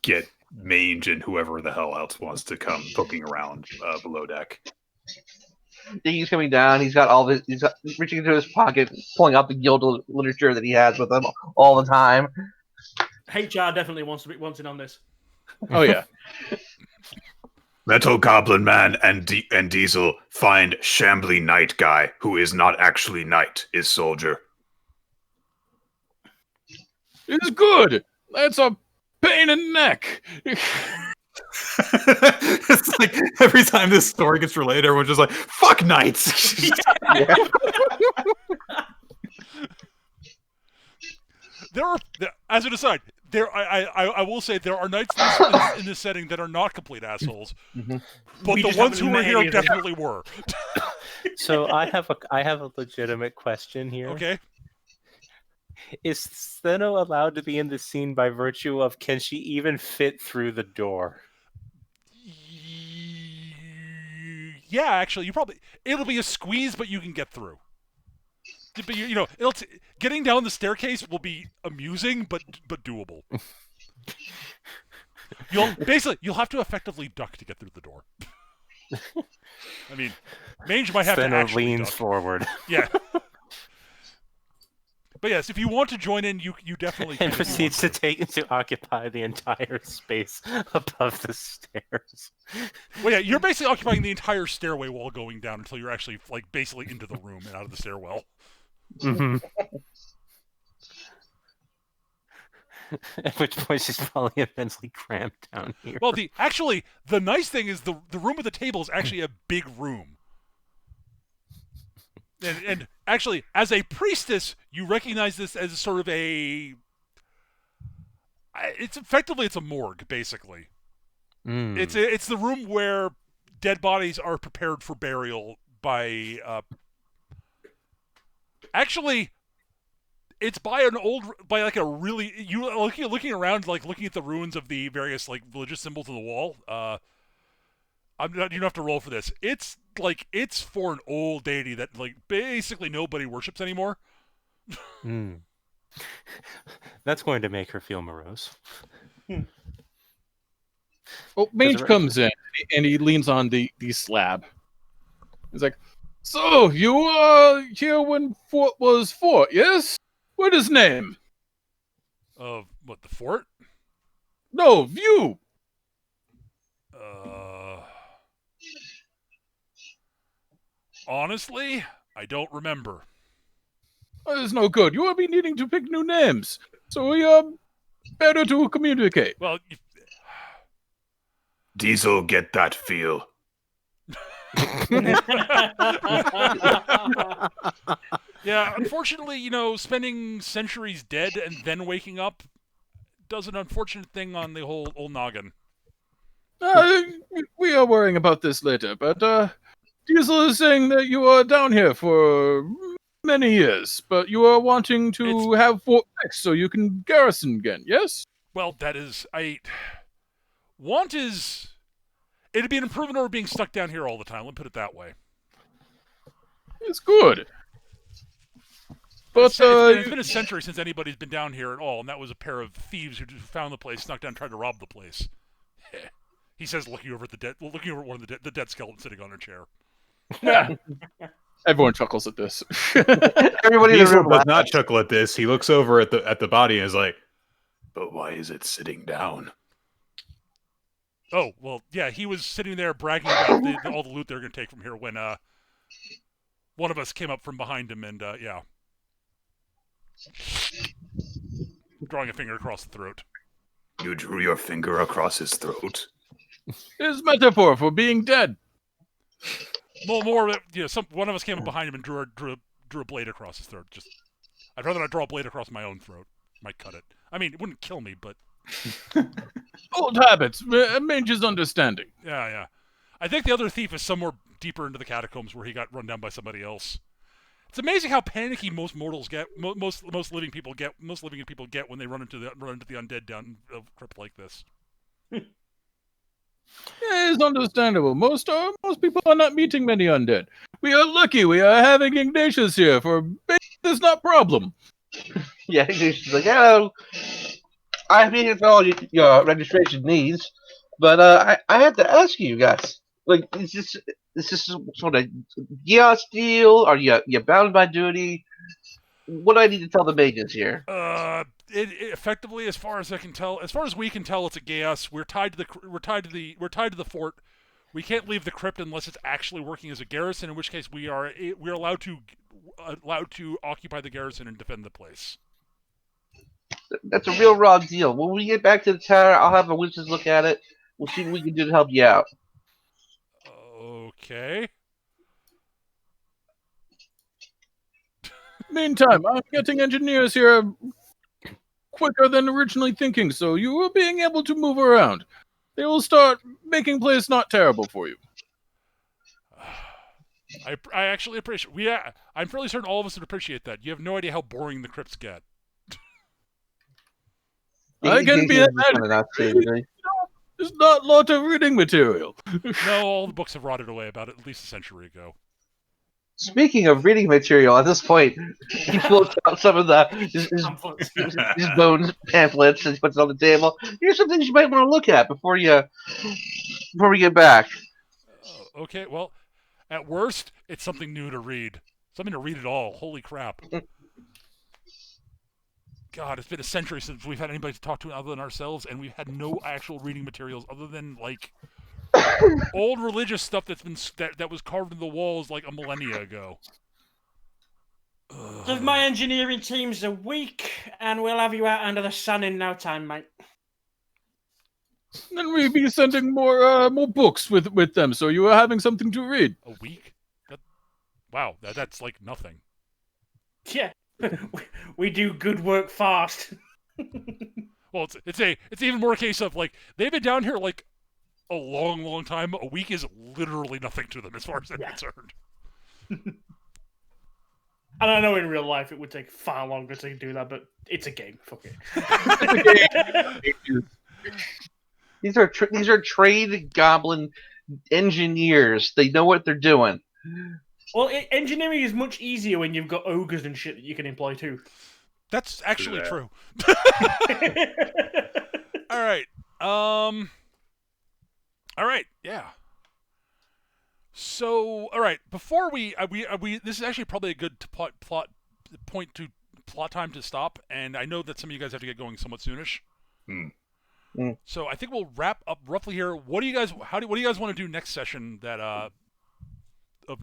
get Mange and whoever the hell else wants to come poking around below deck. He's coming down. He's reaching into his pocket, pulling out the guild literature that he has with him all the time. HR definitely wants in on this. Oh yeah. Metal Goblin Man and Diesel find Shambly Knight guy, who is not actually Knight, is soldier. It's good. That's a pain in the neck. It's like every time this story gets related, everyone's just like, fuck knights. Yeah. As an aside, I will say there are knights in this setting that are not complete assholes, but the ones who were here definitely were. So I have a legitimate question here. Okay. Is Steno allowed to be in the scene by virtue of can she even fit through the door? Yeah, actually, it'll be a squeeze, but you can get through. But getting down the staircase will be amusing, but doable. You'll have to effectively duck to get through the door. I mean, Mange might have to actually leans duck. forward. Yeah. But yes, if you want to join in, you definitely can. And proceeds to occupy the entire space above the stairs. Well, yeah, you're basically occupying the entire stairway while going down until you're actually basically into the room and out of the stairwell. Mm-hmm. At which point she's probably immensely cramped down here. Well, the nice thing is the room with the table is actually a big room. And actually, as a priestess, you recognize this as sort of it's a morgue, basically. Mm. It's the room where dead bodies are prepared for burial by. Actually, it's by a really looking around, like looking at the ruins of the various religious symbols on the wall. You don't have to roll for this. It's for an old deity that basically nobody worships anymore. That's going to make her feel morose. Well, Mange comes in and he leans on the slab. He's like, "So you are here when Fort was fort, yes? What is name?" Of what, the fort? No, view. Honestly, I don't remember. That is no good. You will be needing to pick new names, so we better to communicate. Well, Diesel, get that feel. yeah, unfortunately, spending centuries dead and then waking up does an unfortunate thing on the whole old noggin. We are worrying about this later, but Diesel is saying that you are down here for many years, but you are wanting to have Fort fixed so you can garrison again, yes? Well, that is... Want is... It'd be an improvement over being stuck down here all the time, let me put it that way. It's good. But it's been a century since anybody's been down here at all, and that was a pair of thieves who found the place, snuck down, and tried to rob the place. He says, looking over one of the dead skeletons sitting on a chair. Yeah. Everyone chuckles at this. Everybody Diesel does not chuckle at this. He looks over at the body and is like, "But why is it sitting down?" Oh, well, yeah, he was sitting there bragging about all the loot they're going to take from here when one of us came up from behind him and, yeah. Drawing a finger across the throat. You drew your finger across his throat? His metaphor for being dead. More, one of us came up behind him and drew a blade across his throat. I'd rather not draw a blade across my own throat. Might cut it. I mean, it wouldn't kill me, but... Old habits. Mange's understanding. Yeah. I think the other thief is somewhere deeper into the catacombs where he got run down by somebody else. It's amazing how panicky most mortals get, most living people get when they run into the undead down a crypt like this. Yeah, it's understandable. Most people are not meeting many undead. We are lucky. We are having Ignatius here for this not problem. Yeah, Ignatius is like, hello. I'm here for all your registration needs, but I had to ask you guys, like, is this sort of Geos deal? Are you bound by duty? What do I need to tell the mages here? It effectively, as far as we can tell, it's a Geos. We're tied to the fort. We can't leave the crypt unless it's actually working as a garrison. In which case, we're allowed to occupy the garrison and defend the place. That's a real raw deal. When we get back to the tower, I'll have a witches look at it. We'll see what we can do to help you out. Okay. Meantime, I'm getting engineers here quicker than originally thinking, so you will being able to move around. They will start making place not terrible for you. I actually appreciate. I'm fairly certain all of us would appreciate that. You have no idea how boring the crypts get. I can be that. There's not a lot of reading material. No, all the books have rotted away about at least a century ago. Speaking of reading material, at this point, he pulls out some of his bones pamphlets and puts it on the table. Here's some things you might want to look at before we get back. Okay, well, at worst, it's something new to read. Something to read at all. Holy crap. God, it's been a century since we've had anybody to talk to other than ourselves, and we've had no actual reading materials other than, like, old religious stuff that was carved into the walls like a millennia ago. So my engineering team's a week, and we'll have you out under the sun in no time, mate. Then we'll be sending more books with them, so you are having something to read. A week? Wow, that's like nothing. Yeah, we do good work fast. Well, it's even more a case of, like, they've been down here like a long, long time. A week is literally nothing to them as far as I'm concerned. And I know in real life it would take far longer to do that, but it's a game. Fuck it. These are trained goblin engineers. They know what they're doing. Well, engineering is much easier when you've got ogres and shit that you can employ too. That's actually true. All right. All right. Yeah. So, all right. Before we this is actually probably a good plot time to stop, and I know that some of you guys have to get going somewhat soonish. So I think we'll wrap up roughly here. What do you guys want to do next session that of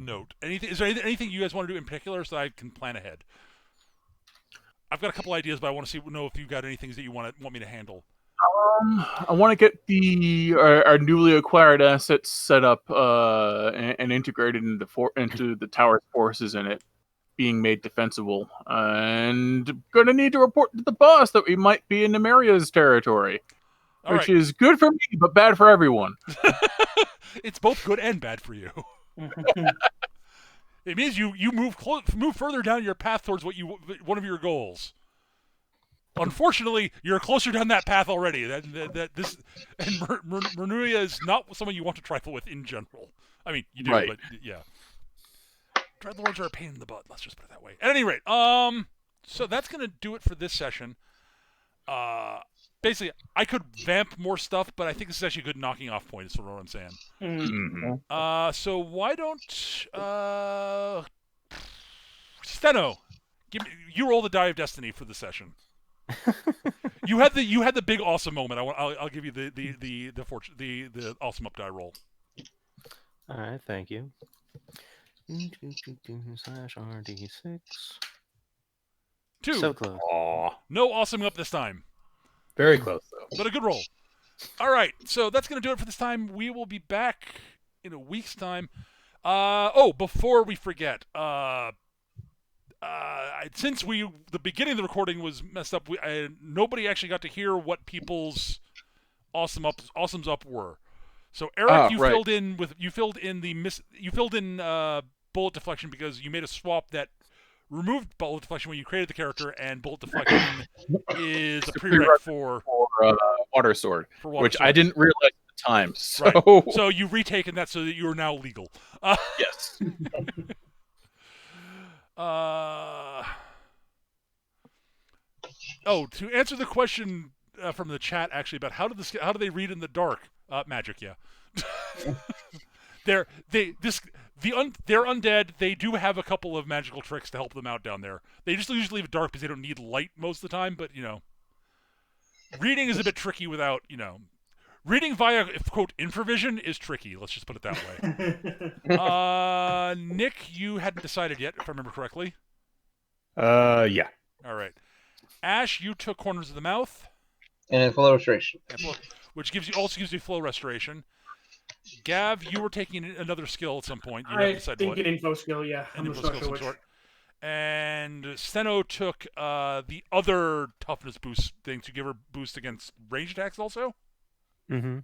note? Is there anything you guys want to do in particular so that I can plan ahead? I've got a couple ideas, but I want to know if you've got any things that you want me to handle. I want to get our newly acquired assets set up and integrated into the tower's forces in it, being made defensible. And going to need to report to the boss that we might be in Nemeria's territory. Which is good for me, but bad for everyone. It's both good and bad for you. It means you move further down your path towards one of your goals. Unfortunately, you're closer down that path already. Mernuia is not someone you want to trifle with in general. I mean, you do, but yeah. Dreadlords are a pain in the butt. Let's just put it that way. At any rate, so that's gonna do it for this session. Basically, I could vamp more stuff, but I think this is actually a good knocking off point, is what I'm saying. Mm-hmm. So why don't Steno, you roll the die of destiny for the session. you had the big awesome moment. I'll give you the awesome up die roll. All right, thank you. /RD6. 2. So close. Aww. No awesome up this time. Very close, though. But a good roll. All right, so that's going to do it for this time. We will be back in a week's time. Before we forget, since the beginning of the recording was messed up, nobody actually got to hear what people's awesomes up were. So Eric, you filled in bullet deflection because you made a swap that removed bullet deflection when you created the character, and bullet deflection is a prereq for water sword, which sword. I didn't realize at the time. So, so you've retaken that so that you are now legal. Yes. To answer the question from the chat, actually, about how do they read in the dark? Magic, yeah. They're undead. They do have a couple of magical tricks to help them out down there. They just usually leave it dark because they don't need light most of the time. But reading is a bit tricky without reading via quote infravision is tricky. Let's just put it that way. Nick, you hadn't decided yet, if I remember correctly. Yeah. All right. Ash, you took corners of the mouth and flow restoration, which also gives you flow restoration. Gav, you were taking another skill at some point. You I think an info skill, yeah. An info skill of some sort. And Steno took the other toughness boost thing to give her boost against range attacks also. Mm-hmm.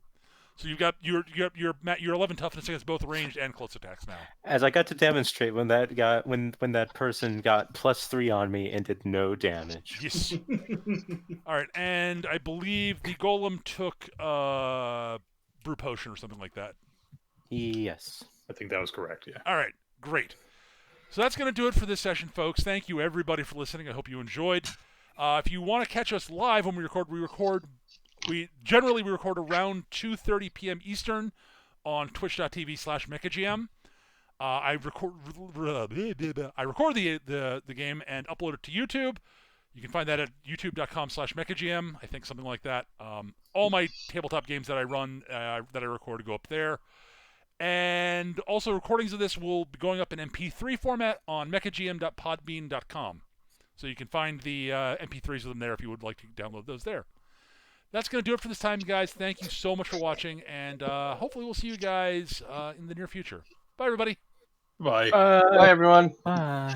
So you've got your 11 toughness against both ranged and close attacks now. As I got to demonstrate when that person got +3 on me and did no damage. Yes. All right, and I believe the golem took brew potion or something like that. Yes. I think that was correct, yeah. All right, great. So that's going to do it for this session, folks. Thank you, everybody, for listening. I hope you enjoyed. If you want to catch us live when we record generally record around 2:30 p.m. Eastern on twitch.tv/mechagm. I record the game and upload it to YouTube. You can find that at youtube.com/mechagm. I think something like that. All my tabletop games that I run, that I record, go up there. And also recordings of this will be going up in MP3 format on mechagm.podbean.com. So you can find the MP3s of them there if you would like to download those there. That's going to do it for this time, guys. Thank you so much for watching, and hopefully we'll see you guys in the near future. Bye, everybody. Bye. Bye, everyone. Bye.